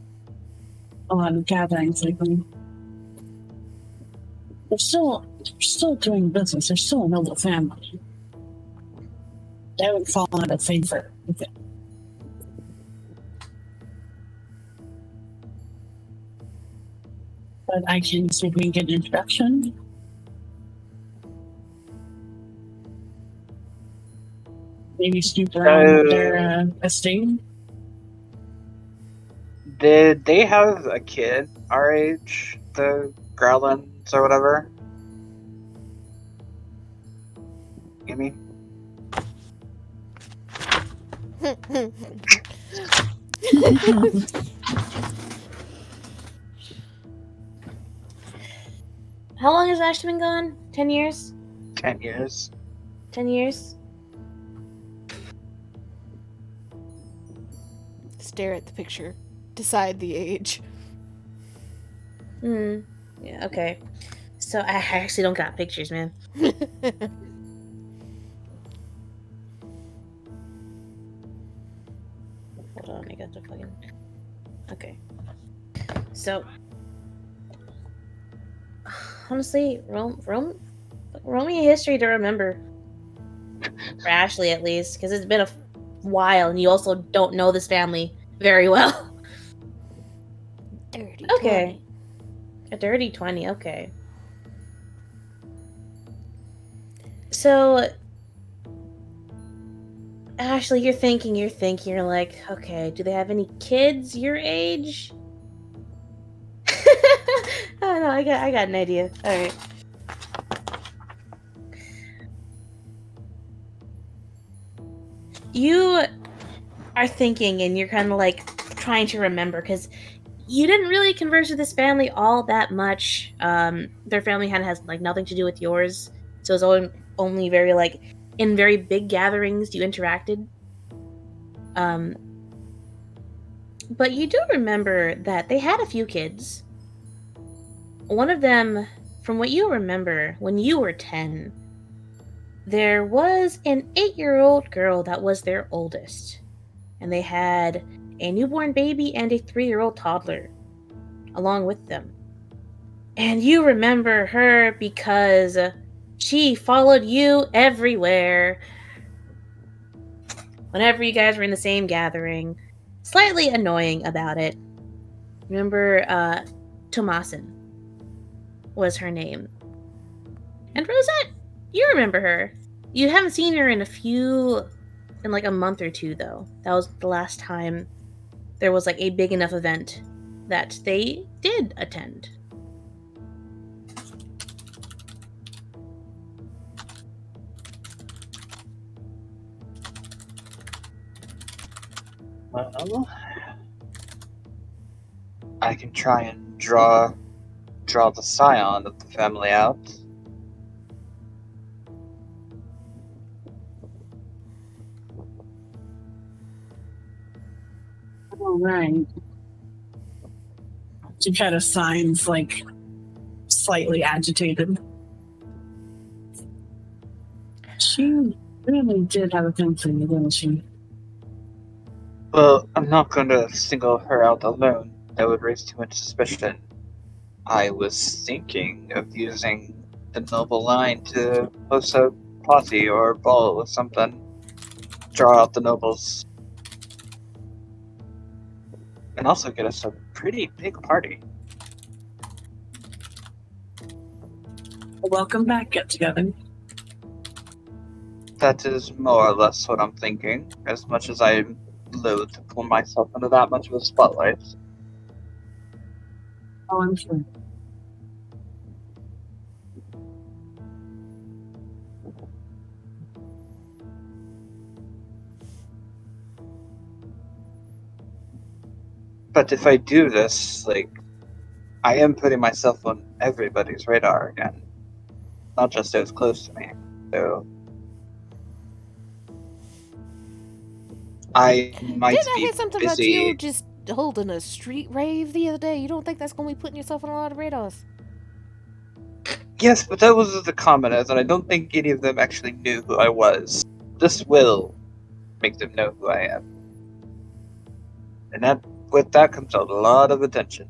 S5: a lot of gatherings lately. They're still doing business. They're still a noble family. They haven't fallen out of favor with it. But I can see if we can get an introduction. Maybe snoop around their estate.
S7: Did they have a kid our age? The Growlins or whatever? Amy?
S1: How long has Ashley been gone? 10 years?
S7: 10 years.
S1: 10 years?
S2: Stare at the picture. Decide the age.
S1: Yeah, okay. So I actually don't got pictures, man. Hold on, I got the fucking... Okay. So... Honestly, roll me a history to remember. For Ashley, at least, because it's been a while, and you also don't know this family very well.
S2: Dirty
S1: Okay. A dirty 20, okay. So... Ashley, you're thinking, you're like, okay, do they have any kids your age? Oh no, I got an idea. Alright. You are thinking and you're kind of like trying to remember because you didn't really converse with this family all that much. Their family kind of has like nothing to do with yours, so it's only very like in very big gatherings you interacted. But you do remember that they had a few kids. One of them, from what you remember, when you were 10, there was an 8-year-old girl that was their oldest. And they had a newborn baby and a 3-year-old toddler along with them. And you remember her because she followed you everywhere. Whenever you guys were in the same gathering. Slightly annoying about it. Remember, Tomasin was her name. And Rosette, you remember her. You haven't seen her in like a month or two, though. That was the last time there was like a big enough event that they did attend.
S7: Well, I can try and draw the scion of the family out.
S5: All right. She kind of signs like slightly agitated. She really did have a thing for you, didn't she?
S7: Well, I'm not going to single her out alone. That would raise too much suspicion. I was thinking of using the noble line to host a party or ball or something. Draw out the nobles. And also get us a pretty big party.
S5: A welcome back get together.
S7: That is more or less what I'm thinking, as much as I'm loath to pull myself into that much of a spotlight.
S5: Oh, I'm sure.
S7: But if I do this, like, I am putting myself on everybody's radar again. Not just those close to me. So I might
S2: Didn't I
S7: be
S2: hear something about
S7: busy.
S2: you just holding a street rave the other day? You don't think that's going to be putting yourself on a lot of radars?
S7: Yes, but that was the commoners, and I don't think any of them actually knew who I was. This will make them know who I am. And that with that comes a lot of attention.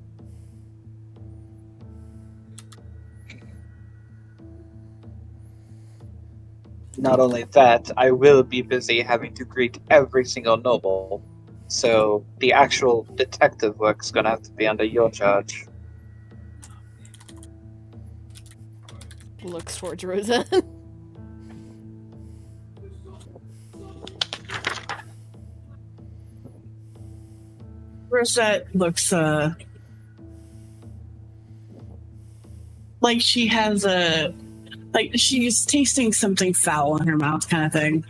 S7: Not only that, I will be busy having to greet every single noble. So the actual detective work's gonna have to be under your charge.
S2: Looks towards Rosa.
S5: Rosette looks like she has like she's tasting something foul in her mouth, kind of thing.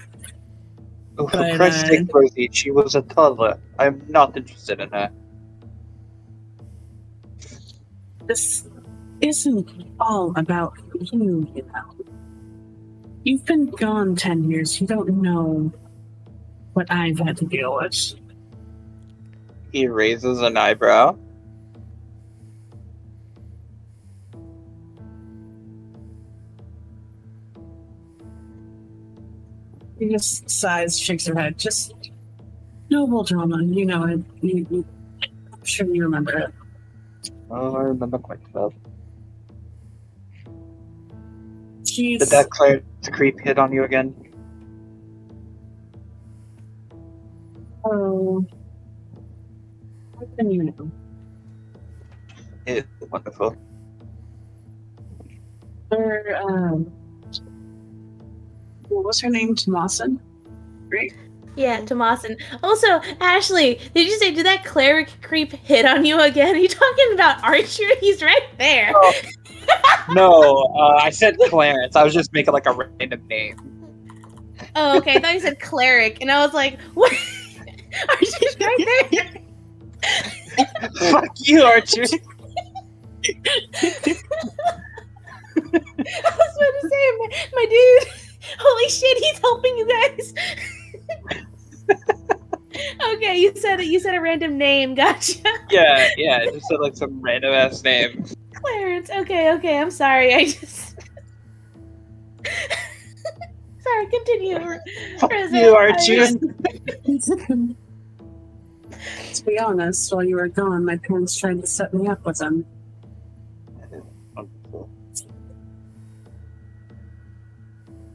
S7: Oh, for
S5: But,
S7: Christ's sake, Rosie, she was a toddler. I'm not interested in her.
S5: This isn't all about you, you know. You've been gone 10 years. You don't know what I've had to deal with.
S7: He raises an eyebrow.
S5: He just sighs, shakes her head. Just noble drama, you know it. I'm sure you remember it.
S7: Oh, I remember quite well.
S5: She's
S7: Did that Claire the creep hit on you again?
S5: oh, how can you know?
S7: It's wonderful.
S5: Her what was her name? Tomasin? Right?
S1: Yeah, Tomasin. Also, Ashley, did you say, did that cleric creep hit on you again? Are you talking about Archer? He's right there.
S7: Oh. No, I said Clarence. I was just making like a random name.
S1: Oh, okay. I thought you said cleric, and I was like, what? Archer's right there.
S7: Fuck you, Archer.
S1: I was about to say, my dude. Holy shit, he's helping you guys. Okay, you said it. You said a random name. Gotcha.
S7: Yeah, I just said like some random ass name.
S1: Clarence. Okay. I'm sorry. I just. Sorry. Continue.
S7: Fuck
S1: Reza,
S7: you, Archer.
S5: To be honest, while you were gone, my parents tried to set me up with him.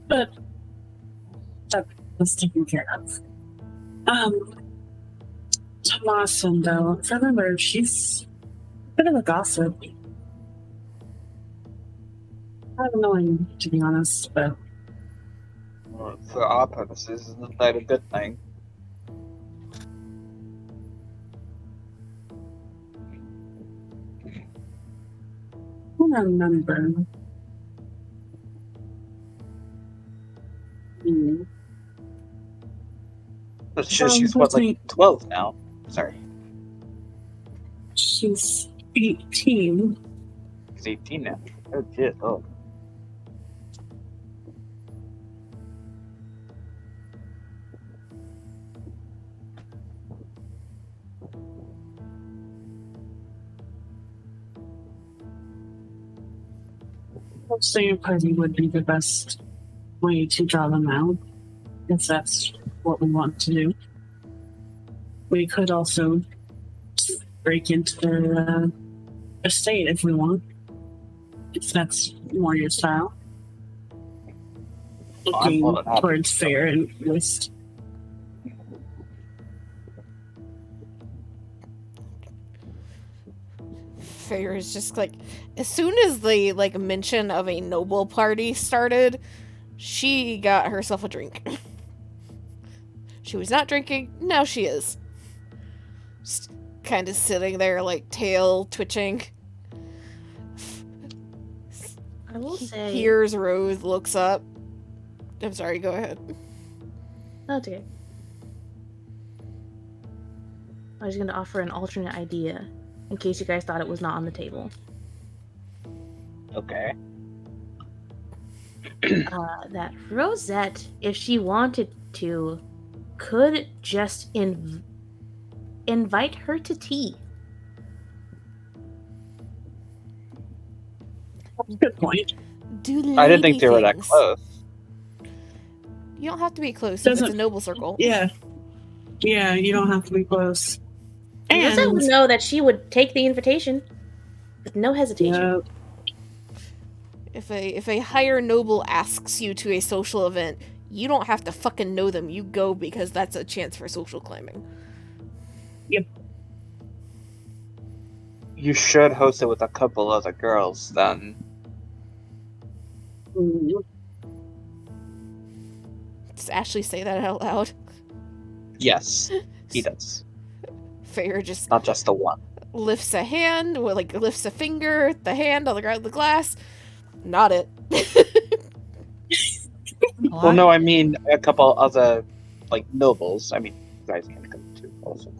S5: But that was taken care of. Tomasin, though, remember, she's a bit of a gossip. Kind of annoying, to be honest, but
S7: Well, for our purposes, isn't that a good thing?
S5: I remember.
S7: But she's what, like 12 now? Sorry.
S5: She's 18.
S7: She's 18 now. Oh shit. Oh.
S5: Hosting a party would be the best way to draw them out, if that's what we want to do. We could also break into their estate if we want, if that's more your style. Looking
S7: more than happy.
S5: towards Fair and List.
S2: Fair is just like, as soon as the like mention of a noble party started, she got herself a drink. She was not drinking, now she is. Just kind of sitting there, like tail twitching.
S1: I will say.
S2: Hears Rose, looks up. I'm sorry, go ahead.
S1: Oh, it's okay. I was going to offer an alternate idea in case you guys thought it was not on the table.
S7: Okay.
S1: That Rosette, if she wanted to, could just invite her to tea.
S5: Good point.
S2: do lady
S7: I didn't think they were that
S2: things.
S7: close.
S2: You don't have to be close if it's a
S5: Doesn't-
S2: noble circle.
S5: Yeah. Yeah, you don't have to be close.
S1: Rosette would
S5: And
S1: know that she would take the invitation with no hesitation.
S5: yeah,
S2: If a higher noble asks you to a social event, you don't have to fucking know them. You go because that's a chance for social climbing.
S7: You should host it with a couple other girls then.
S2: Does Ashley say that out loud?
S7: Yes, he does.
S2: Feyre just
S7: Not just the one.
S2: lifts a hand, or like lifts a finger, the hand on the ground of the glass. Not it.
S7: Well, no, I mean a couple other, like, nobles. I mean, you guys can come too, also.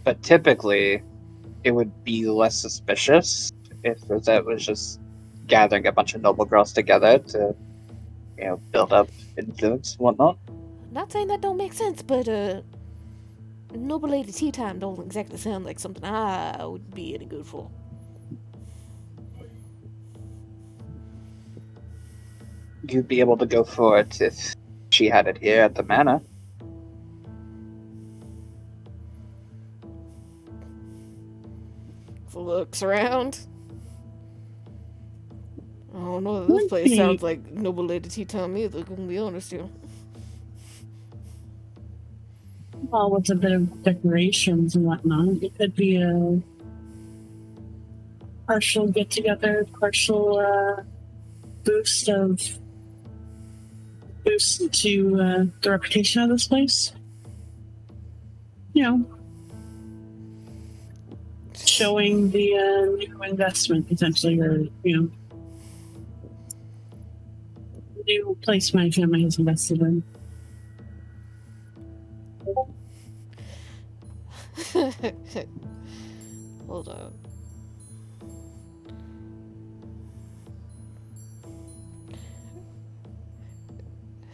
S7: But typically, it would be less suspicious if Rosette was just gathering a bunch of noble girls together to, build up influence and whatnot.
S2: Not saying that don't make sense, but noble lady tea time don't exactly sound like something I would be any good for.
S7: You'd be able to go for it if she had it here at the manor.
S2: Looks around. I don't know. This place sounds like noble lady tea time either. Gonna be honest here.
S5: well, with a bit of decorations and whatnot, it could be a partial get together, partial boost to the reputation of this place. Showing the new investment potentially, or new place my family has invested in.
S2: Hold on.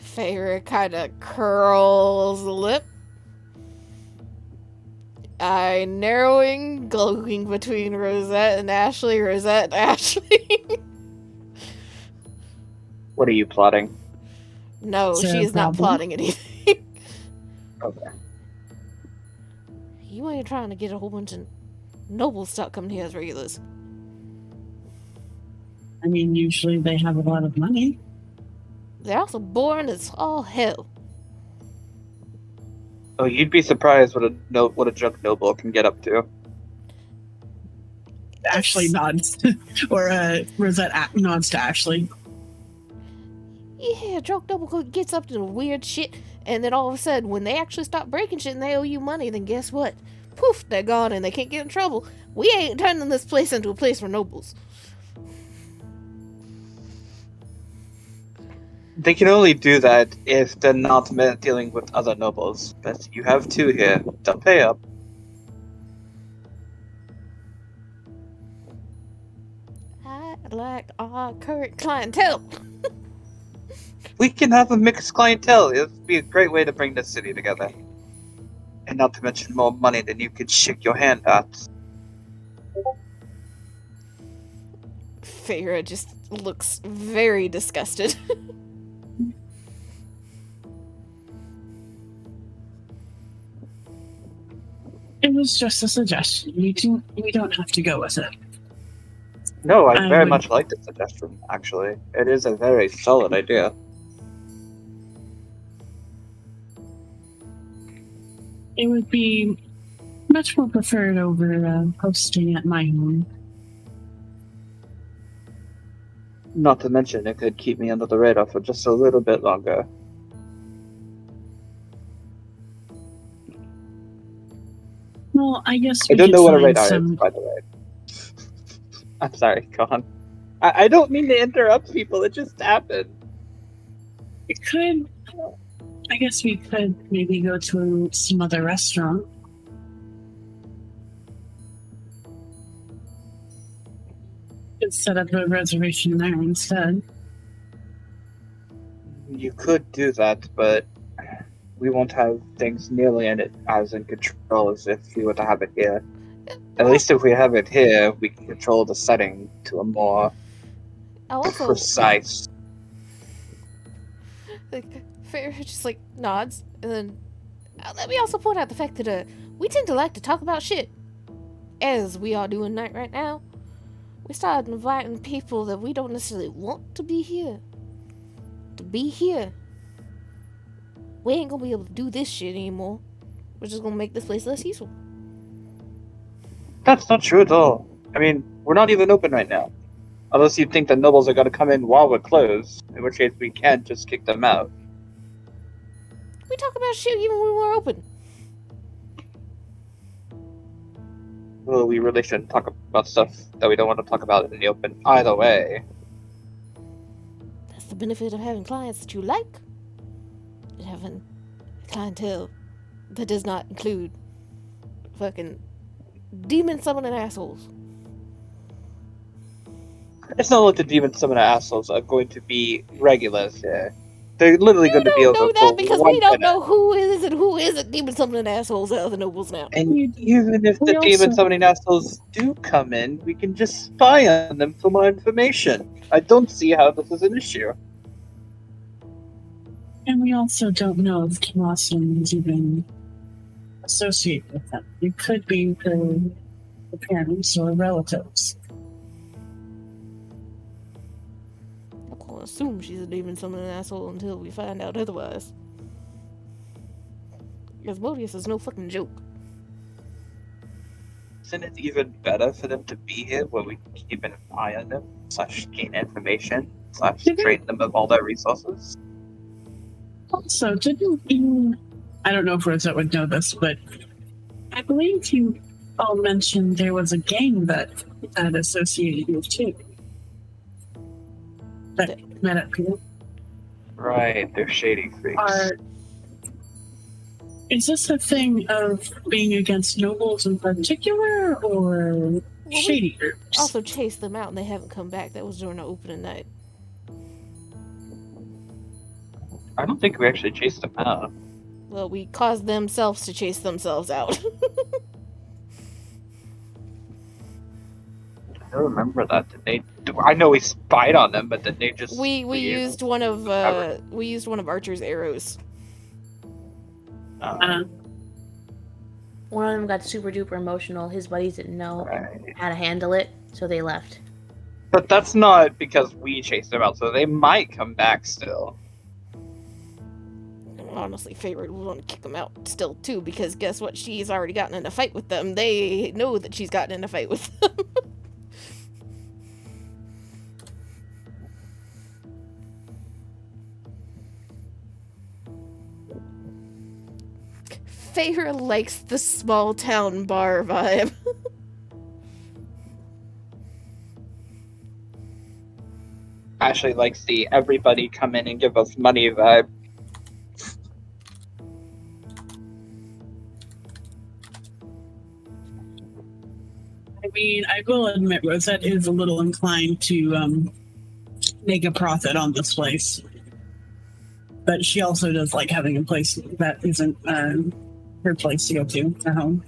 S2: Feyre kind of curls the lip. Eye narrowing, looking between Rosette and Ashley. Rosette and Ashley.
S7: What are you plotting?
S2: No,
S5: Is there
S2: she
S5: a
S2: is not
S5: problem?
S2: plotting anything.
S7: Okay.
S2: You ain't trying to get a whole bunch of nobles stuck coming here as regulars.
S5: I mean, usually they have a lot of money.
S2: They're also boring as all hell.
S7: Oh, you'd be surprised what a drunk noble can get up to.
S5: Ashley nods, or Rosette nods to Ashley.
S2: Yeah, drunk noble gets up to weird shit, and then all of a sudden, when they actually stop breaking shit and they owe you money, then guess what? Poof, they're gone and they can't get in trouble. We ain't turning this place into a place for nobles.
S7: They can only do that if they're not dealing with other nobles. But you have two here. They'll pay up.
S2: I like our current clientele.
S7: We can have a mixed clientele. It'd be a great way to bring the city together. And not to mention more money than you could shake your hand at.
S2: Feyre just looks very disgusted.
S5: It was just a suggestion. We don't have to go with it.
S7: No, I
S5: I
S7: very
S5: would-
S7: much like the suggestion, actually. It is a very solid idea.
S5: It would be much more preferred over hosting at my home.
S7: Not to mention, it could keep me under the radar for just a little bit longer.
S5: Well, I guess
S7: I
S5: we
S7: don't
S5: could
S7: know what a
S5: find
S7: radar
S5: some.
S7: is, by the way. I'm sorry, go on. I don't mean to interrupt people, it just happened.
S5: It could. I guess we could maybe go to some other restaurant. Could set up a reservation there instead.
S7: You could do that, but we won't have things nearly as in control as if we were to have it here. At least if we have it here, we can control the setting to a more
S2: also,
S7: precise.
S2: like, Fair just like nods, and then let me also point out the fact that we tend to like to talk about shit, as we are doing right now. We started inviting people that we don't necessarily want to be here. We ain't gonna be able to do this shit anymore. We're just gonna make this place less useful.
S7: That's not true at all. I mean, we're not even open right now. Unless you think the nobles are gonna come in while we're closed, in which case we can't just kick them out.
S2: We talk about shit even when we're open.
S7: Well, we really shouldn't talk about stuff that we don't want to talk about in the open either way.
S2: That's the benefit of having clients that you like. And having a clientele that does not include fucking demon summoning assholes.
S7: It's not like the demon summoner assholes are going to be regulars here. They're literally
S2: You
S7: going to be
S2: don't
S7: over
S2: know
S7: for
S2: that because
S7: one
S2: we don't
S7: minute.
S2: know who is and who isn't demon summoning assholes out of the nobles now.
S7: And even if the demon summoning assholes do come in, we can just spy on them for more information. I don't see how this is an issue.
S5: And we also don't know if Kamasan is even associated with them. It could be her parents or relatives.
S2: I'll assume she's a demon summoning asshole until we find out otherwise. Asmodeus is no fucking joke.
S7: Isn't it even better for them to be here where we can keep an eye on them, / gain information, / train them of all their resources?
S5: Also, didn't you... I don't know if Rosette would know this, but I believe you all mentioned there was a gang that associated with too. That met up here.
S7: Right, they're shady freaks.
S5: Is this a thing of being against nobles in particular, or shady groups?
S2: Also chased them out and they haven't come back. That was during our opening night.
S7: I don't think we actually chased them out.
S2: Well, we caused themselves to chase themselves out.
S7: I don't remember that. Did they? I know we spied on them, but did they just?
S2: we used one of Archer's arrows.
S1: One of them got super duper emotional. His buddies didn't know how to handle it, so they left.
S7: But that's not because we chased them out, so they might come back still.
S2: Honestly, Favorite would want to kick them out still too, because guess what? She's already gotten in a fight with them. They know that she's gotten in a fight with them. Favorite likes the small town bar vibe.
S7: Ashley likes the everybody come in and give us money vibe.
S5: I mean, I will admit, Rosette is a little inclined to make a profit on this place. But she also does like having a place that isn't her place to go to, her home.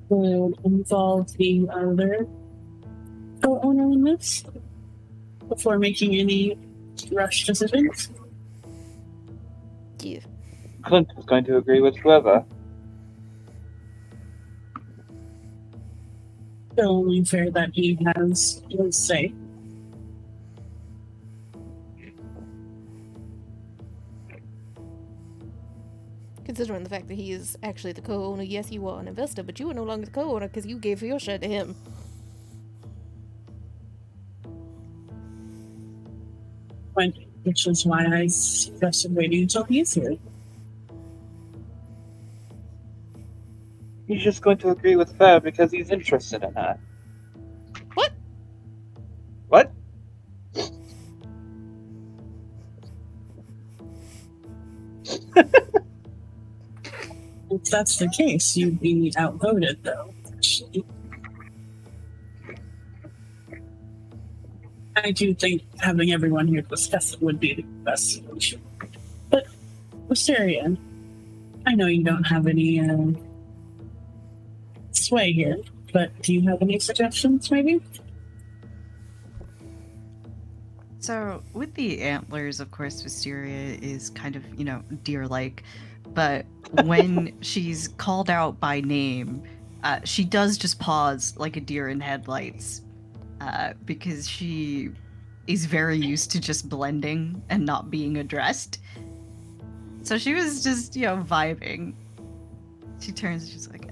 S5: Would involve the other co-owner in this before making any rush decisions.
S2: Yeah.
S7: Clint is going to agree with whoever.
S5: The only fair that he has his say.
S2: Considering the fact that he is actually the co-owner, yes, you are an investor, but you are no longer the co-owner because you gave your share to him.
S5: Which is why I suggested waiting until he's here.
S7: He's just going to agree with her because he's interested in her.
S2: What?
S7: What?
S5: If that's the case, you'd be outvoted, though. I do think having everyone here discuss it would be the best solution. But Wisteria, I know you don't have any sway here, but do you have any suggestions, maybe?
S3: So, with the antlers, of course, Wisteria is kind of, deer-like. But when she's called out by name, she does just pause like a deer in headlights. Because she is very used to just blending and not being addressed. So she was just, vibing. She turns and she's like,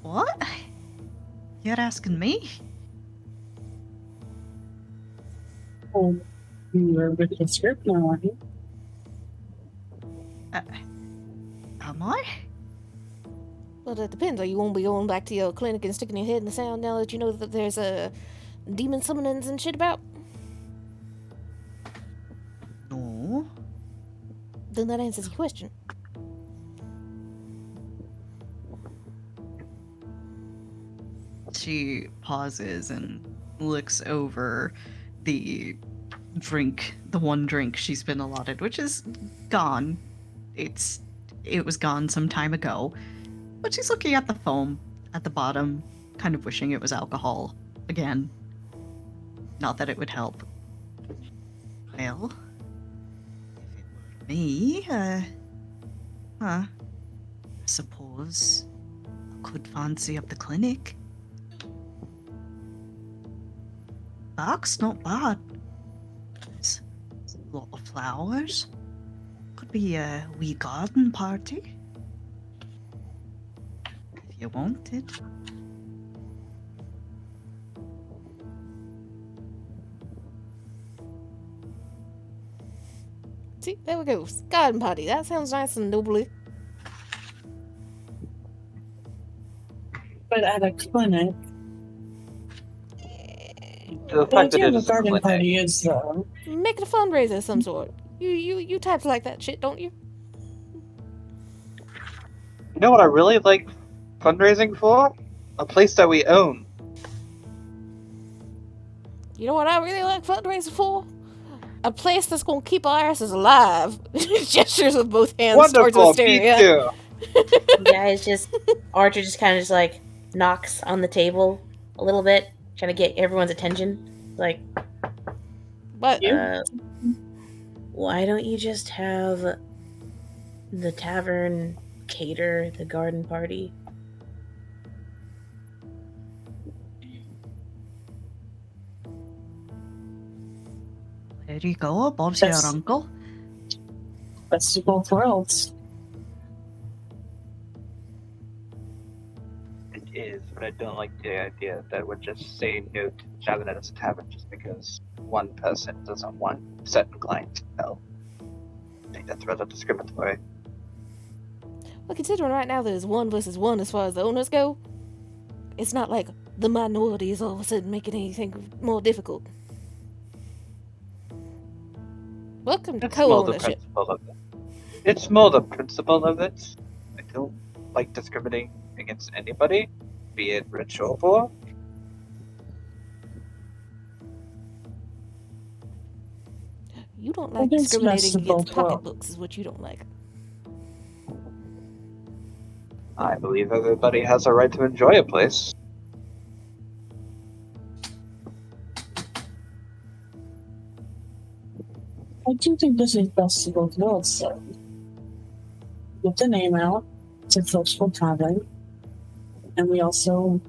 S3: what? You're asking me?
S5: Oh, you're with the script now, aren't you?
S3: Am I?
S2: Well, that depends. Are you won't be going back to your clinic and sticking your head in the sand now that you know that there's a demon summonings and shit about?
S3: No.
S2: Then that answers your question.
S3: She pauses and looks over the one drink she's been allotted, which is gone. It was gone some time ago. But she's looking at the foam at the bottom, kind of wishing it was alcohol again. Not that it would help. Well, if it were me, I suppose I could fancy up the clinic. Back's not bad. There's a lot of flowers. Could be a wee garden party. If you wanted.
S2: See, there we go. Garden party. That sounds nice and noble.
S5: But at a clinic,
S7: The
S5: the
S7: fact that
S5: idea
S7: it
S5: of a
S7: is a
S5: garden
S7: clinic.
S5: party is
S2: Make it a fundraiser of some sort. You types like that shit, don't you?
S7: You know what I really like fundraising for? A place that we own.
S2: You know what I really like fundraising for? A place that's gonna keep our asses alive. Gestures with both hands towards
S7: Wonderful, me
S2: Wisteria.
S7: too.
S1: Guys, Archer just kind of just like knocks on the table a little bit, trying to get everyone's attention. Like,
S2: But
S1: why don't you just have the tavern cater the garden party?
S3: There you go, Bob's your
S5: That's-
S3: uncle.
S5: best of both worlds.
S7: It is, but I don't like the idea that we're just saying no to having it as a tavern just because one person doesn't want certain clientele. I think that's rather discriminatory.
S2: well, considering right now there's 1 versus 1 as far as the owners go, it's not like the minority is all of a sudden making anything more difficult. Welcome to
S7: It's more the
S2: co-ownership.
S7: principle of it. It's more the principle of it. I don't like discriminating against anybody, be it rich or poor.
S2: You don't like
S5: It is best
S2: discriminating
S5: of both
S2: against
S5: worlds.
S2: pocketbooks, is what you don't like.
S7: I believe everybody has a right to enjoy a place.
S5: I do think this is best of both worlds, so get the name out. It's a social tavern. And we also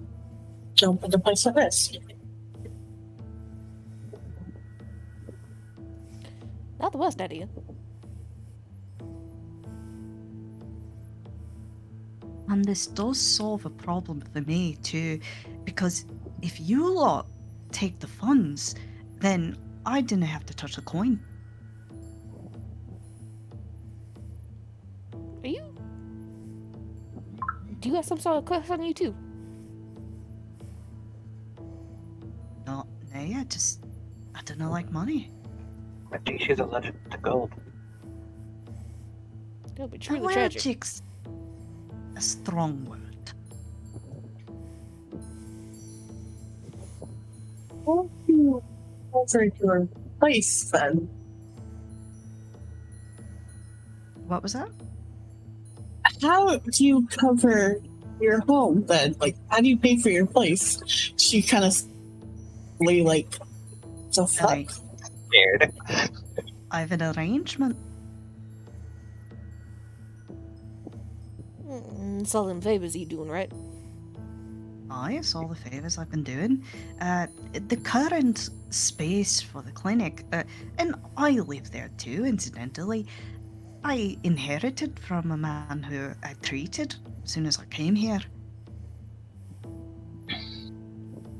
S5: don't put the place at risk.
S2: Not the worst idea.
S3: And this does solve a problem for me too, because if you lot take the funds, then I didn't have to touch a coin.
S2: Are you? Do you have some sort of curse on you too?
S3: Not me, I don't like money.
S7: I think she's allergic to gold.
S2: That would be truly tragic.
S3: Allergic's a strong word.
S5: Well, you over your place then.
S3: What was that?
S5: How do you cover your home then? Like, how do you pay for your place? She kind of like, the fuck?
S3: Right.
S7: Scared.
S3: I have an arrangement.
S2: It's all them favors you doing, right?
S3: Aye, it's all the favours I've been doing. The current space for the clinic, and I live there too, incidentally, I inherited from a man who I treated as soon as I came here.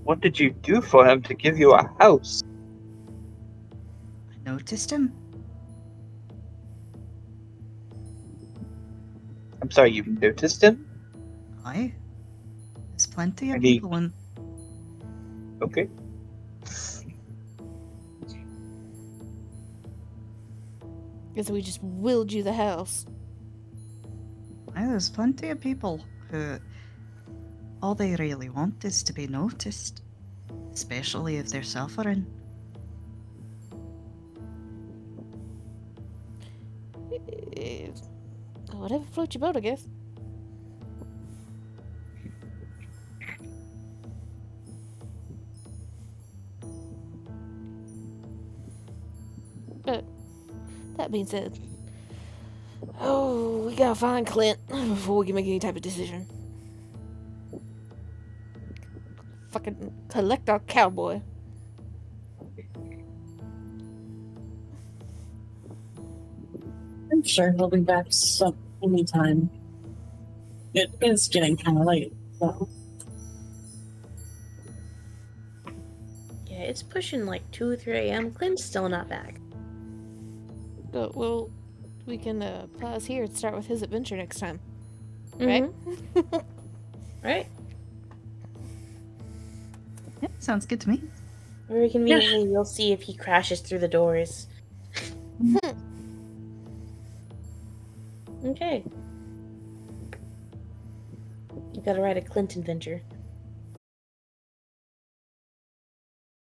S7: What did you do for him to give you a house?
S3: I noticed him.
S7: I'm sorry, you noticed him?
S3: Aye. There's plenty of
S7: And he-
S3: people in.
S7: Okay.
S2: Guess we just willed you the house.
S3: Aye, there's plenty of people who all they really want is to be noticed, especially if they're suffering.
S2: Eh, Whatever floats your boat, I guess. But that being said, we gotta find Clint before we can make any type of decision. Fucking collect our cowboy.
S5: I'm sure he'll be back some anytime. It is getting kind of late, so.
S1: Yeah, it's pushing like 2 or 3 a.m. Clint's still not back.
S2: Well, we can pause here and start with his adventure next time. Right?
S1: Mhm. Right?
S3: Yeah, sounds good to me.
S1: Very conveniently, we'll see if he crashes through the doors. Okay. You gotta write a Clint adventure.